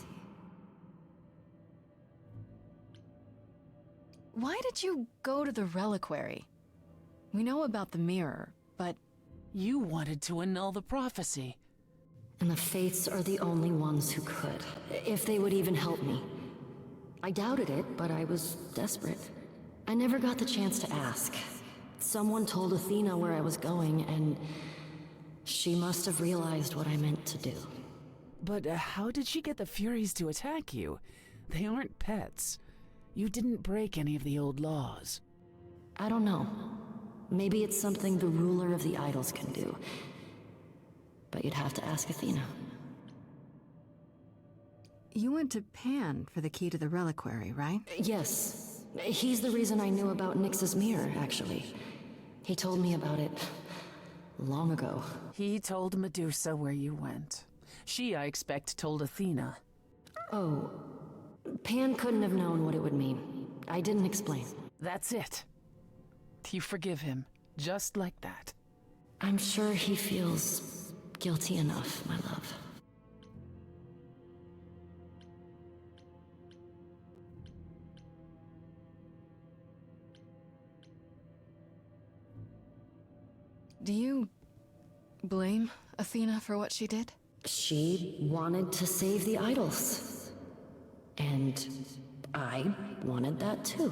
Why did you go to the reliquary? We know about the mirror, but... You wanted to annul the prophecy. And the Fates are the only ones who could, if they would even help me. I doubted it, but I was desperate. I never got the chance to ask. Someone told Athena where I was going, and she must have realized what I meant to do. But how did she get the Furies to attack you? They aren't pets. You didn't break any of the old laws. I don't know. Maybe it's something the ruler of the idols can do. But you'd have to ask Athena. You went to Pan for the key to the reliquary, right? Yes. He's the reason I knew about Nyx's mirror, actually. He told me about it long ago. He told Medusa where you went. She, I expect, told Athena. Oh. Pan couldn't have known what it would mean. I didn't explain. That's it. You forgive him, just like that. I'm sure he feels guilty enough, my love. Do you blame Athena for what she did? She wanted to save the idols. And I wanted that too.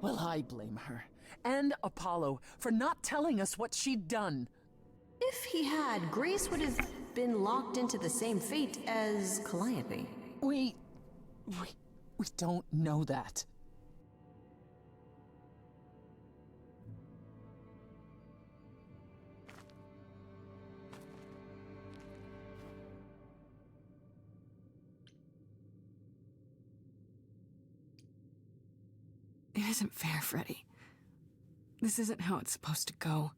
Well, I blame her. And Apollo for not telling us what she'd done. If he had, Grace would have been locked into the same fate as Calliope. We don't know that. It isn't fair, Freddy. This isn't how it's supposed to go.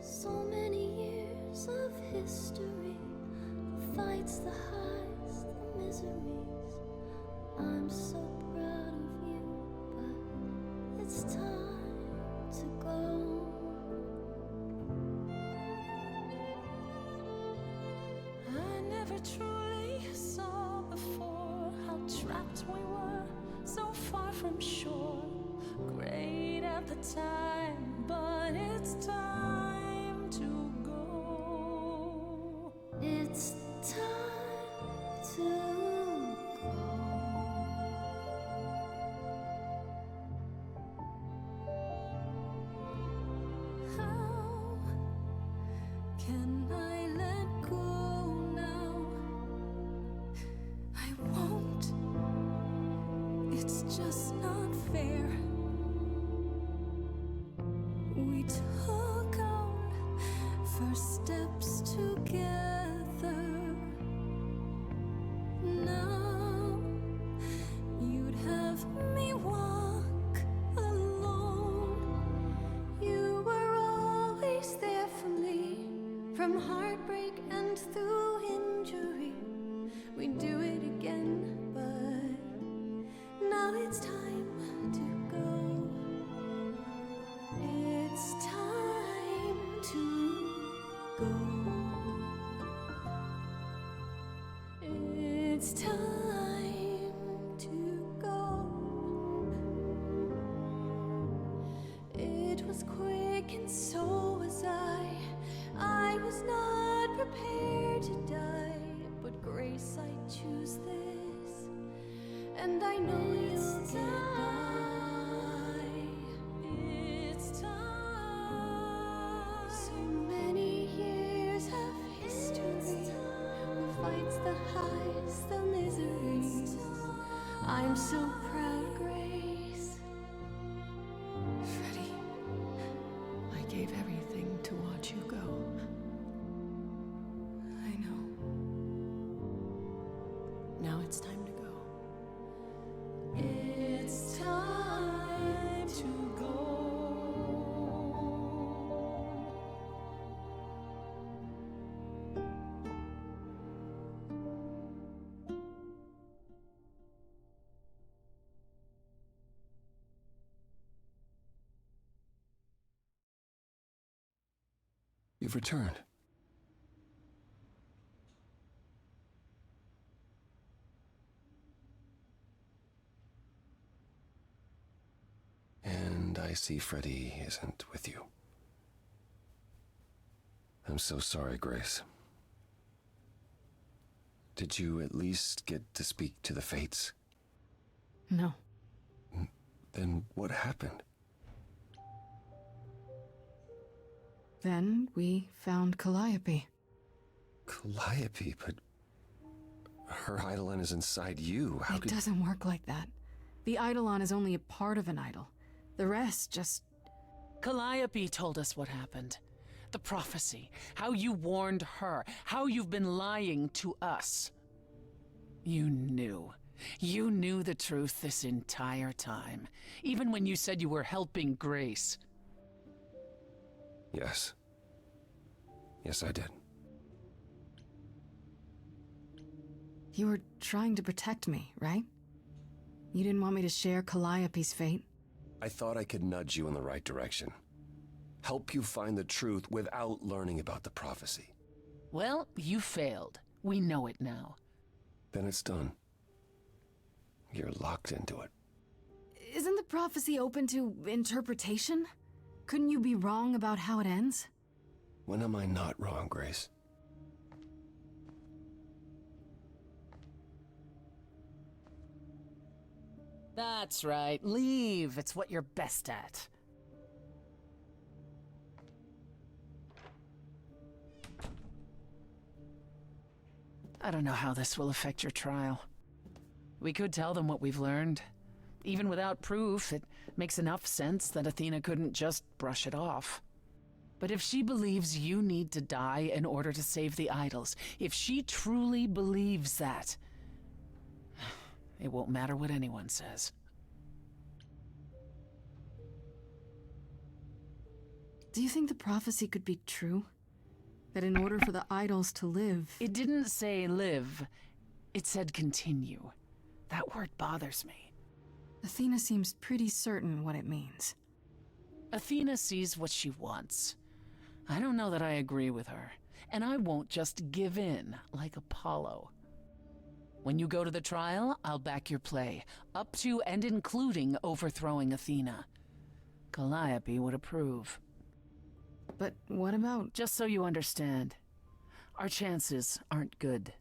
So many years of history, the fights, the highs, the miseries. I'm so proud of you, but it's time to go. I never truly saw before how trapped we were, so far from shore. Great at the time, but it's time to go. It's time to go. How can I let go now? I won't. It's just not fair. We took our first steps together. Now you'd have me walk alone. You were always there for me, from heartbreak and through injury. We'd do it again, but now it's time to go. It's time to go. It's time to go. It was quick and so was I. I was not prepared to die, but Grace, I choose this, and I know you'll get by. It's time. So many years of history, the fights, the highs, the miseries. I'm so proud, Grace. Freddy, I gave everything to watch you go. I know. Now it's time to go. It's time to go. You've returned. And I see Freddy isn't with you. I'm so sorry, Grace. Did you at least get to speak to the Fates? No. Then what happened? Then we found Calliope. Calliope, but her Eidolon is inside you. How It doesn't work like that. The Eidolon is only a part of an idol. The rest just... Calliope told us what happened. The prophecy, how you warned her, how you've been lying to us. You knew. You knew the truth this entire time, even when you said you were helping Grace. Yes. Yes, I did. You were trying to protect me, right? You didn't want me to share Calliope's fate? I thought I could nudge you in the right direction. Help you find the truth without learning about the prophecy. Well, you failed. We know it now. Then it's done. You're locked into it. Isn't the prophecy open to interpretation? Couldn't you be wrong about how it ends? When am I not wrong, Grace? That's right. Leave. It's what you're best at. I don't know how this will affect your trial. We could tell them what we've learned. Even without proof, it makes enough sense that Athena couldn't just brush it off. But if she believes you need to die in order to save the idols, if she truly believes that, it won't matter what anyone says. Do you think the prophecy could be true? That in order for the idols to live... It didn't say live. It said continue. That word bothers me. Athena seems pretty certain what it means. Athena sees what she wants. I don't know that I agree with her, and I won't just give in like Apollo. When you go to the trial, I'll back your play, up to and including overthrowing Athena. Calliope would approve. But what about... Just so you understand, our chances aren't good.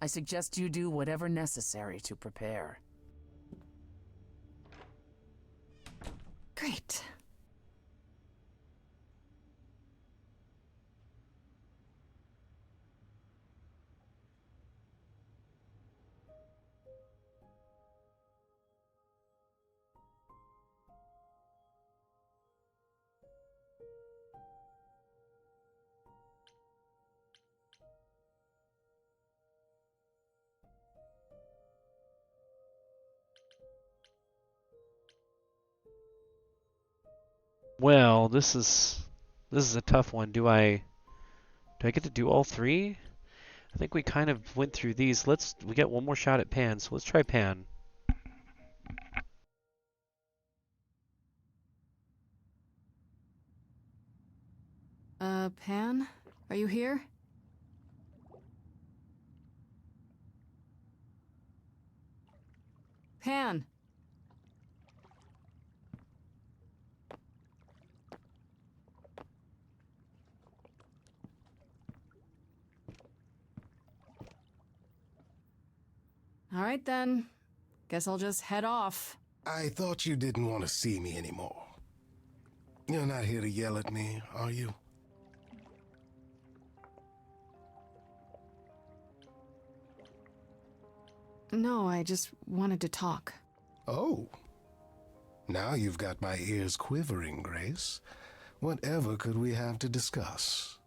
I suggest you do whatever necessary to prepare. Great. Well, this is a tough one. Do I get to do all three? I think we kind of went through these. We get one more shot at Pan, so let's try Pan. Pan? Are you here? Pan! All right then. Guess I'll just head off. I thought you didn't want to see me anymore. You're not here to yell at me, are you? No, I just wanted to talk. Oh. Now you've got my ears quivering, Grace. Whatever could we have to discuss?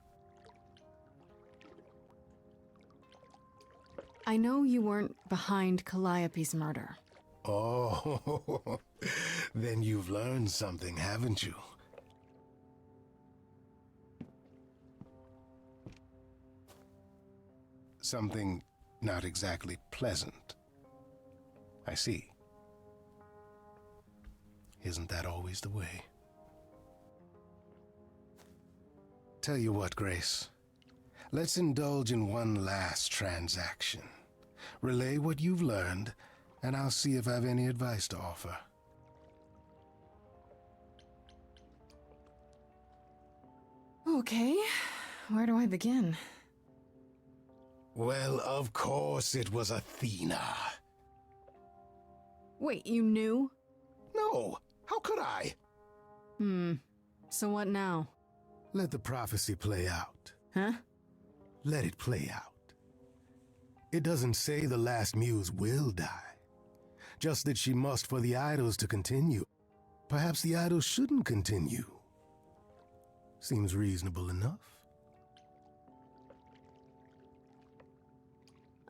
I know you weren't behind Calliope's murder. Oh, then you've learned something, haven't you? Something not exactly pleasant. I see. Isn't that always the way? Tell you what, Grace. Let's indulge in one last transaction. Relay what you've learned, and I'll see if I have any advice to offer. Okay, where do I begin? Well, of course it was Athena. Wait, you knew? No, how could I? So what now? Let the prophecy play out. Huh? Let it play out. It doesn't say the last muse will die. Just that she must for the idols to continue. Perhaps the idols shouldn't continue. Seems reasonable enough.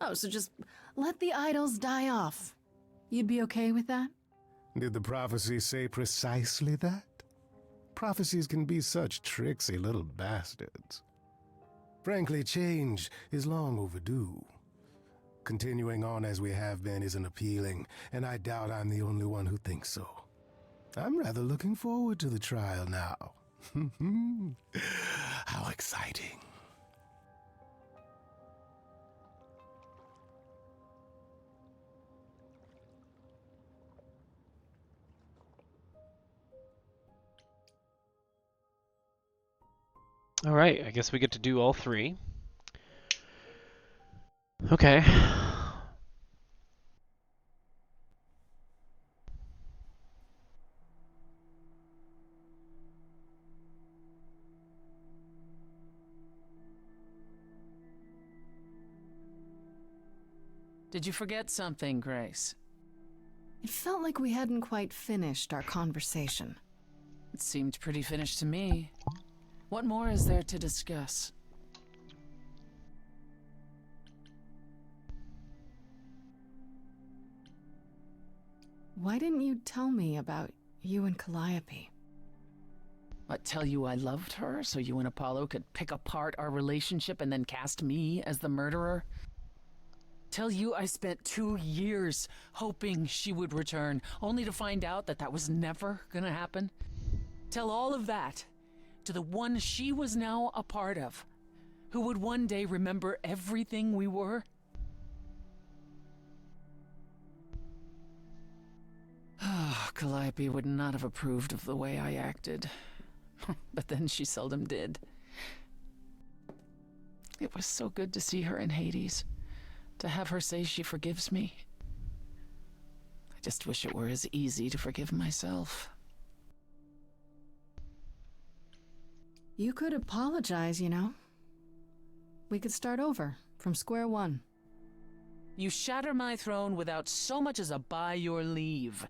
Oh, so just let the idols die off. You'd be okay with that? Did the prophecy say precisely that? Prophecies can be such tricksy little bastards. Frankly, change is long overdue. Continuing on as we have been isn't appealing, and I doubt I'm the only one who thinks so. I'm rather looking forward to the trial now. How exciting. All right, I guess we get to do all three. Okay. Did you forget something, Grace? It felt like we hadn't quite finished our conversation. It seemed pretty finished to me. What more is there to discuss? Why didn't you tell me about you and Calliope? What, tell you I loved her so you and Apollo could pick apart our relationship and then cast me as the murderer? Tell you I spent 2 years hoping she would return, only to find out that that was never gonna happen? Tell all of that to the one she was now a part of, who would one day remember everything we were? Calliope would not have approved of the way I acted. But then she seldom did. It was so good to see her in Hades, to have her say she forgives me. I just wish it were as easy to forgive myself. You could apologize, you know. We could start over, from square one. You shatter my throne without so much as a by your leave,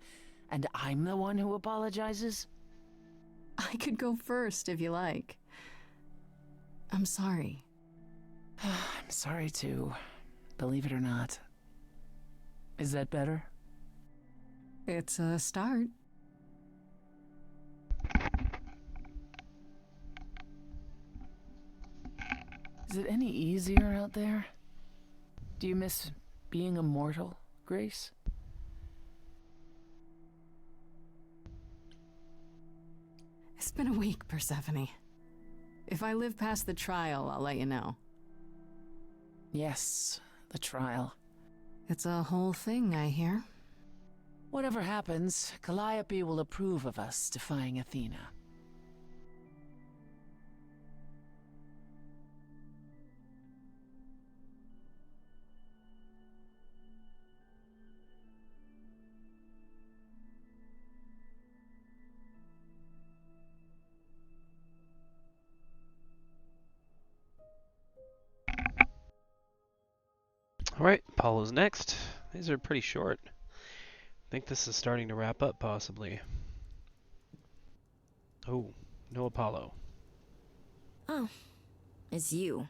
and I'm the one who apologizes? I could go first if you like. I'm sorry. I'm sorry too, believe it or not. Is that better? It's a start. Is it any easier out there? Do you miss being immortal, Grace? It's been a week, Persephone. If I live past the trial, I'll let you know. Yes, the trial. It's a whole thing, I hear. Whatever happens, Calliope will approve of us defying Athena. Alright, Apollo's next. These are pretty short. I think this is starting to wrap up, possibly. Oh, no Apollo. Oh, it's you.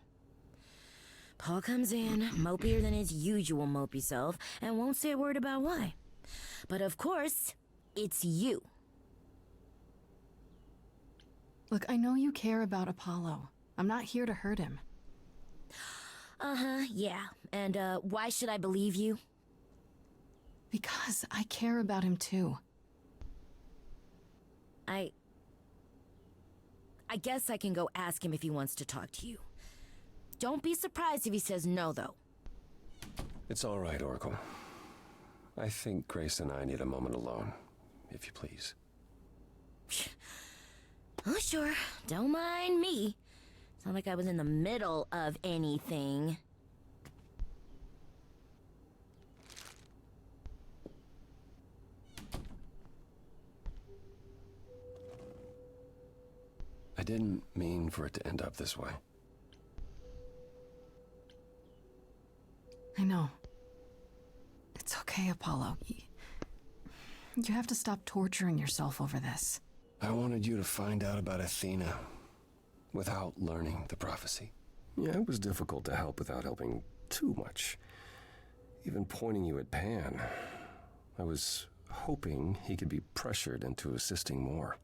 Paul comes in, mopier than his usual mopey self, and won't say a word about why. But of course, it's you. Look, I know you care about Apollo. I'm not here to hurt him. Uh-huh, yeah. And, why should I believe you? Because I care about him too. I guess I can go ask him if he wants to talk to you. Don't be surprised if he says no, though. It's all right, Oracle. I think Grace and I need a moment alone, if you please. Oh, sure. Don't mind me. It's not like I was in the middle of anything. I didn't mean for it to end up this way. I know. It's okay, Apollo. You have to stop torturing yourself over this. I wanted you to find out about Athena without learning the prophecy. Yeah, it was difficult to help without helping too much. Even pointing you at Pan. I was hoping he could be pressured into assisting more.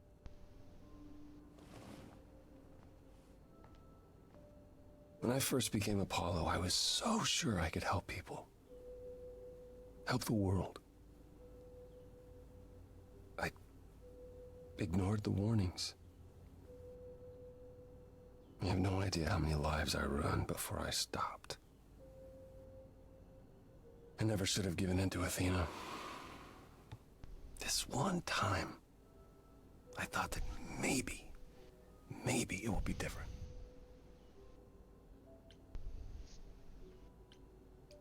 When I first became Apollo, I was so sure I could help people. Help the world. I ignored the warnings. You have no idea how many lives I ruined before I stopped. I never should have given in to Athena. This one time, I thought that maybe it will be different.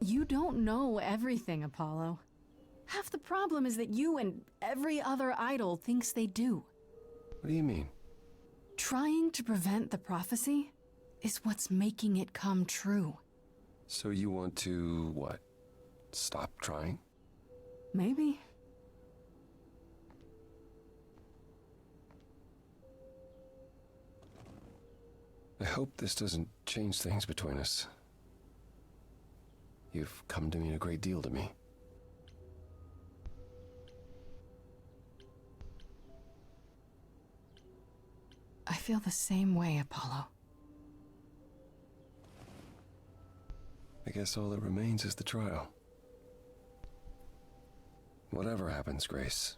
You don't know everything, Apollo. Half the problem is that you and every other idol thinks they do. What do you mean? Trying to prevent the prophecy is what's making it come true. So you want to, what? Stop trying? Maybe. I hope this doesn't change things between us. You've come to mean a great deal to me. I feel the same way, Apollo. I guess all that remains is the trial. Whatever happens, Grace,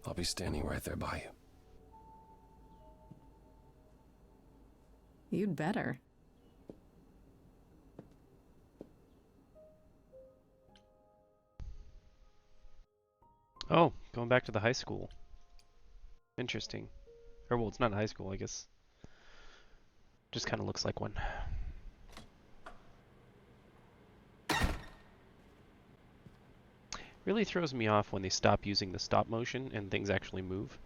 I'll be standing right there by you. You'd better. Oh, going back to the high school. Interesting. Or, well, it's not a high school, I guess. Just kind of looks like one. Really throws me off when they stop using the stop motion and things actually move.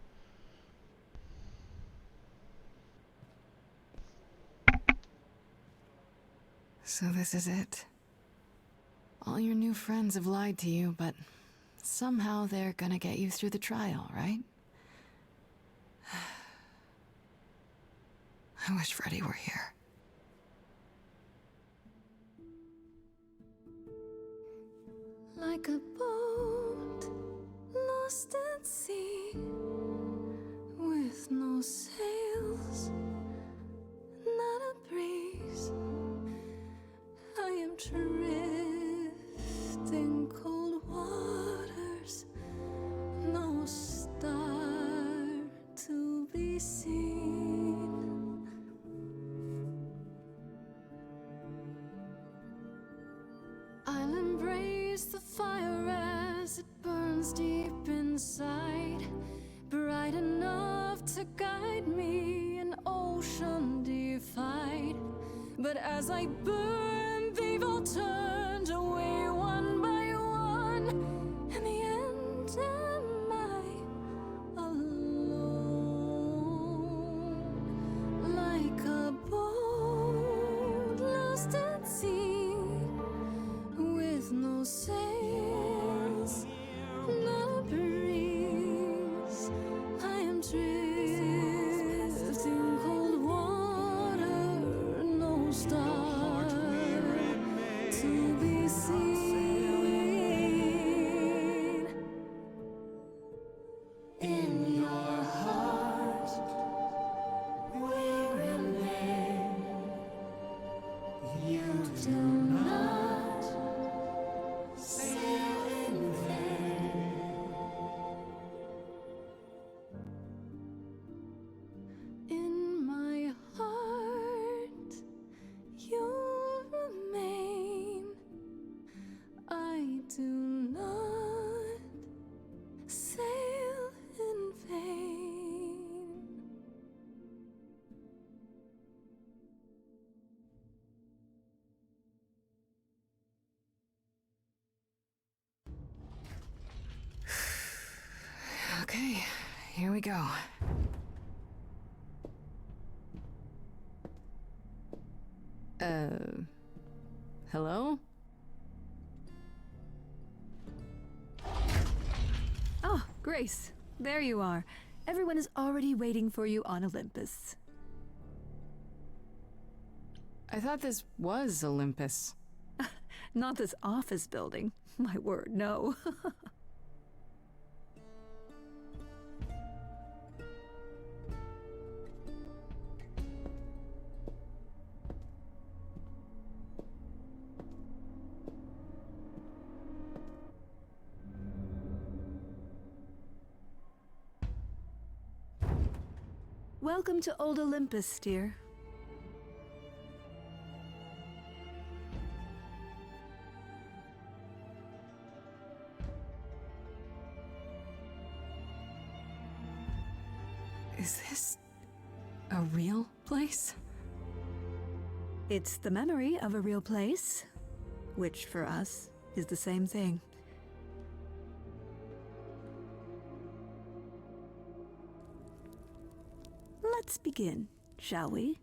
So this is it. All your new friends have lied to you, but somehow they're gonna get you through the trial, right? I wish Freddy were here. Like a boat lost at sea, with no sails, not a breeze. I am drifting cold waters, no star to be seen. I'll embrace the fire as it burns deep inside, bright enough to guide me, an ocean defied. But as I burn, they've all turned away one by one. In the end, am I alone? Like a boat lost at sea, with no sails, not a breeze. I am drifting cold water, no star to be seen. In your heart, we remain. You do not sail in vain. In my heart, you remain. I do not sail in vain. Okay, here we go. Hello? Oh, Grace, there you are. Everyone is already waiting for you on Olympus. I thought this was Olympus. Not this office building. My word, no. Welcome to Old Olympus, dear. Is this a real place? It's the memory of a real place, which for us is the same thing. Let's begin, shall we?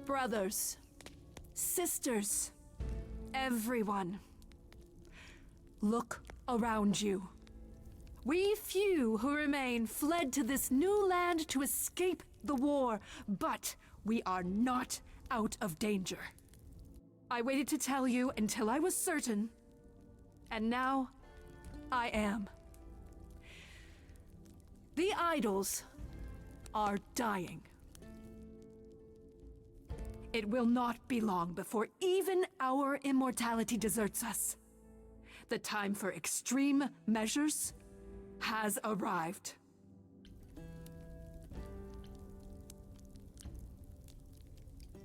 Brothers, sisters, everyone, look around you. We few who remain fled to this new land to escape the war, but we are not out of danger. I waited to tell you until I was certain, and now I am. The idols are dying. It will not be long before even our immortality deserts us. The time for extreme measures has arrived.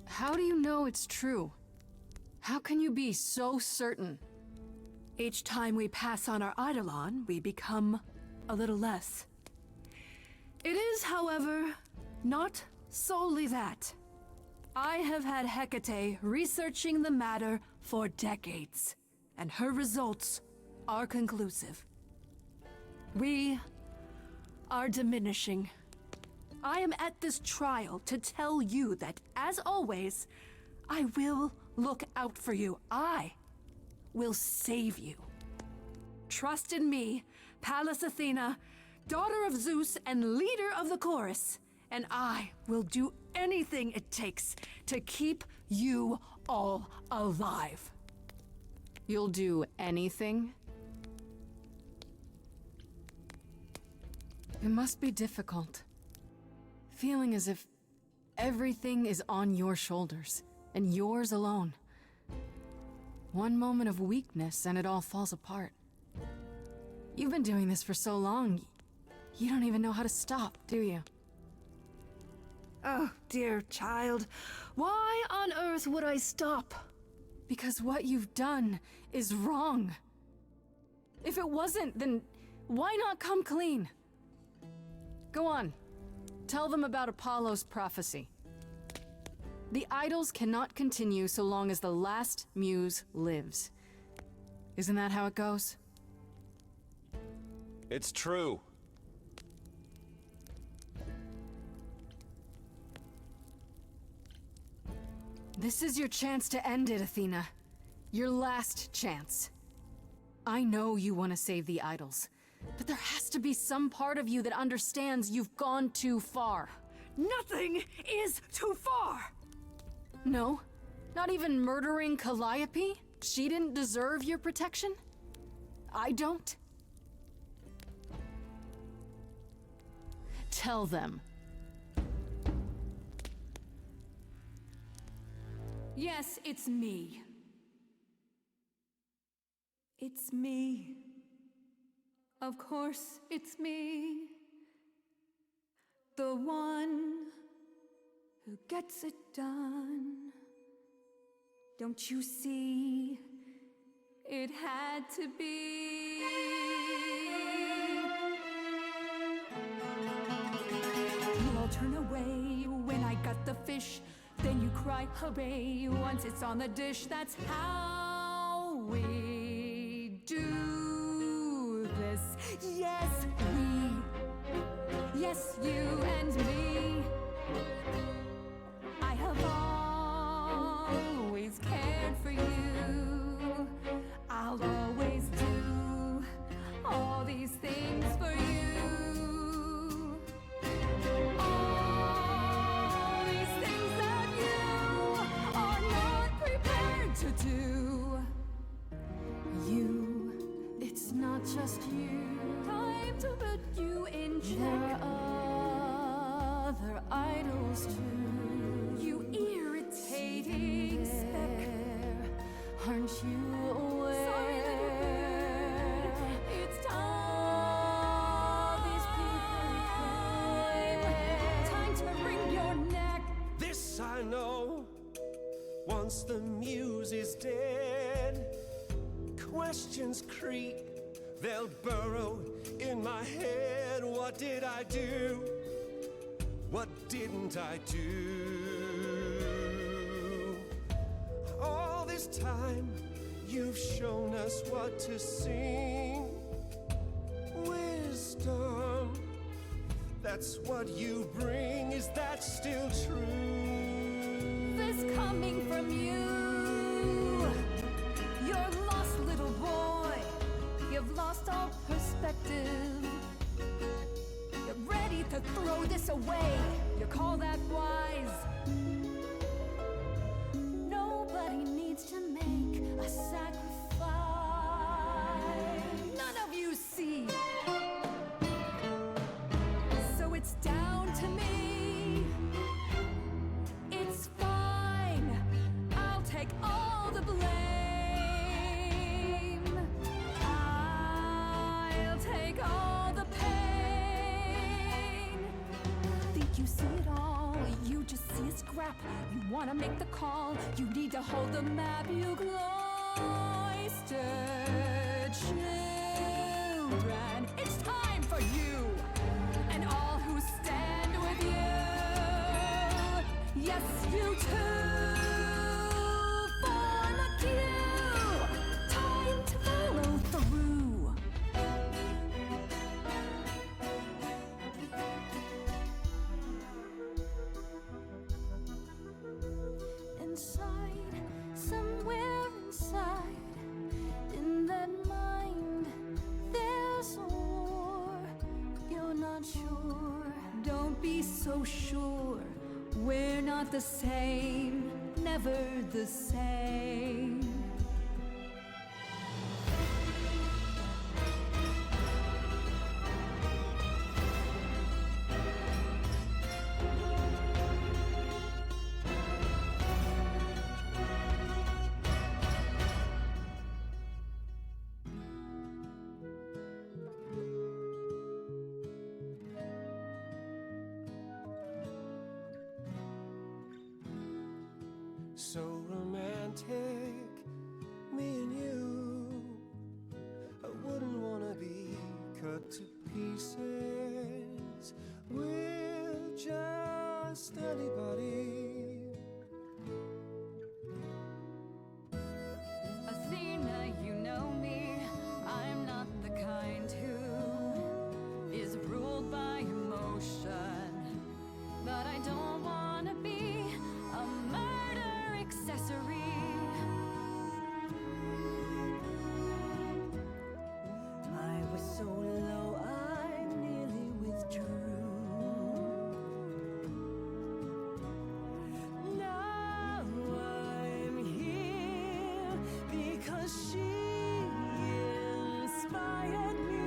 How do you know it's true? How can you be so certain? Each time we pass on our Eidolon, we become a little less. It is, however, not solely that. I have had Hecate researching the matter for decades, and her results are conclusive. We are diminishing. I am at this trial to tell you that, as always, I will look out for you. I will save you. Trust in me, Pallas Athena, daughter of Zeus and leader of the chorus, and I will do anything it takes to keep you all alive. You'll do anything? It must be difficult. Feeling as if everything is on your shoulders, and yours alone. One moment of weakness and it all falls apart. You've been doing this for so long, you don't even know how to stop, do you? Oh, dear child, why on earth would I stop? Because what you've done is wrong. If it wasn't, then why not come clean? Go on. Tell them about Apollo's prophecy. The idols cannot continue so long as the last muse lives. Isn't that how it goes? It's true. This is your chance to end it, Athena. Your last chance. I know you want to save the idols, but there has to be some part of you that understands you've gone too far. Nothing is too far! No? Not even murdering Calliope? She didn't deserve your protection? I don't? Tell them. Yes, it's me. It's me. Of course, it's me. The one who gets it done. Don't you see? It had to be. You all turn away when I got the fish. Then you cry, hooray, once it's on the dish. That's how we do this. Yes, we. Yes, you and me. I have always cared for you. I'll always do all these things for you. All these things that you are not prepared to do. You, it's not just you. Time to put you in check. There are other idols too. You irritating speck. Aren't you aware? It's Once the muse is dead, questions creep, they'll burrow in my head. What did I do? What didn't I do? All this time, you've shown us what to sing. Wisdom, that's what you bring. Is that still true? This coming from you. You're lost, little boy. You've lost all perspective. You're ready to throw this away. You call that wise? Nobody needs to make a sacrifice. None of you see. So it's down to me. It's fine. I'll take all the blame. I'll take all the pain. Think you see it all? You just see a scrap. You wanna make the call. You need to hold the map. You cloistered children. It's time for you and all who stand with you. Yes, you too. Form a queue. Time to follow through. Inside, somewhere inside, in that mind, there's a war. You're not sure. Don't be so sure. We're not the same, never the same. So romantic, me and you. I wouldn't wanna be cut to pieces with just anybody. Athena, you know me. I'm not the kind who is ruled by emotion. But I don't wanna be a murder accessory. I was so low, I nearly withdrew. Now I'm here because she inspired me.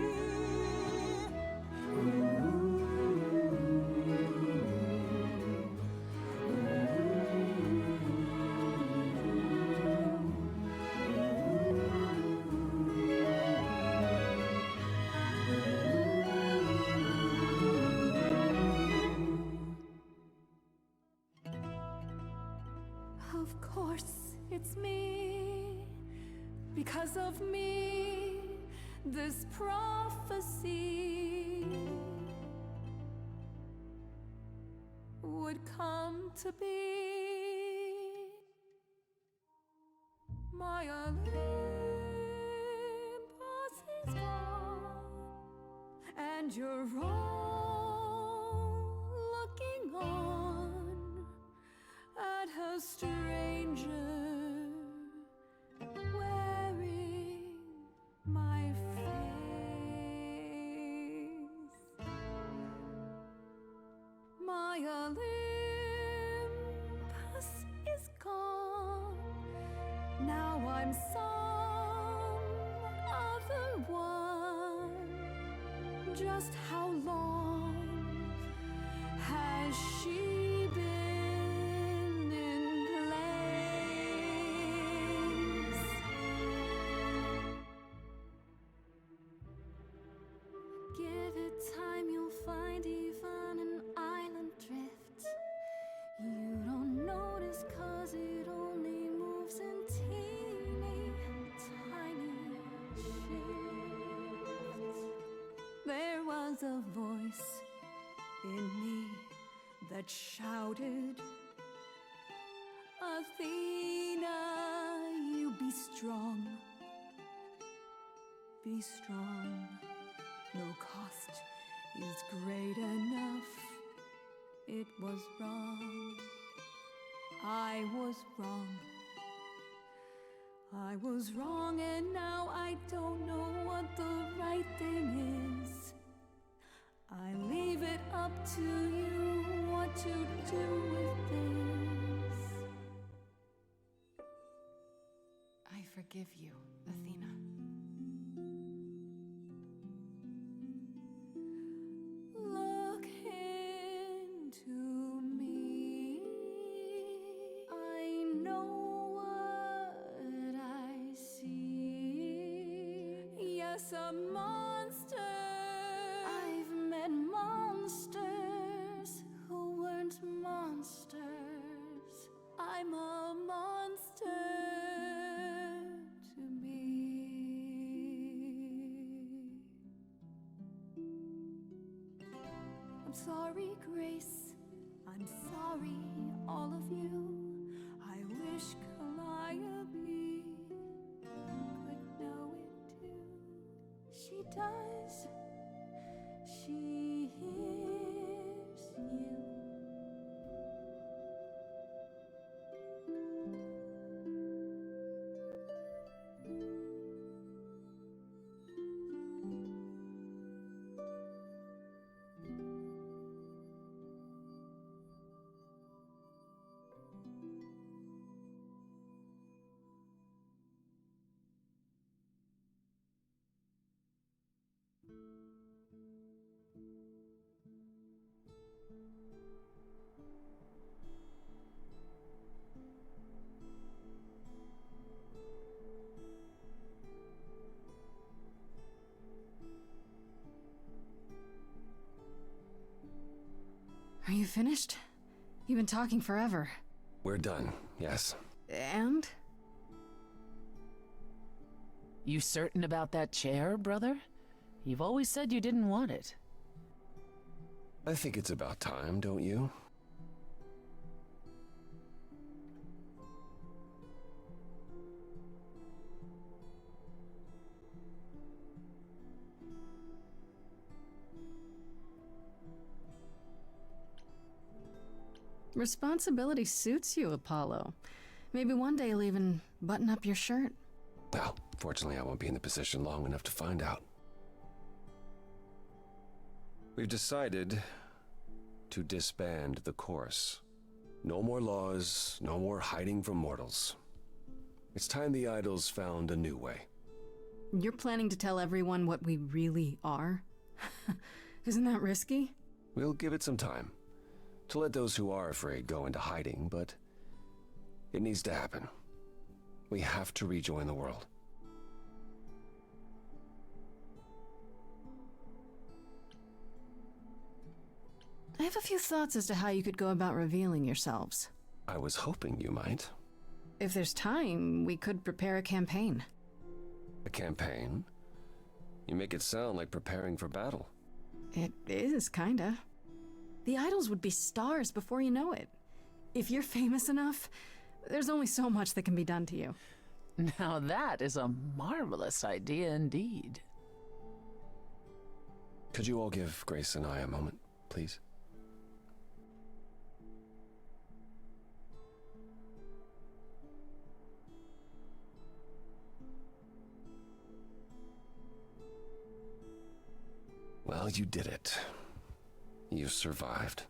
Of course, it's me. Because of me, this prophecy would come to be. My Olympus is gone, and you're all looking on at her stranger wearing my face. My Olympus is gone. Now I'm some other one. Just how long has she been in place? Give it time, you'll find even an island drift. You don't notice 'cause it only was a voice in me that shouted, Athena, you be strong. Be strong. No cost is great enough. It was wrong. I was wrong. I was wrong, and now I don't know what the right thing is. I leave it up to you what to do with this. I forgive you, Athena. Look into me. I know what I see. Yes, a monster. I've met monsters who weren't monsters. I'm a monster to me. I'm sorry, Grace. I'm sorry, all of you. I wish Calliope could know it too. She does. She hears you. Are you finished? You've been talking forever. We're done, yes. And? You certain about that chair, brother? You've always said you didn't want it. I think it's about time, don't you? Responsibility suits you, Apollo. Maybe one day you'll even button up your shirt. Well, fortunately I won't be in the position long enough to find out. We've decided to disband the chorus. No more laws, no more hiding from mortals. It's time the idols found a new way. You're planning to tell everyone what we really are? Isn't that risky? We'll give it some time to let those who are afraid go into hiding, but it needs to happen. We have to rejoin the world. I have a few thoughts as to how you could go about revealing yourselves. I was hoping you might. If there's time, we could prepare a campaign. A campaign? You make it sound like preparing for battle. It is, kinda. The idols would be stars before you know it. If you're famous enough, there's only so much that can be done to you. Now that is a marvelous idea indeed. Could you all give Grace and I a moment, please? Well, you did it. You survived.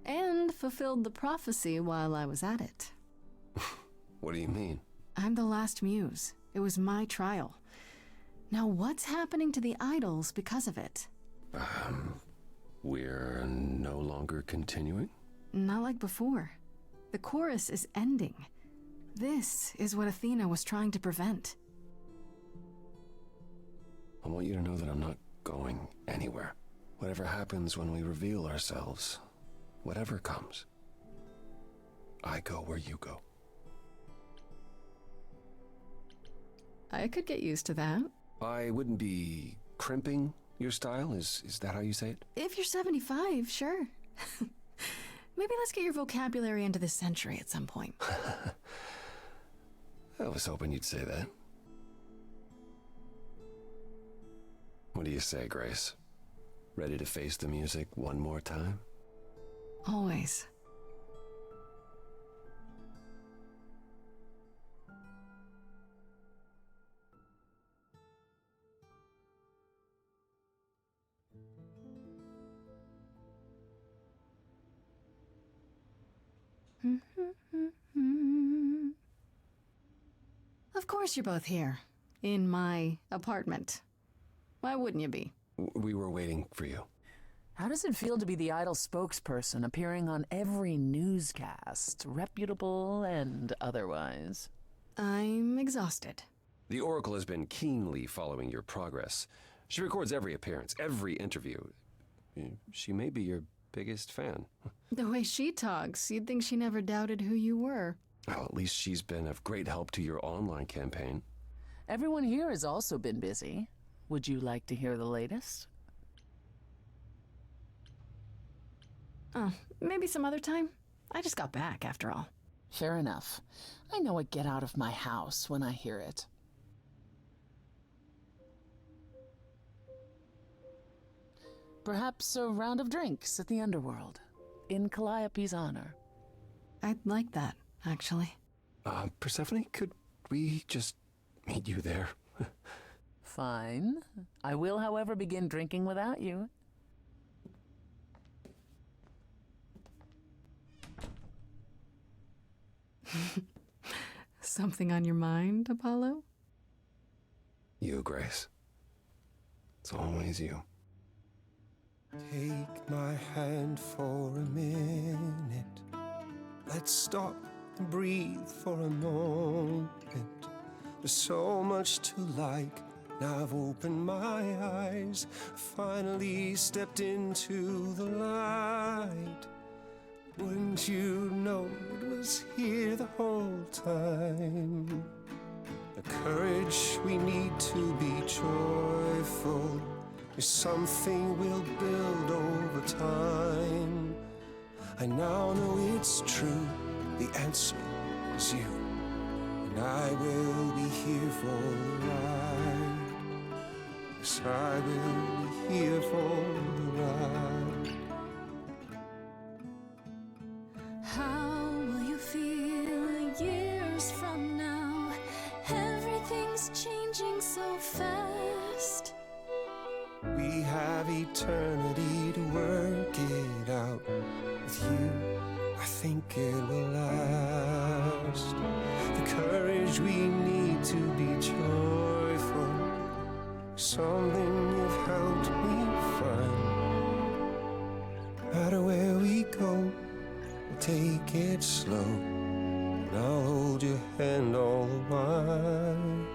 And fulfilled the prophecy while I was at it. What do you mean? I'm the last muse. It was my trial. Now what's happening to the idols because of it? We're no longer continuing? Not like before. The chorus is ending. This is what Athena was trying to prevent. I want you to know that I'm not going anywhere. Whatever happens when we reveal ourselves, whatever comes, I go where you go. I could get used to that. I wouldn't be crimping your style? Is that how you say it? If you're 75, sure. Maybe let's get your vocabulary into this century at some point. I was hoping you'd say that. What do you say, Grace? Ready to face the music one more time? Always. Of course you're both here. In my apartment. Why wouldn't you be? We were waiting for you. How does it feel to be the Idol spokesperson appearing on every newscast, reputable and otherwise? I'm exhausted. The Oracle has been keenly following your progress. She records every appearance, every interview. She may be your biggest fan. The way she talks, you'd think she never doubted who you were. Well, at least she's been of great help to your online campaign. Everyone here has also been busy. Would you like to hear the latest? Oh, maybe some other time? I just got back, after all. Fair enough. I know a get out of my house when I hear it. Perhaps a round of drinks at the Underworld, in Calliope's honor. I'd like that, actually. Persephone, could we just meet you there? Fine. I will, however, begin drinking without you. Something on your mind, Apollo? You, Grace. It's always you. Take my hand for a minute. Let's stop and breathe for a moment. There's so much to like. Now I've opened my eyes, finally stepped into the light. Wouldn't you know it was here the whole time? The courage we need to be joyful is something we'll build over time. I now know it's true, the answer is you. And I will be here for the ride. Yes, I will be here for the ride. How will you feel years from now? Everything's changing so fast. We have eternity to work it out. With you, I think it will last. The courage we need to be joyful, something you've helped me find. No matter where we go, we'll take it slow, and I'll hold your hand all the while.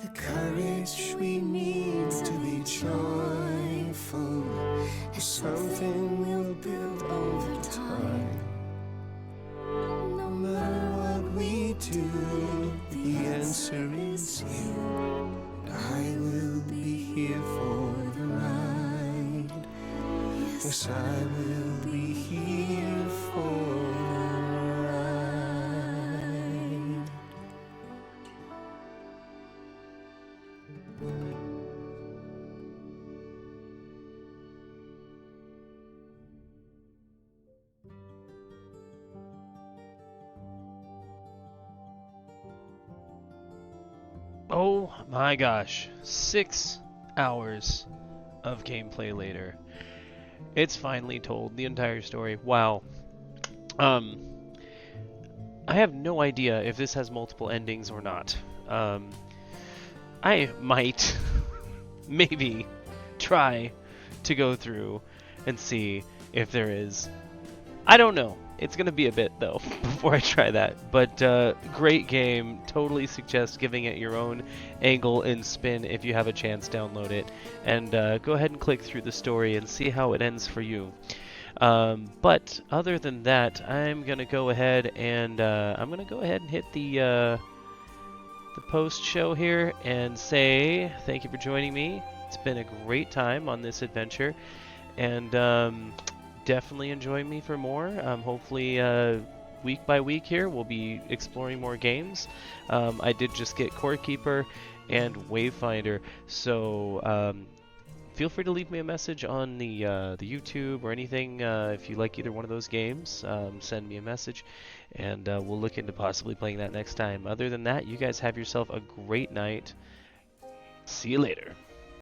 The courage we need to be joyful is something we'll build over time. No matter what we do, the answer is you. And I will be here for the ride. Yes, I will be here for the ride. Oh my gosh, 6 hours of gameplay later. It's finally told, the entire story. Wow. I have no idea if this has multiple endings or not. I might, maybe, try to go through and see if there is. I don't know. It's going to be a bit, though, before I try that. But great game. Totally suggest giving it your own angle and spin if you have a chance. Download it. And go ahead and click through the story and see how it ends for you. But other than that, I'm going to go ahead and hit the the post show here and say thank you for joining me. It's been a great time on this adventure, and definitely join me for more. Hopefully, week by week here, we'll be exploring more games. I did just get Core Keeper and Wayfinder, so feel free to leave me a message on the YouTube or anything if you like either one of those games. Send me a message, and we'll look into possibly playing that next time. Other than that, you guys have yourself a great night. See you later.